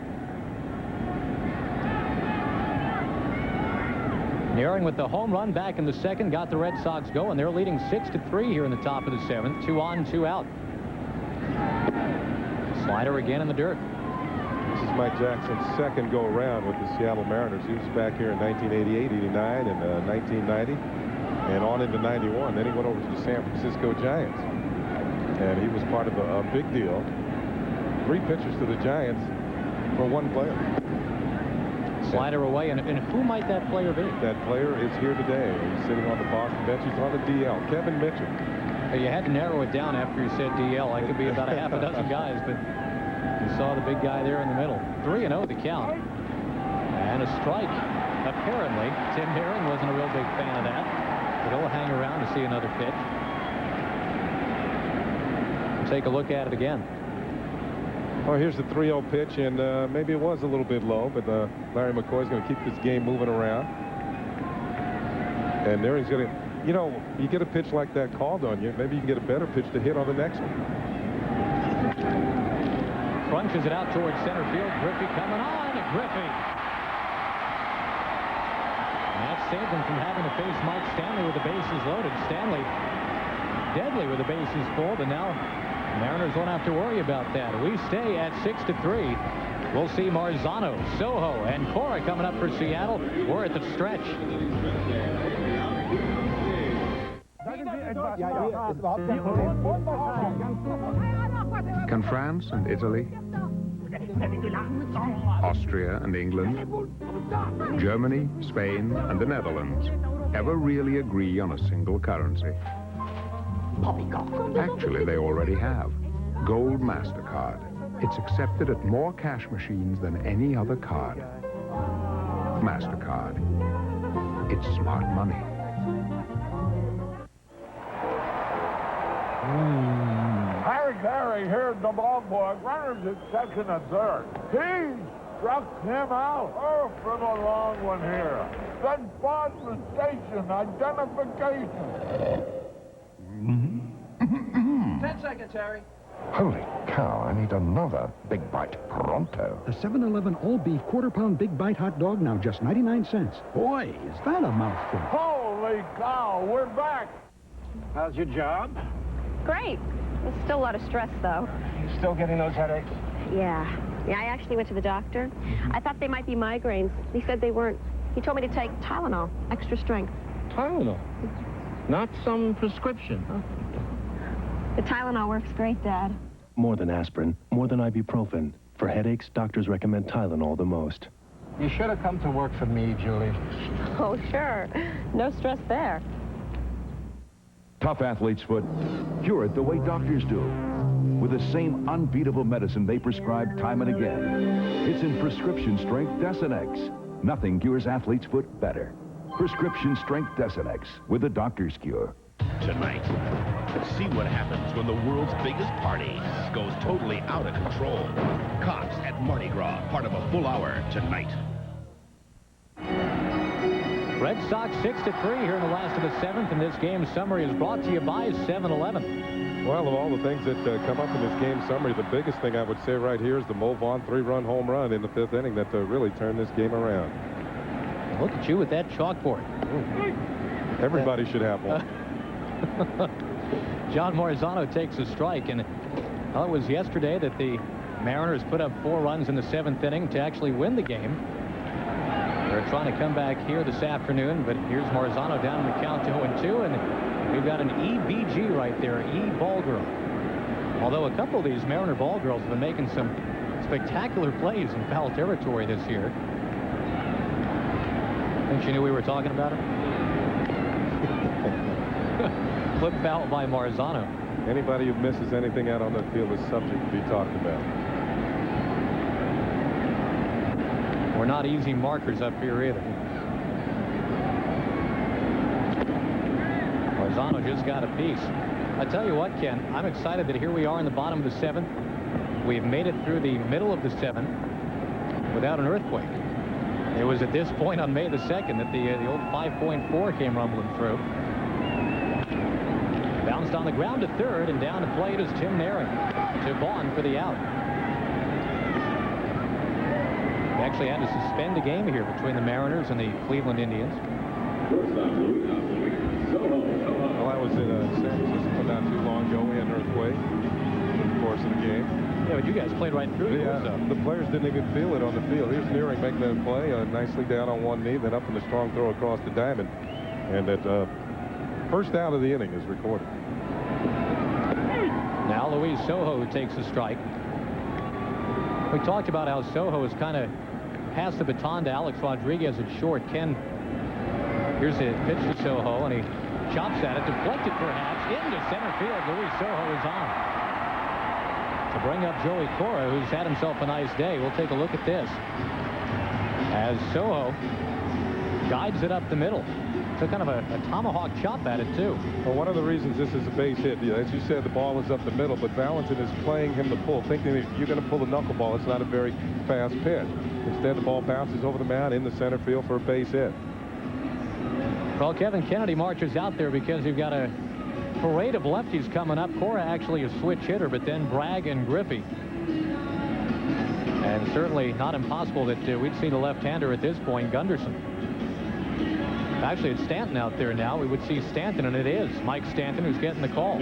Naring with the home run back in the second, got the Red Sox going. They're leading 6-3 here in the top of the 7th. 2 on, 2 out. Slider again in the dirt. This is Mike Jackson's second go-around with the Seattle Mariners. He was back here in 1988, 89, and 1990, and on into 91. Then he went over to the San Francisco Giants, and he was part of a big deal. 3 pitchers to the Giants for 1 player. Slider away, and who might that player be? That player is here today. He's sitting on the Boston bench. He's on the DL. Kevin Mitchell. You had to narrow it down after you said DL. I could be about a half a dozen guys, but you saw the big guy there in the middle. 3-0 the count. And a strike. Apparently, Tim Naring wasn't a real big fan of that, but he'll hang around to see another pitch. We'll take a look at it again. Well, here's the 3-0 pitch, and maybe it was a little bit low, but Larry McCoy's going to keep this game moving around. And Naring's going to, you get a pitch like that called on you, maybe you can get a better pitch to hit on the next one. Crunches it out towards center field. Griffey coming on. Griffey. And that saved him from having to face Mike Stanley with the bases loaded. Stanley deadly with the bases full, but now Mariners won't have to worry about that. We stay at 6-3. We'll see Marzano, Soho, and Cora coming up for Seattle. We're at the stretch. Can France and Italy, Austria and England, Germany, Spain, and the Netherlands ever really agree on a single currency. Actually, they already have. Gold MasterCard. It's accepted at more cash machines than any other card. MasterCard. It's smart money. Harry, here's the ball boy. Runners at second and third. He struck him out. Oh, for the long one here. Then spot the station identification. 10 seconds, Harry. Holy cow, I need another Big Bite pronto. The 7-Eleven all-beef quarter-pound Big Bite hot dog, now just 99 cents. Boy, is that a mouthful. Holy cow, we're back. How's your job? Great. There's still a lot of stress, though. You still getting those headaches? Yeah, I actually went to the doctor. I thought they might be migraines. He said they weren't. He told me to take Tylenol, extra strength. Tylenol? Not some prescription, huh? The Tylenol works great, Dad. More than aspirin, more than ibuprofen. For headaches, doctors recommend Tylenol the most. You should have come to work for me, Julie. Oh, sure. No stress there. Tough athlete's foot, cure it the way doctors do. With the same unbeatable medicine they prescribe time and again. It's in prescription strength Desenex. Nothing cures athlete's foot better. Prescription strength Desenex with the doctor's cure. Tonight, see what happens when the world's biggest party goes totally out of control. Cops at Mardi Gras, part of a full hour tonight. Red Sox 6-3 here in the last of the seventh, and this game summary is brought to you by 7-Eleven. Well, of all the things that come up in this game summary, the biggest thing I would say right here is the Vaughn 3-run home run in the fifth inning that really turned this game around. Look at you with that chalkboard. Everybody should have one. John Marzano takes a strike, and well, it was yesterday that the Mariners put up 4 runs in the seventh inning to actually win the game. They're trying to come back here this afternoon, but here's Marzano down in the count to 0-2, and we've got an EBG right there, E-ball girl. Although a couple of these Mariner ball girls have been making some spectacular plays in foul territory this year. Think you knew we were talking about it? Flip foul by Marzano. Anybody who misses anything out on the field is subject to be talked about. We're not easy markers up here either. Marzano just got a piece. I tell you what, Ken, I'm excited that here we are in the bottom of the seventh. We've made it through the middle of the seventh without an earthquake. It was at this point on May the 2nd that the old 5.4 came rumbling through. Bounced on the ground to third, and down to plate is Tim Naring to Vaughn for the out. They actually had to suspend a game here between the Mariners and the Cleveland Indians. Well, I was in San Francisco not too long ago. We had an earthquake in the course of the game. Yeah, but you guys played right through it. Yeah, the players didn't even feel it on the field. Here's Naring making that play, nicely down on one knee, then up in the strong throw across the diamond. And that first out of the inning is recorded. Now Luis Sojo takes a strike. We talked about how Sojo has kind of passed the baton to Alex Rodriguez at short. Ken, here's a pitch to Sojo, and he chops at it, deflected perhaps, into center field. Luis Sojo is on. To bring up Joey Cora, who's had himself a nice day. We'll take a look at this. As Sojo guides it up the middle. So kind of a tomahawk chop at it, too. Well, one of the reasons this is a base hit, as you said, the ball is up the middle, but Valentin is playing him to pull, thinking if you're going to pull a knuckleball, it's not a very fast pitch. Instead, the ball bounces over the mound in the center field for a base hit. Well, Kevin Kennedy marches out there because you've got a parade of lefties coming up. Cora actually a switch hitter, but then Bragg and Griffey. And certainly not impossible that we'd see the left-hander at this point, Gunderson. Actually, it's Stanton out there now. We would see Stanton, and it is Mike Stanton who's getting the call.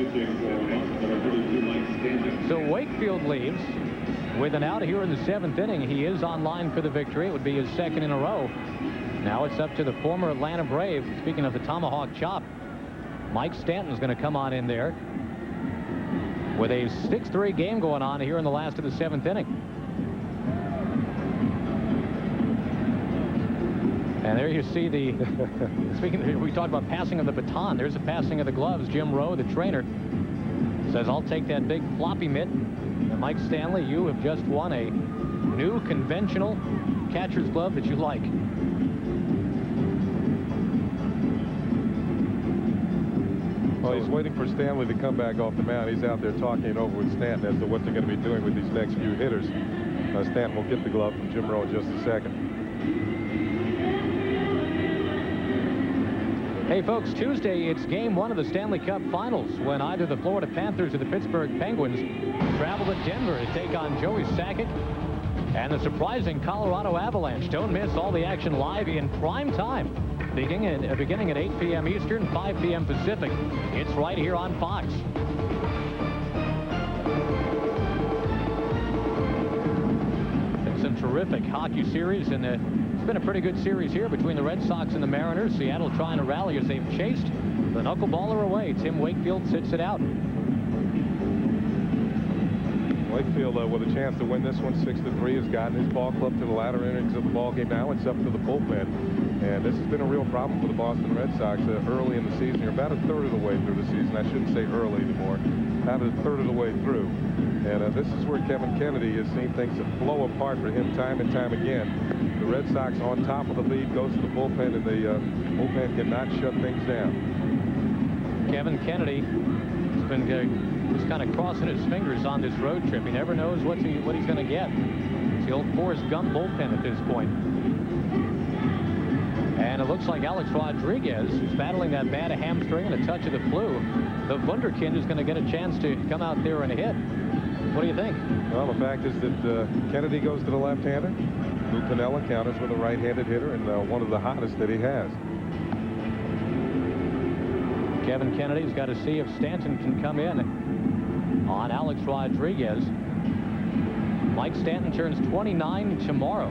So Wakefield leaves with an out here in the seventh inning. He is on line for the victory. It would be his second in a row. Now it's up to the former Atlanta Brave. Speaking of the tomahawk chop, Mike Stanton's going to come on in there with a 6-3 game going on here in the last of the seventh inning. And there you see the, we talked about passing of the baton. There's a passing of the gloves. Jim Rowe, the trainer, says, I'll take that big floppy mitt. And Mike Stanley, you have just won a new conventional catcher's glove that you like. Well, he's waiting for Stanley to come back off the mound. He's out there talking it over with Stanton as to what they're going to be doing with these next few hitters. Stanton will get the glove from Jim Rowe in just a second. Hey, folks, Tuesday, it's Game 1 of the Stanley Cup Finals when either the Florida Panthers or the Pittsburgh Penguins travel to Denver to take on Joey Sakic and the surprising Colorado Avalanche. Don't miss all the action live in prime time, beginning at 8 p.m. Eastern, 5 p.m. Pacific. It's right here on Fox. It's some terrific hockey series, and it's been a pretty good series here between the Red Sox and the Mariners. Seattle trying to rally as they've chased the knuckleballer away. Tim Wakefield sits it out. Wakefield with a chance to win this one 6-3 has gotten his ball club to the latter innings of the ball game. Now it's up to the bullpen, and this has been a real problem for the Boston Red Sox early in the season. You're about a third of the way through the season. I shouldn't say early anymore. About a third of the way through, and this is where Kevin Kennedy has seen things blow apart for him time and time again. The Red Sox on top of the lead, goes to the bullpen, and the bullpen cannot shut things down. Kevin Kennedy has been just kind of crossing his fingers on this road trip. He never knows what he's going to get. It's the old Forrest Gump bullpen at this point. And it looks like Alex Rodriguez, who's battling that bad hamstring and a touch of the flu, the wunderkind is going to get a chance to come out there and hit. What do you think? Well, the fact is that Kennedy goes to the left-hander. Lou Piniella counters with a right-handed hitter, and one of the hottest that he has. Kevin Kennedy's got to see if Stanton can come in on Alex Rodriguez. Mike Stanton turns 29 tomorrow.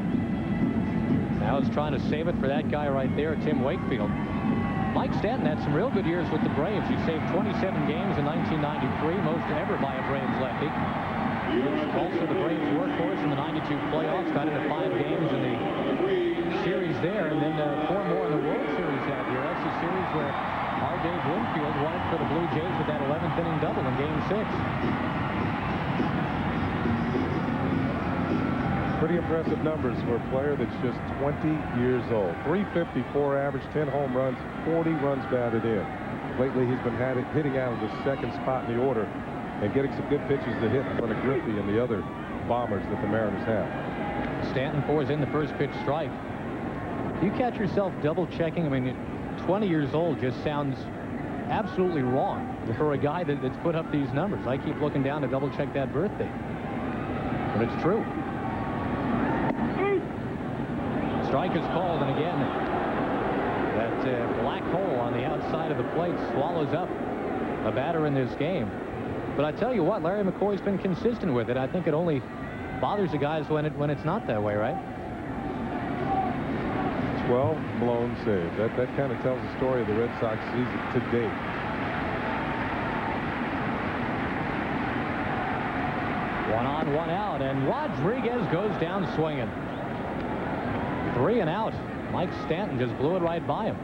Now he's trying to save it for that guy right there, Tim Wakefield. Mike Stanton had some real good years with the Braves. He saved 27 games in 1993, most ever by a Braves lefty. Also the Braves workhorse in the 92 playoffs, got into 5 games in the series there, and then 4 more in the World Series that year. That's the series where R.Davis HR won it for the Blue Jays with that 11th inning double in Game 6. Pretty impressive numbers for a player that's just 20 years old. 354 average, 10 home runs, 40 runs batted in. Lately, he's been hitting out of the second spot in the order and getting some good pitches to hit in front of Griffey and the other bombers that the Mariners have. Stanton pours in the first pitch strike. You catch yourself double-checking. I mean, 20 years old just sounds absolutely wrong for a guy that's put up these numbers. I keep looking down to double-check that birthday. But it's true. Strike is called, and again, that black hole on the outside of the plate swallows up a batter in this game. But I tell you what, Larry McCoy's been consistent with it. I think it only bothers the guys when it's not that way, right? 12 blown saves. That kind of tells the story of the Red Sox season to date. One on, one out, and Rodriguez goes down swinging. 3 and out. Mike Stanton just blew it right by him.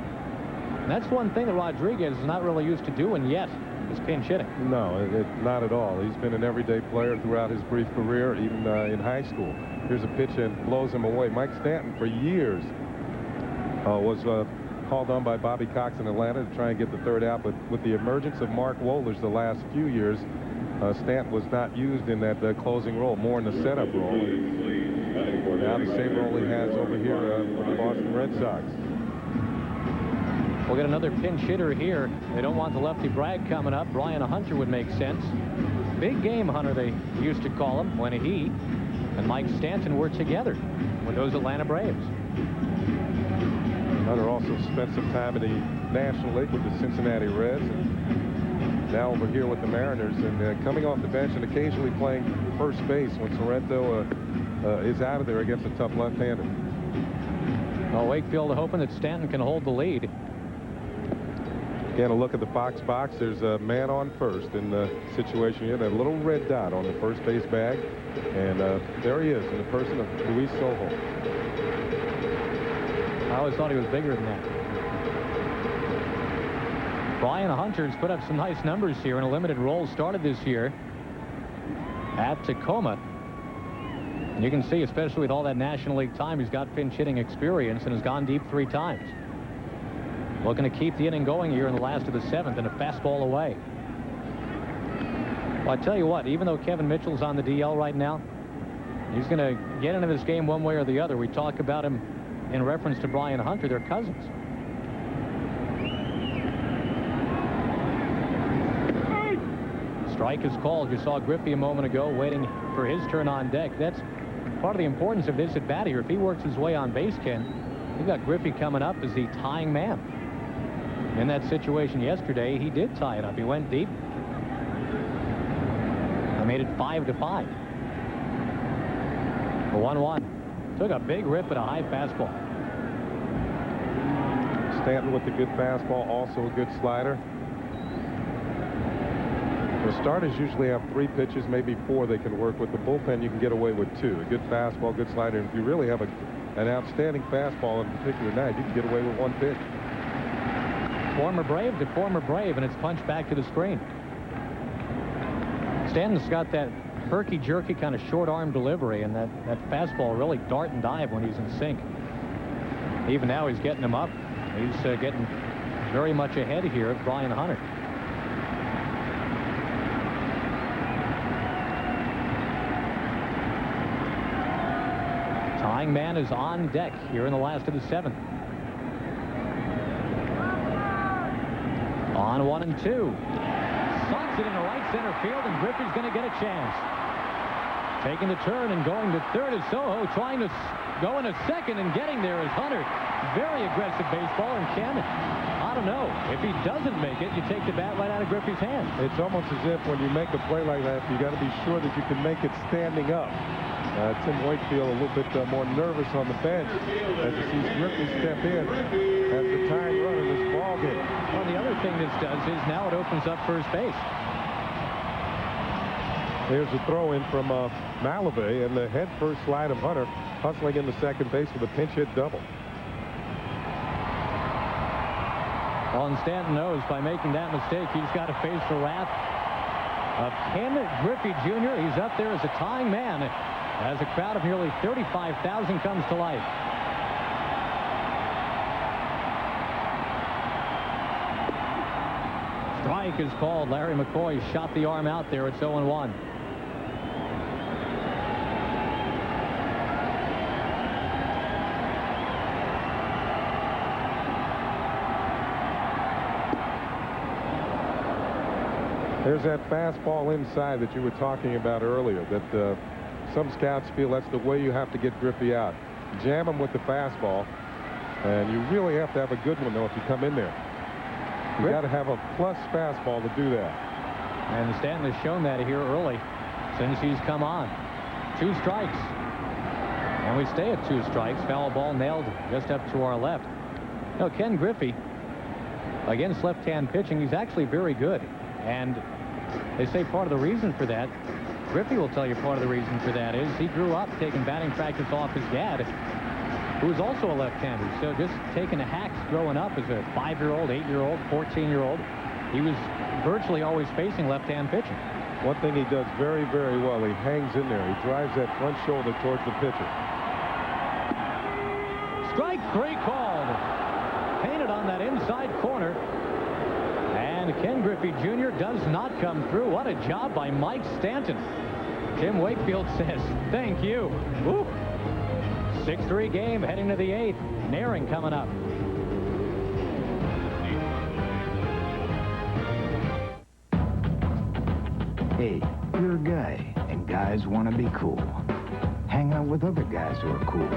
And that's one thing that Rodriguez is not really used to doing yet, is pinch hitting. No, not at all. He's been an everyday player throughout his brief career, even in high school. Here's a pitch and blows him away. Mike Stanton, for years, was called on by Bobby Cox in Atlanta to try and get the third out, but with the emergence of Mark Wohlers the last few years, Stanton was not used in that closing role, more in the setup role. And now the same role he has over here for the Boston Red Sox. We'll get another pinch hitter here. They don't want the lefty Bragg coming up. Brian Hunter would make sense. Big game Hunter, they used to call him, when he and Mike Stanton were together with those Atlanta Braves. Hunter also spent some time in the National League with the Cincinnati Reds, and now over here with the Mariners, and coming off the bench and occasionally playing first base when Sorrento is out of there against a tough left-hander. Well, Wakefield hoping that Stanton can hold the lead. Again, a look at the Fox box. There's a man on first in the situation here. That little red dot on the first base bag. And there he is in the person of Luis Sojo. I always thought he was bigger than that. Brian Hunter's put up some nice numbers here in a limited role. Started this year at Tacoma. And you can see, especially with all that National League time, he's got pinch hitting experience and has gone deep 3 times. Looking to keep the inning going here in the last of the 7th, and a fastball away. Well, I tell you what, even though Kevin Mitchell's on the DL right now, he's going to get into this game one way or the other. We talk about him in reference to Brian Hunter. They're cousins. Strike is called. You saw Griffey a moment ago waiting for his turn on deck. That's part of the importance of this at bat here. If he works his way on base, Ken, you've got Griffey coming up as the tying man. In that situation yesterday, he did tie it up. He went deep. I made it 5-5. The 1-1. Took a big rip at a high fastball. Stanton with the good fastball, also a good slider. The starters usually have 3 pitches, maybe 4 they can work with. The bullpen, you can get away with 2. A good fastball, good slider. And if you really have an outstanding fastball on a particular night, you can get away with 1 pitch. Former Brave to former Brave, and it's punched back to the screen. Stanton's got that herky-jerky kind of short-arm delivery, and that fastball really dart and dive when he's in sync. Even now he's getting him up. He's getting very much ahead here of Brian Hunter. Tying man is on deck here in the last of the 7th. On 1-2. Sots it in the right center field, and Griffey's going to get a chance. Taking the turn and going to third is Soho, trying to go into second, and getting there is Hunter. Very aggressive baseball, and Ken, I don't know. If he doesn't make it, you take the bat right out of Griffey's hand. It's almost as if when you make a play like that, you got to be sure that you can make it standing up. Tim Wakefield a little bit more nervous on the bench as he sees Griffey step in as the tying run in this ball game. Well, the other thing this does is now it opens up first base. Here's a throw in from Malave, and the head first slide of Hunter hustling into second base with a pinch hit double. Well, and Stanton knows by making that mistake, he's got to face the wrath of Ken Griffey Jr. He's up there as a tying man as a crowd of nearly 35,000 comes to life. Strike is called. Larry McCoy shot the arm out there. It's 0-1. There's that fastball inside that you were talking about earlier, that some scouts feel that's the way you have to get Griffey out. Jam him with the fastball, and you really have to have a good one, though, if you come in there. You got to have a plus fastball to do that. And Stanton has shown that here early since he's come on. 2 strikes. And we stay at 2 strikes. Foul ball nailed just up to our left. No, Ken Griffey, against left-hand pitching, he's actually very good. And they say part of the reason for that, Griffey will tell you part of the reason for that is he grew up taking batting practice off his dad, who was also a left-hander. So just taking a hacks growing up as a 5-year-old, 8-year-old, 14-year-old, he was virtually always facing left-hand pitching. One thing he does very, very well, he hangs in there. He drives that front shoulder towards the pitcher. Strike 3 called. Painted on that inside corner. And Ken Griffey Jr. does not come through. What a job by Mike Stanton. Tim Wakefield says, thank you. Woo. 6-3 game heading to the 8th. Naring coming up. Hey, you're a guy, and guys want to be cool. Hang out with other guys who are cool.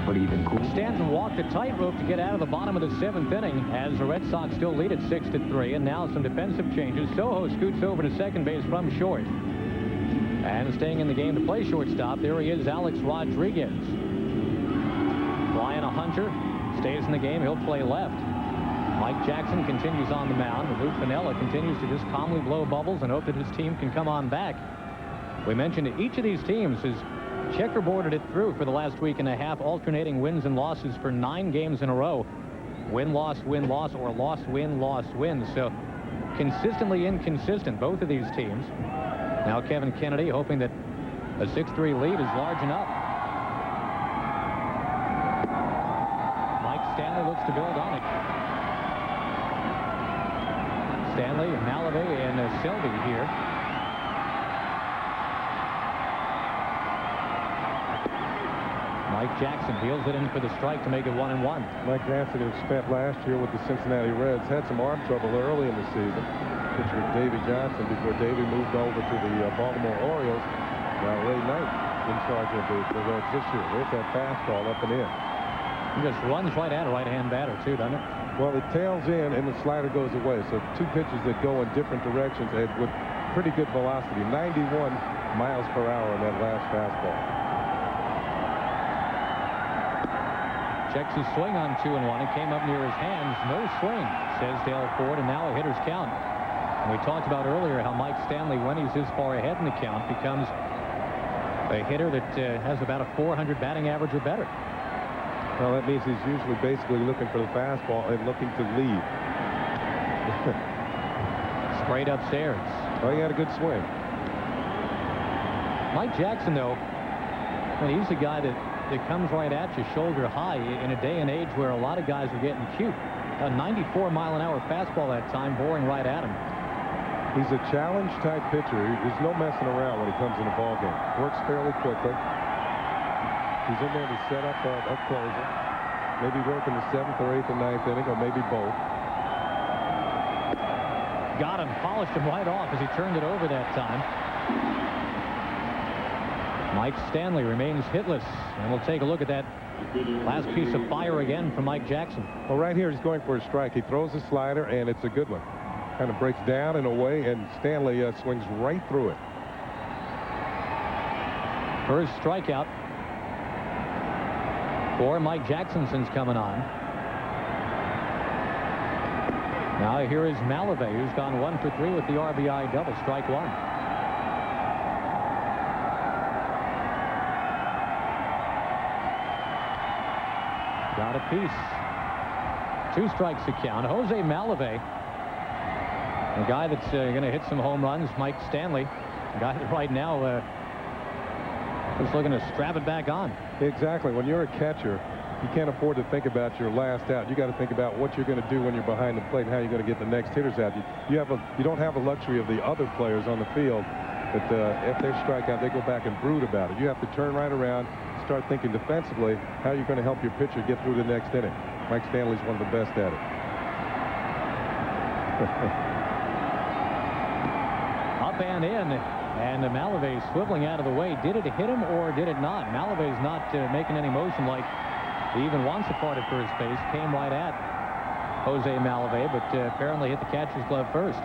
But even cool. Stanton walked the tightrope to get out of the bottom of the 7th inning as the Red Sox still lead at 6-3, and now some defensive changes. Soho scoots over to second base from short. And staying in the game to play shortstop, there he is, Alex Rodriguez. Brian Hunter stays in the game. He'll play left. Mike Jackson continues on the mound. Lou Piniella continues to just calmly blow bubbles and hope that his team can come on back. We mentioned that each of these teams has checkerboarded it through for the last week and a half, alternating wins and losses for 9 games in a row. Win-loss, win-loss, or loss-win, loss-win. So consistently inconsistent, both of these teams. Now Kevin Kennedy hoping that a 6-3 lead is large enough. Mike Stanley looks to build on it. Stanley, Malavey, and Sylvie here. Mike Jackson deals it in for the strike to make it 1-1. Mike Jackson, who spent last year with the Cincinnati Reds, had some arm trouble early in the season. Pitcher Davey Johnson before Davey moved over to the Baltimore Orioles. Now Ray Knight in charge of the Reds this year. There's that fastball up and in. He just runs right at a right-hand batter, too, doesn't it? Well, it tails in and the slider goes away. So 2 pitches that go in different directions and with pretty good velocity. 91 miles per hour on that last fastball. Checks his swing on 2-1. It came up near his hands. No swing, says Dale Ford, and now a hitter's count. And we talked about earlier how Mike Stanley, when he's this far ahead in the count, becomes a hitter that has about a 400 batting average or better. Well, that means he's usually basically looking for the fastball and looking to lead. Straight upstairs. Well, he had a good swing. Mike Jackson, though, he's a guy that comes right at you shoulder high in a day and age where a lot of guys are getting cute. A 94-mile-an-hour fastball that time, boring right at him. He's a challenge-type pitcher. There's no messing around when he comes in a ball game. Works fairly quickly. He's in there to set up a closer. Maybe work in the 7th or 8th or 9th inning, or maybe both. Got him, polished him right off as he turned it over that time. Mike Stanley remains hitless, and we'll take a look at that last piece of fire again from Mike Jackson. Well, right here he's going for a strike. He throws a slider, and it's a good one. Kind of breaks down and away, and Stanley swings right through it. First strikeout for Mike Jackson since coming on. Now here is Malavey, who's gone 1 for 3 with the RBI double. Strike 1. Got a piece. 2 strikes to count. Jose Malavey, a guy that's going to hit some home runs. Mike Stanley, a guy that right now is looking to strap it back on. Exactly. When you're a catcher, you can't afford to think about your last out. You got to think about what you're going to do when you're behind the plate and how you're going to get the next hitters out. You don't have a luxury of the other players on the field that if they strike out, they go back and brood about it. You have to turn right around, start thinking defensively how you're going to help your pitcher get through the next inning. Mike Stanley's one of the best at it. Up and in, and Malavey swiveling out of the way. Did it hit him or did it not? Malavey's not making any motion like he even wants a part at first base. Came right at Jose Malavey, but apparently hit the catcher's glove first.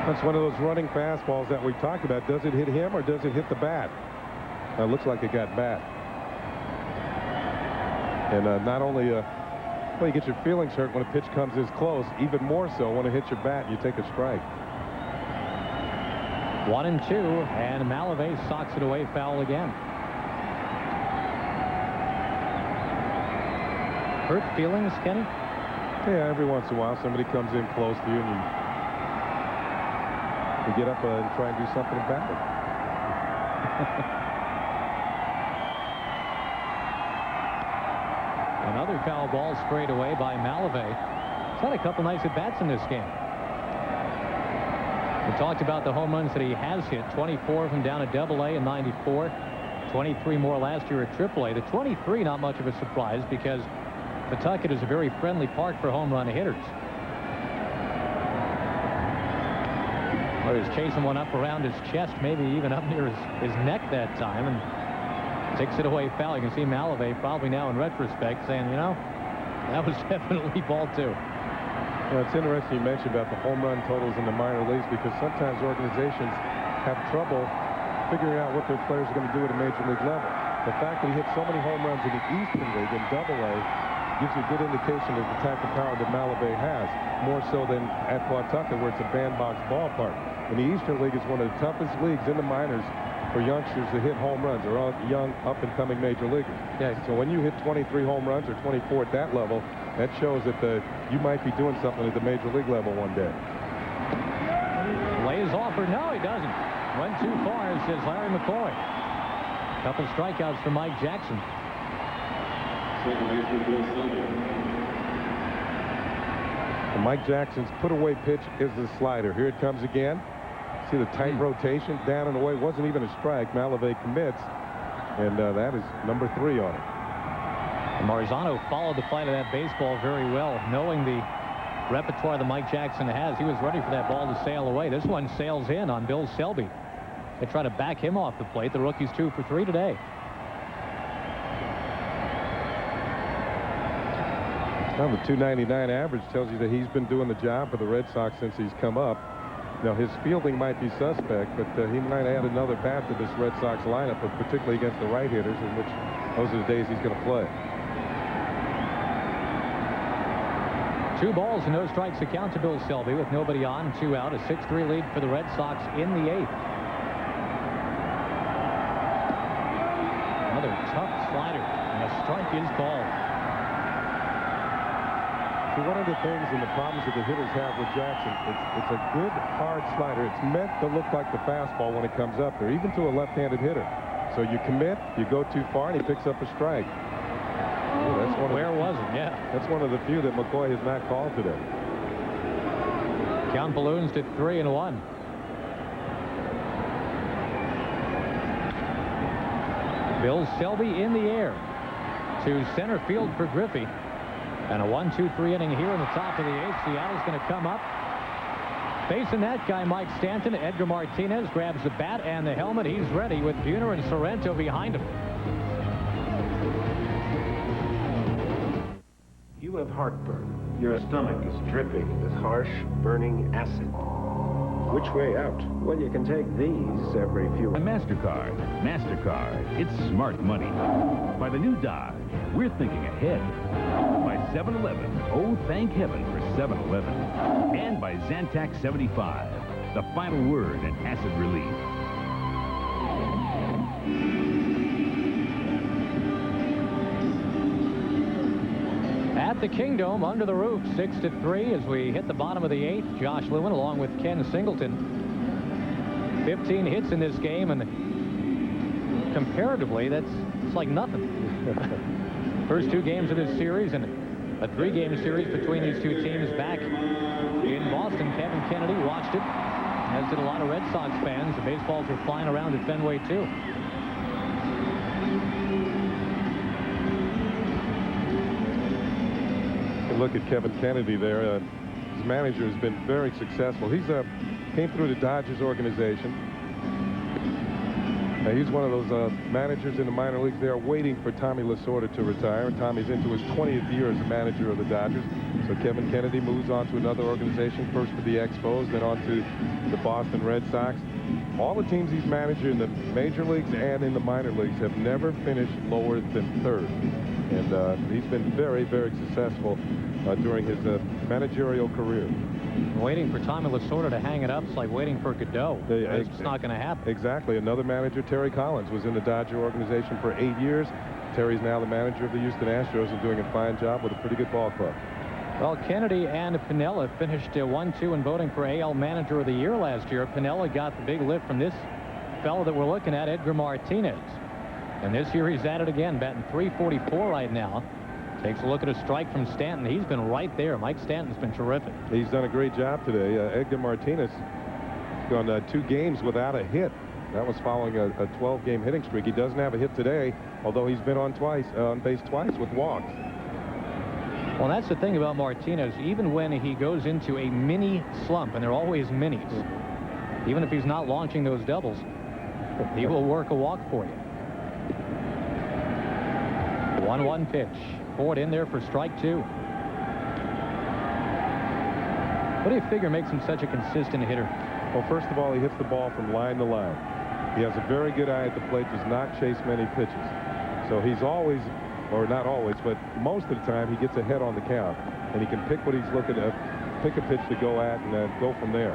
That's one of those running fastballs that we talked about. Does it hit him or does it hit the bat? It looks like it got bat. And not only well, you get your feelings hurt when a pitch comes this close, even more so when it hits your bat and you take a strike. 1-2, and Malavey socks it away, foul again. Hurt feelings, Kenny? Yeah, every once in a while somebody comes in close to you and you get up and try and do something about it. Another foul ball sprayed away by Malavey. He's had a couple nice at-bats in this game. We talked about the home runs that he has hit. 24 of them down at Double-A in '94. 23 more last year at Triple-A. The 23 not much of a surprise because Pawtucket is a very friendly park for home run hitters. Well, he's chasing one up around his chest, maybe even up near his neck that time, and takes it away foul. You can see Malavey probably now in retrospect saying, you know, that was definitely ball 2. Well, it's interesting you mentioned about the home run totals in the minor leagues because sometimes organizations have trouble figuring out what their players are going to do at a major league level. The fact that he hit so many home runs in the Eastern League in Double-A gives you a good indication of the type of power that Malavey has, more so than at Pawtucket where it's a bandbox ballpark. In the Eastern League, it's one of the toughest leagues in the minors for youngsters to hit home runs, or young up-and-coming major leaguers. Yeah. So when you hit 23 home runs or 24 at that level, that shows that you might be doing something at the major league level one day. Lays off, or no, he doesn't. Went too far, says Larry McCoy. Couple strikeouts for Mike Jackson. And Mike Jackson's put-away pitch is the slider. Here it comes again. See the tight rotation down and away. Wasn't even a strike. Malave commits, and that is number 3 on it. And Marzano followed the flight of that baseball very well, knowing the repertoire that Mike Jackson has. He was ready for that ball to sail away. This one sails in on Bill Selby. They try to back him off the plate. The rookie's 2 for 3 today. Well, the .299 average tells you that he's been doing the job for the Red Sox since he's come up. Now, his fielding might be suspect, but he might add another bat to this Red Sox lineup, but particularly against the right hitters, in which those are the days he's going to play. 2 balls and no strikes to count to Bill Selby with nobody on, 2 out. A 6-3 lead for the Red Sox in the 8th. Another tough slider, and a strike is called. See, one of the things and the problems that the hitters have with Jackson, it's a good, hard slider. It's meant to look like the fastball when it comes up there, even to a left-handed hitter. So you commit, you go too far, and he picks up a strike. Ooh, that's one Where was it? Yeah. That's one of the few that McCoy has not called today. Count balloons to 3-1. Bill Selby in the air to center field for Griffey. And a 1-2-3 inning here in the top of the 8th. Seattle's going to come up. Facing that guy, Mike Stanton. Edgar Martinez grabs the bat and the helmet. He's ready with Buhner and Sorrento behind him. You have heartburn. Your stomach is dripping with harsh, burning acid. Which way out? Well, you can take these every few... MasterCard. MasterCard. It's smart money. By the new Dodge, we're thinking ahead. By 7-Eleven. Oh, thank heaven for 7-Eleven. And by Zantac 75. The final word in acid relief. At the Kingdome, under the roof, 6-3 as we hit the bottom of the 8th. Josh Lewin along with Ken Singleton. 15 hits in this game, and comparatively, it's like nothing. First 2 games of this series, and a 3-game series between these 2 teams back in Boston. Kevin Kennedy watched it, as did a lot of Red Sox fans. The baseballs were flying around at Fenway, too. Look at Kevin Kennedy there. His manager has been very successful. He's came through the Dodgers organization. He's one of those managers in the minor leagues. They are waiting for Tommy Lasorda to retire, and Tommy's into his 20th year as a manager of the Dodgers. So Kevin Kennedy moves on to another organization, first for the Expos, then on to the Boston Red Sox. All the teams he's managed in the major leagues and in the minor leagues have never finished lower than 3rd. And he's been very, very successful during his managerial career. Waiting for Tommy Lasorda to hang it up, it's like waiting for Godot. It's not going to happen. Exactly. Another manager, Terry Collins, was in the Dodger organization for 8 years. Terry's now the manager of the Houston Astros and doing a fine job with a pretty good ball club. Well, Kennedy and Piniella finished 1-2 in voting for AL Manager of the Year last year. Piniella got the big lift from this fellow that we're looking at, Edgar Martinez. And this year he's at it again, batting .344 right now. Takes a look at a strike from Stanton. He's been right there. Mike Stanton's been terrific. He's done a great job today. Edgar Martinez gone 2 games without a hit. That was following a 12-game hitting streak. He doesn't have a hit today, although he's been on base twice with walks. Well, that's the thing about Martinez. Even when he goes into a mini slump, and they're always minis, even if he's not launching those doubles, he will work a walk for you. 1-1 pitch. Ford in there for strike 2. What do you figure makes him such a consistent hitter? Well, first of all, he hits the ball from line to line. He has a very good eye at the plate, does not chase many pitches. So he's always, or not always, but most of the time he gets ahead on the count. And he can pick what he's looking at, pick a pitch to go at, and go from there.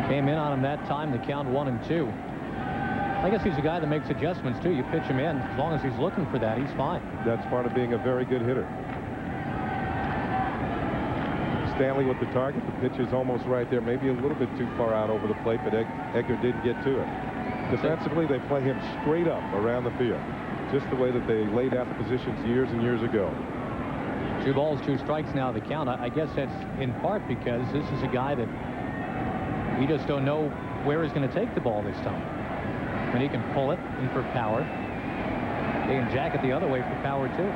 Came in on him that time, the count 1-2. I guess he's a guy that makes adjustments, too. You pitch him in. As long as he's looking for that, he's fine. That's part of being a very good hitter. Stanley with the target. The pitch is almost right there. Maybe a little bit too far out over the plate, but Edgar didn't get to it. Defensively, they play him straight up around the field. Just the way that they laid out the positions years and years ago. 2 balls, 2 strikes now the count. I guess that's in part because this is a guy that we just don't know where he's going to take the ball this time. And he can pull it in for power. He can jack it the other way for power, too.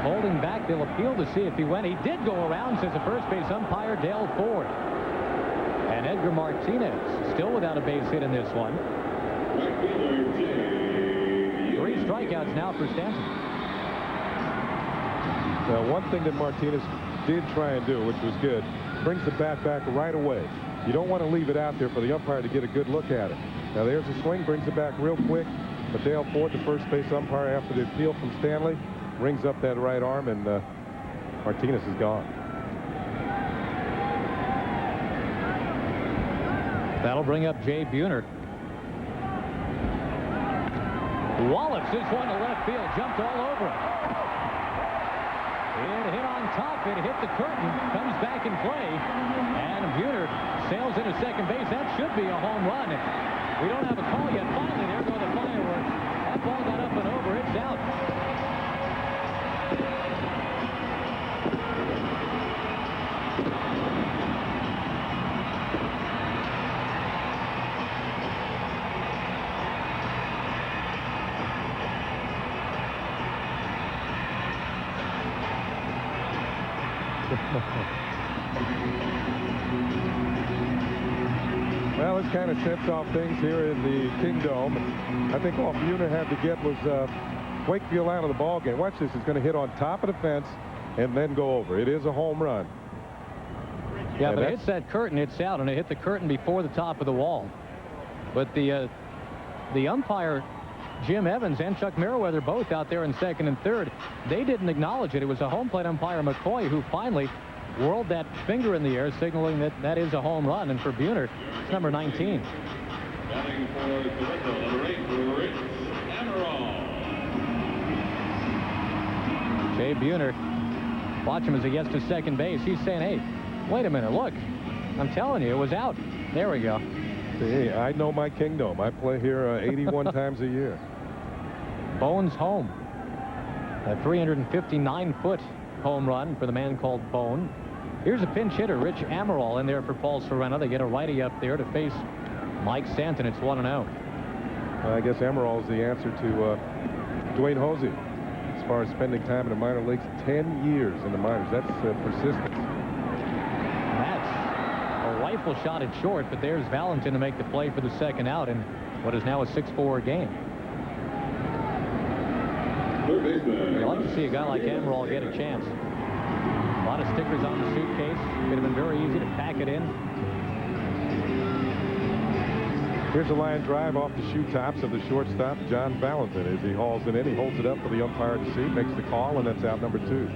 Holding back, they'll appeal to see if he went. He did go around, says the first base umpire, Dale Ford. And Edgar Martinez still without a base hit in this one. 3 strikeouts now for Stanton. Now, one thing that Martinez did try and do, which was good, brings the bat back right away. You don't want to leave it out there for the umpire to get a good look at it. Now, there's a swing, brings it back real quick. But Dale Ford, the first base umpire, after the appeal from Stanley, rings up that right arm, and Martinez is gone. That'll bring up J.Buhner. Wallace this one to left field, jumped all over it. It hit on top, it hit the curtain, comes back in play, and Buhner sails into second base. That should be a home run. We don't have a call yet. Finally, there go the fireworks. That ball got up and over. It's out. Well, this kind of sets off things here in the Kingdome. I think all Buhner had to get was Wakefield out of the ball game. Watch this. It's going to hit on top of the fence and then go over. It is a home run. Yeah, but it hits that curtain, it's out, and it hit the curtain before the top of the wall. But the umpire, Jim Evans, and Chuck Merriweather, both out there in second and third, they didn't acknowledge it. It was a home plate umpire, McCoy, who finally whirled that finger in the air, signaling that that is a home run. And for Buhner, it's number 19. Batting for Toronto, number 8, Rich Amaral. J.Buhner, watch him as he gets to second base. He's saying, hey, wait a minute, look. I'm telling you, it was out. There we go. Hey, I know my Kingdome. I play here 81 times a year. Bone's home. A 359-foot home run for the man called Bone. Here's a pinch hitter, Rich Amaral, in there for P.Sorrento. They get a righty up there to face Mike Stanton. It's 1-0. I guess Amaral is the answer to Dwayne Hosey as far as spending time in the minor leagues. 10 years in the minors. That's persistence. That's a rifle shot at short, but there's Valentin to make the play for the second out in what is now a 6-4 game. You like to see a guy like Amaral get a chance. A lot of stickers on the suitcase. Could have been very easy to pack it in. Here's a line drive off the shoe tops of the shortstop, John Valentin. As he hauls it in, he holds it up for the umpire to see, makes the call, and that's out number 2.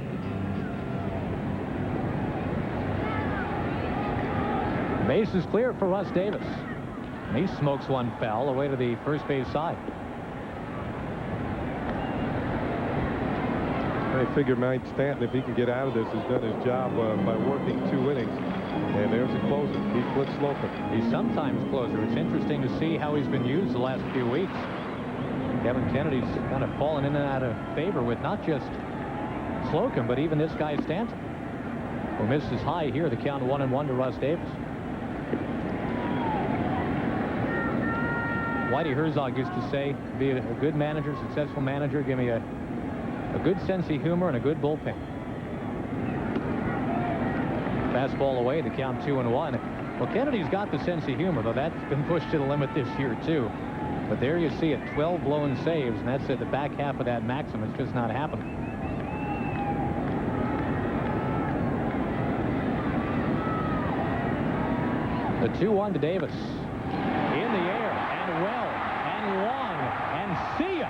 Base is clear for Russ Davis. And he smokes one foul away to the first base side. I figure Mike Stanton, if he can get out of this, has done his job by working 2 innings. And there's a closer. He flips Slocum. He's sometimes closer. It's interesting to see how he's been used the last few weeks. Kevin Kennedy's kind of fallen in and out of favor with not just Slocum, but even this guy Stanton, who missed his high here. The count 1-1 to Russ Davis. Whitey Herzog used to say, be a good manager, successful manager, give me a good sense of humor and a good bullpen. Fastball away, the count 2-1. Well, Kennedy's got the sense of humor, though that's been pushed to the limit this year, too. But there you see it, 12 blown saves, and that's at the back half of that maximum. It's just not happening. The 2-1 to Davis. In the air, and well, and long, and see ya!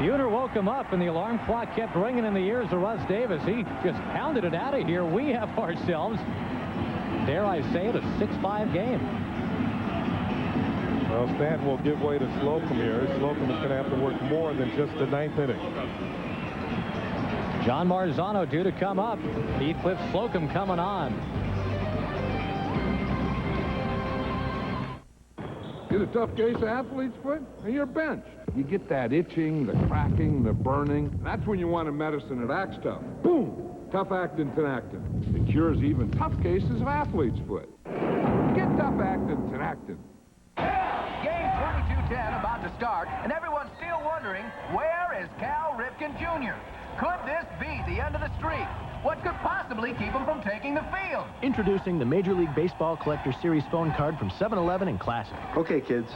Buhner woke him up, and the alarm clock kept ringing in the ears of Russ Davis. He just pounded it out of here. We have ourselves, dare I say it, a 6-5 game. Well, Stanton will give way to Slocum here. Slocum is going to have to work more than just the 9th inning. John Marzano due to come up. Heathcliff Slocum coming on. Get a tough case of athlete's foot, and you're benched. You get that itching, the cracking, the burning. That's when you want a medicine that acts tough. Boom! Tough-actin Tinactin. It cures even tough cases of athlete's foot. Get tough-actin Tinactin. Game 22-10 about to start, and everyone's still wondering, where is Cal Ripken Jr.? Could this be the end of the streak? What could possibly keep him from taking the field? Introducing the Major League Baseball Collector Series phone card from 7-Eleven and Classic. Okay, kids.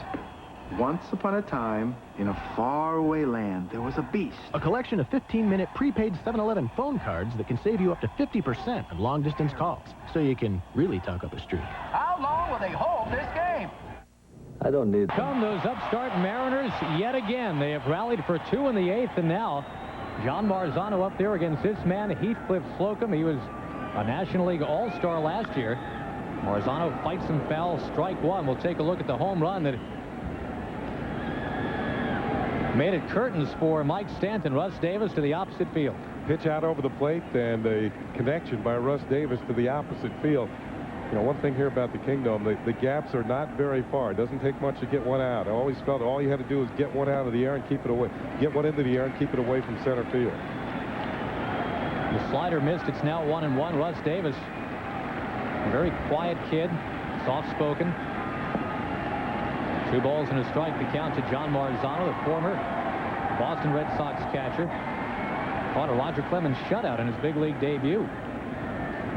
Once upon a time, in a faraway land, there was a beast. A collection of 15-minute prepaid 7-Eleven phone cards that can save you up to 50% on long-distance calls, so you can really talk up a streak. How long will they hold this game? I don't need... Come those upstart Mariners yet again. They have rallied for 2 in the 8th, and now John Marzano up there against this man, Heathcliff Slocum. He was a National League All-Star last year. Marzano fights some foul, strike one. We'll take a look at the home run that made it curtains for Mike Stanton. Russ Davis to the opposite field. Pitch out over the plate and a connection by Russ Davis to the opposite field. You know, one thing here about the Kingdom, the gaps are not very far. It doesn't take much to get one out. I always felt all you had to do was get one out of the air and keep it away. Get one into the air and keep it away from center field. The slider missed. It's now 1-1. Russ Davis, a very quiet kid, soft-spoken. 2 balls and a strike to count to John Marzano, the former Boston Red Sox catcher. Caught a Roger Clemens shutout in his big league debut.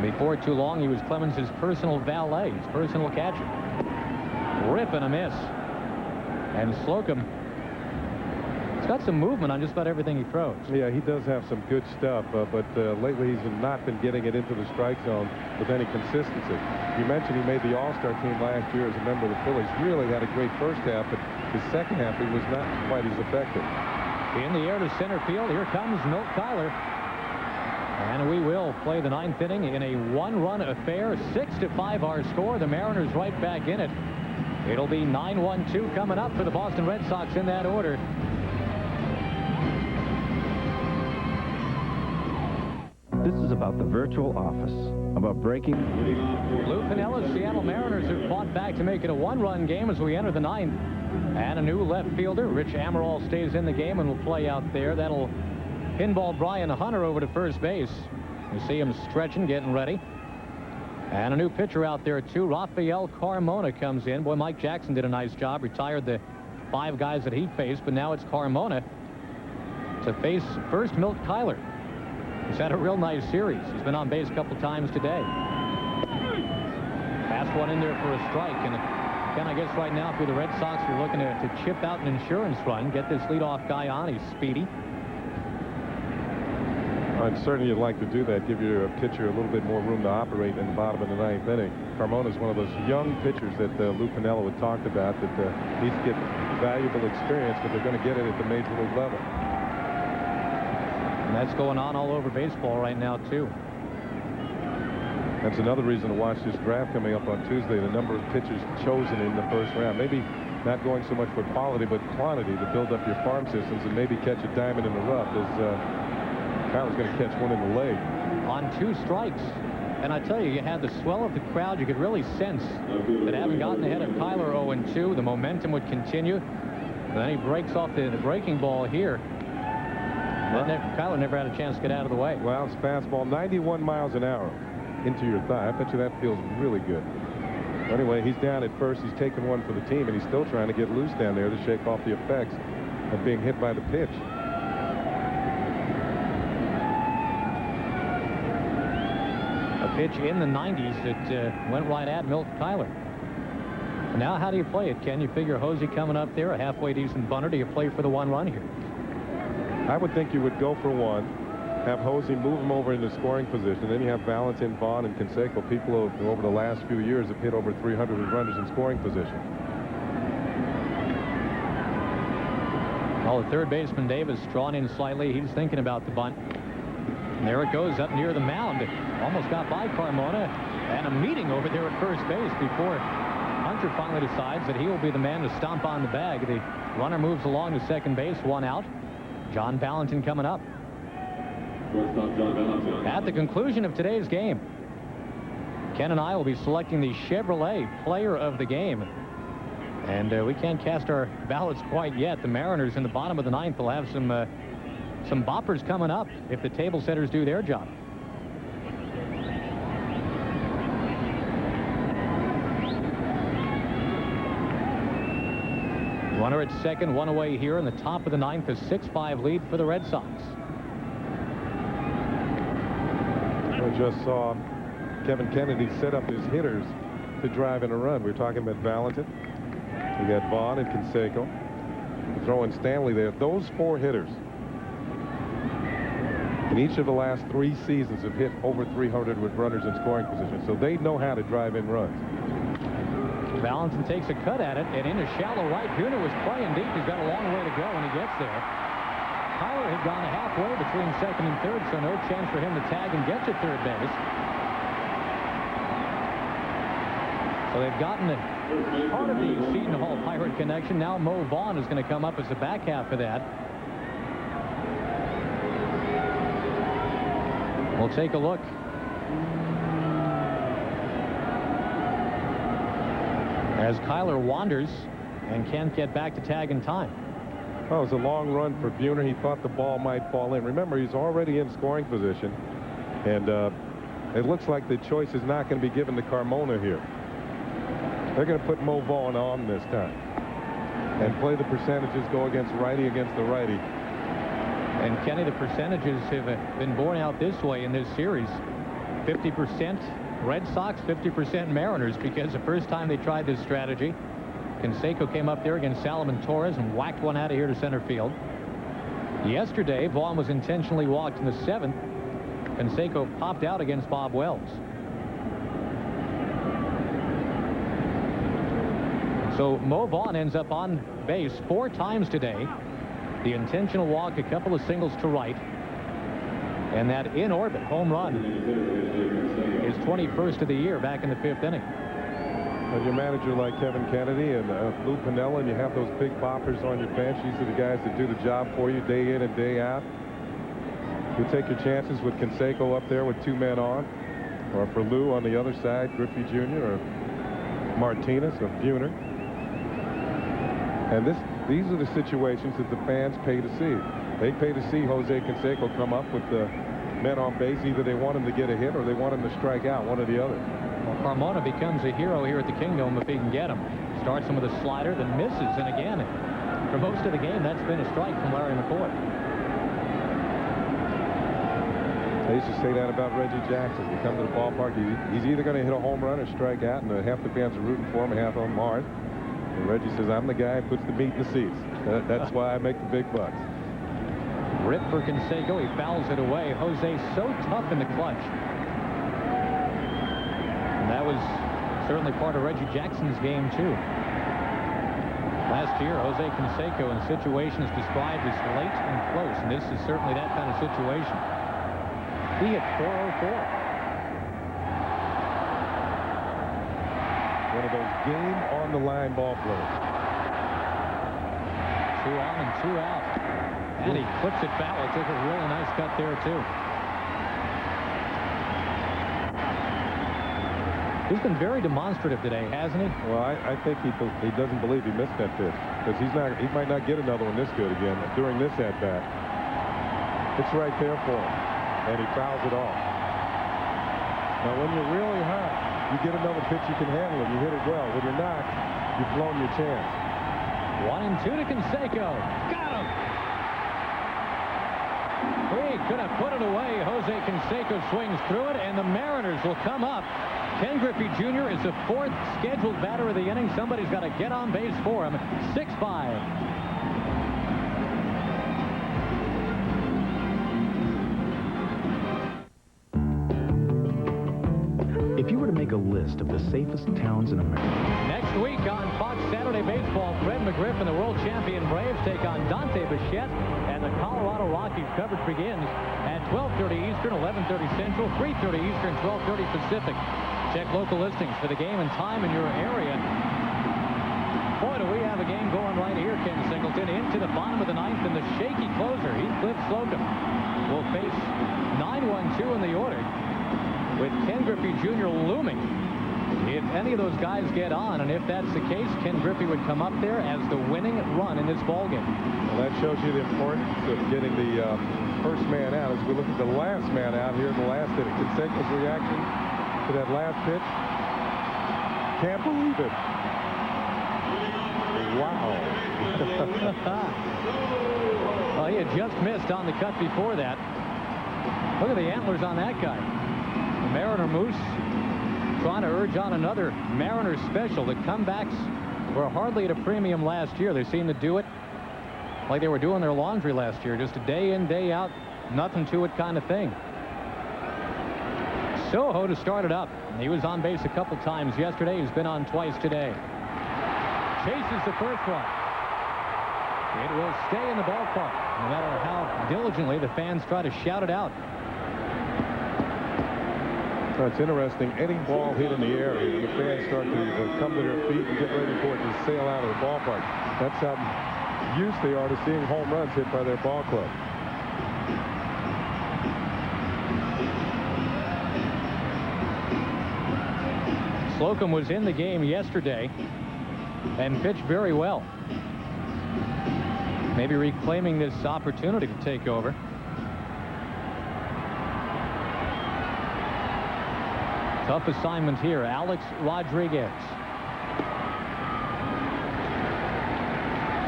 Before too long, he was Clemens' personal valet, his personal catcher. Rip and a miss. And Slocum, he's got some movement on just about everything he throws. Yeah, he does have some good stuff, but lately he's not been getting it into the strike zone with any consistency. You mentioned he made the All-Star team last year as a member of the Phillies. Really had a great first half, but his second half he was not quite as effective. In the air to center field, here comes Milt Kyler. And we will play the 9th inning in a 1-run affair. 6-5 our score. The Mariners right back in it. It'll be 9-1-2 coming up for the Boston Red Sox in that order. This is about the virtual office, about breaking... Lou Pinella's Seattle Mariners have fought back to make it a 1-run game as we enter the 9th. And a new left fielder, Rich Amaral, stays in the game and will play out there. That'll pinball Brian Hunter over to first base. You see him stretching, getting ready. And a new pitcher out there, too. Rafael Carmona comes in. Boy, Mike Jackson did a nice job. Retired the 5 guys that he faced, but now it's Carmona to face first Milt Kyler. He's had a real nice series. He's been on base a couple times today. Fast one in there for a strike. And Ken, I guess right now, if you're the Red Sox, you're looking to chip out an insurance run, get this leadoff guy on. He's speedy. And certainly you'd like to do that, give your pitcher a little bit more room to operate in the bottom of the 9th inning. Carmona is one of those young pitchers that Lou Piniella had talked about that needs to get valuable experience, but they're going to get it at the major league level. And that's going on all over baseball right now, too. That's another reason to watch this draft coming up on Tuesday, the number of pitchers chosen in the first round. Maybe not going so much for quality, but quantity to build up your farm systems and maybe catch a diamond in the rough as Kyler's going to catch one in the leg. On 2 strikes. And I tell you, you had the swell of the crowd. You could really sense that having gotten ahead of Kyler 0-2, the momentum would continue. And then he breaks off the breaking ball here. Kyler never had a chance to get out of the way. Well, it's fastball 91 miles an hour into your thigh. I bet you that feels really good. Anyway, he's down at first. He's taking one for the team, and he's still trying to get loose down there to shake off the effects of being hit by the pitch. A pitch in the 90s that went right at Milt Kyler. Now, how do you play it, Ken? You figure Hosey coming up there, a halfway decent bunter. Do you play for the 1-run here? I would think you would go for 1, have Hosey move him over into scoring position. Then you have Valentin, Vaughn, and Canseco, people who over the last few years have hit over 300 runners in scoring position. Well, the third baseman, Davis, drawn in slightly. He's thinking about the bunt. And there it goes up near the mound. Almost got by Carmona. And a meeting over there at first base before Hunter finally decides that he will be the man to stomp on the bag. The runner moves along to second base, 1 out. John Valentin coming up. At the conclusion of today's game, Ken and I will be selecting the Chevrolet Player of the Game. And we can't cast our ballots quite yet. The Mariners in the bottom of the 9th will have some boppers coming up if the table setters do their job. Runner at second, 1 away here in the top of the 9th, a 6-5 lead for the Red Sox. We just saw Kevin Kennedy set up his hitters to drive in a run. We're talking about Valentin. We got Vaughn and Canseco. Throwing Stanley there. Those 4 hitters in each of the last 3 seasons have hit over 300 with runners in scoring position. So they know how to drive in runs. Valentin takes a cut at it, and into shallow right. Buhner was playing deep. He's got a long way to go when he gets there. Kyler had gone halfway between second and third, so no chance for him to tag and get to third base. So they've gotten part of the Seton Hall Pirate connection. Now Mo Vaughn is going to come up as the back half of that. We'll take a look. As Kyler wanders and can't get back to tag in time. Well, it was a long run for Buhner. He thought the ball might fall in. Remember, he's already in scoring position. And it looks like the choice is not going to be given to Carmona here. They're going to put Mo Vaughn on this time and play the percentages, go against righty against the righty. And Kenny, the percentages have been borne out this way in this series. 50% Red Sox, 50% Mariners, because the first time they tried this strategy, Canseco came up there against Salomon Torres and whacked one out of here to center field. Yesterday, Vaughn was intentionally walked in the 7th. Canseco popped out against Bob Wells. So Mo Vaughn ends up on base 4 times today. The intentional walk, a couple of singles to right. And that in-orbit home run is 21st of the year back in the 5th inning. When your manager like Kevin Kennedy and Lou Piniella, and you have those big boppers on your bench, these are the guys that do the job for you day in and day out. You take your chances with Canseco up there with 2 men on, or for Lou on the other side, Griffey Jr. or Martinez or Buhner. And these are the situations that the fans pay to see. They pay to see Jose Canseco come up with the men on base. Either they want him to get a hit or they want him to strike out, one or the other. Well, Carmona becomes a hero here at the Kingdome if he can get him. Starts him with a slider, then misses, and again, for most of the game, that's been a strike from Larry McCoy. I used to say that about Reggie Jackson. You come to the ballpark, he's either going to hit a home run or strike out, and half the fans are rooting for him, half of them aren't. And Reggie says, I'm the guy who puts the meat in the seats. That's why I make the big bucks. Rip for Canseco. He fouls it away. Jose so tough in the clutch. And that was certainly part of Reggie Jackson's game, too. Last year, Jose Canseco in situations described as late and close, and this is certainly that kind of situation. He hit .404. One of those game-on-the-line ball players. 2 on and 2 out. And he clips it foul. Took a really nice cut there, too. He's been very demonstrative today, hasn't he? Well, I think he doesn't believe he missed that pitch, because he might not get another one this good again during this at-bat. It's right there for him, and he fouls it off. Now, when you're really hot, you get another pitch you can handle it. You hit it well. When you're not, you've blown your chance. 1 and 2 to Canseco. Got him! He could have put it away. Jose Canseco swings through it, and the Mariners will come up. K.Griffey Jr. is the 4th scheduled batter of the inning. Somebody's got to get on base for him. 6-5. If you were to make make a list of the safest towns in America. Next week on Fox Saturday Baseball, Fred McGriff and the world champion Braves take on Dante Bichette, and the Colorado Rockies coverage begins at 12:30 Eastern, 11:30 Central, 3:30 Eastern, 12:30 Pacific. Check local listings for the game and time in your area. Boy, do we have a game going right here, Ken Singleton. Into the bottom of the ninth, and the shaky closer, Heathcliff Slocum, will face 9-1-2 in the order, with K.Griffey Jr. looming. If any of those guys get on, and if that's the case, K.Griffey would come up there as the winning run in this ballgame. Well, that shows you the importance of getting the first man out. As we look at the last man out here in the last inning, Canseco's reaction to that last pitch. Can't believe it. Wow. Well, he had just missed on the cut before that. Look at the antlers on that guy. The Mariner Moose trying to urge on another Mariner special. The comebacks were hardly at a premium last year. They seemed to do it like they were doing their laundry last year. Just a day in, day out, nothing to it kind of thing. Soho to start it up. He was on base a couple times yesterday. He's been on twice today. Chases the first one. It will stay in the ballpark, no matter how diligently the fans try to shout it out. So it's interesting. Any ball hit in the air, the fans start to come to their feet and get ready for it to sail out of the ballpark. That's how used they are to seeing home runs hit by their ball club. Slocum was in the game yesterday and pitched very well. Maybe reclaiming this opportunity to take over. Tough assignment here. Alex Rodriguez.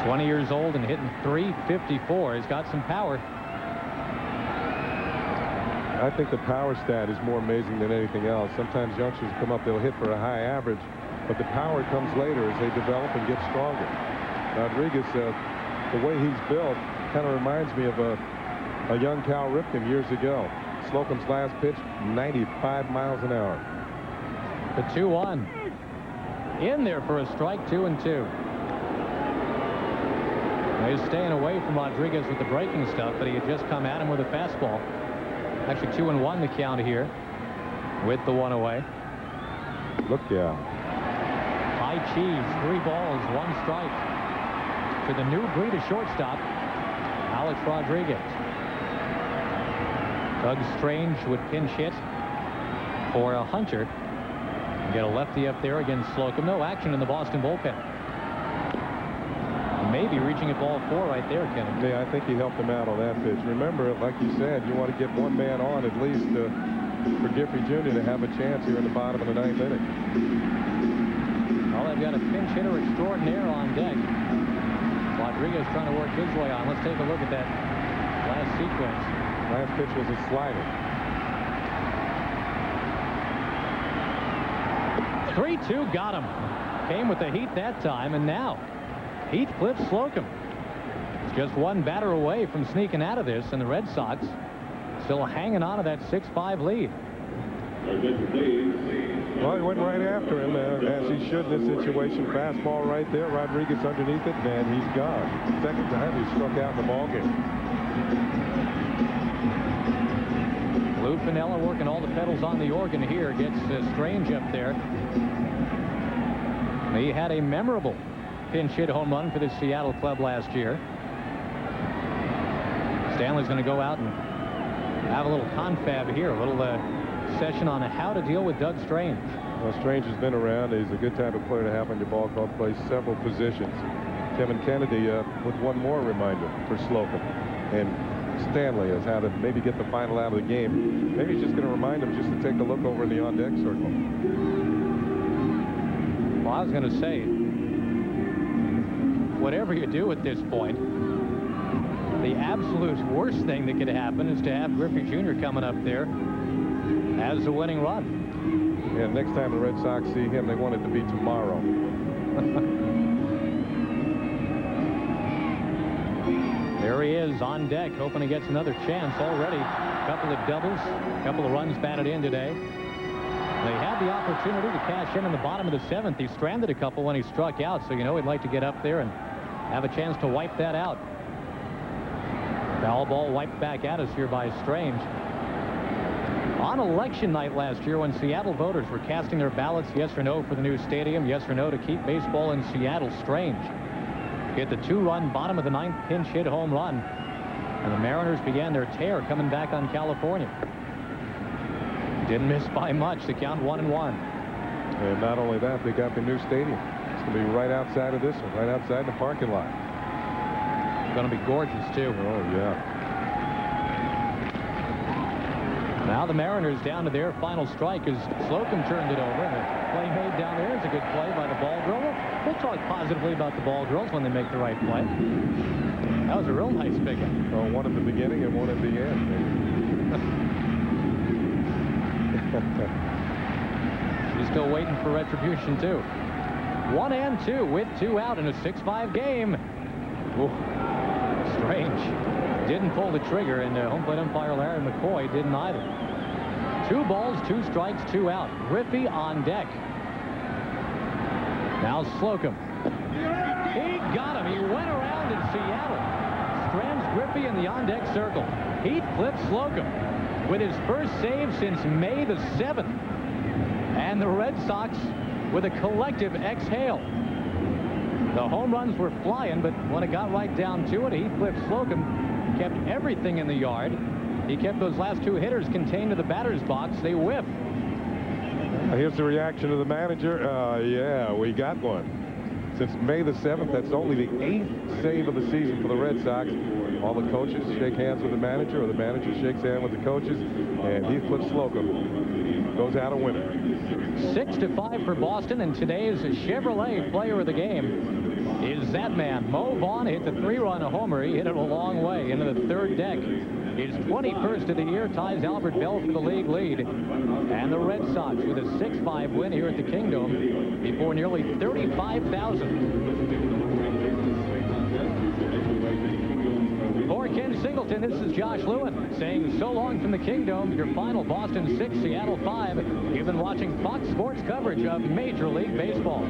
20 years old and hitting .354. He's got some power. I think the power stat is more amazing than anything else. Sometimes youngsters come up, they'll hit for a high average, but the power comes later as they develop and get stronger. Rodriguez, the way he's built, kind of reminds me of a young Cal Ripken years ago. Slocum's last pitch, 95 miles an hour. The 2-1. In there for a strike, 2-2. He's staying away from Rodriguez with the breaking stuff, but he had just come at him with a fastball. Actually 2-1 the count here with the one away. Look out. High cheese, 3 balls, 1 strike. To the new breed of shortstop, Alex Rodriguez. Doug Strange would pinch hit for a Hunter. Get a lefty up there against Slocum. No action in the Boston bullpen. Maybe reaching at ball 4 right there, Kenneth. Yeah, I think he helped him out on that pitch. Remember, like you said, you want to get one man on at least for Griffey Jr. to have a chance here in the bottom of the 9th inning. Well, they've got a pinch hitter extraordinaire on deck. Rodriguez trying to work his way on. Let's take a look at that last sequence. Last pitch was a slider. 3-2 got him. Came with the heat that time, and now Heathcliff Slocum. It's just one batter away from sneaking out of this, and the Red Sox still hanging on to that 6-5 lead. Well, he went right after him, as he should in this situation. Fastball right there. Rodriguez underneath it, and he's gone. Second time he struck out in the ballgame. Lou Piniella working all the pedals on the organ here. Gets Strange up there. He had a memorable pinch hit home run for the Seattle club last year. Stanley's going to go out and have a little confab here, a little session on how to deal with Doug Strange. Well, Strange has been around. He's a good type of player to have on your ball club. Plays several positions. Kevin Kennedy with one more reminder for Slocum. And Stanley is how to maybe get the final out of the game. Maybe he's just going to remind him just to take a look over in the on-deck circle. Well, I was going to say, whatever you do at this point, the absolute worst thing that could happen is to have Griffey Jr. coming up there as the winning run. Yeah, next time the Red Sox see him, they want it to be tomorrow. There he is on deck, hoping he gets another chance already. A couple of doubles, a couple of runs batted in today. They have had the opportunity to cash in the bottom of the 7th. He stranded a couple when he struck out, so you know he'd like to get up there and have a chance to wipe that out. Foul ball wiped back at us here by Strange. On election night last year, when Seattle voters were casting their ballots yes or no for the new stadium, yes or no to keep baseball in Seattle, Strange hit the 2-run bottom of the 9th pinch hit home run, and the Mariners began their tear coming back on California. Didn't miss by much. The count 1-1. And not only that, they got the new stadium. It's going to be right outside of this one, right outside the parking lot. It's going to be gorgeous, too. Oh, yeah. Now the Mariners down to their final strike as Slocum turned it over. And the play made down there is a good play by the ball girl. We'll talk positively about the ball girls when they make the right play. That was a real nice pickup. Well, one at the beginning and one at the end. She's still waiting for retribution, too. 1-2 with 2 out in a 6-5 game. Ooh. Strange. Didn't pull the trigger, and home plate umpire Larry McCoy didn't either. 2 balls, 2 strikes, 2 out. Griffey on deck. Now Slocum. He got him. He went around in Seattle. Strands Griffey in the on-deck circle. Heathcliff Slocum with his first save since May the 7th. And the Red Sox with a collective exhale. The home runs were flying, but when it got right down to it, Heathcliff Slocum kept everything in the yard. He kept those last 2 hitters contained to the batter's box. They whiffed. Here's the reaction of the manager. Yeah, we got one. Since May the 7th, that's only the 8th save of the season for the Red Sox. All the coaches shake hands with the manager, or the manager shakes hands with the coaches, and Heathcliff Slocum goes out a winner. 6-5 for Boston, and today's Chevrolet player of the game is that man. Mo Vaughn hit the 3-run homer. He hit it a long way into the 3rd deck. His 21st of the year ties Albert Bell for the league lead. And the Red Sox with a 6-5 win here at the Kingdome before nearly 35,000. For Ken Singleton, this is Josh Lewin saying so long from the Kingdome. Your final: Boston 6, Seattle 5. You've been watching Fox Sports coverage of Major League Baseball.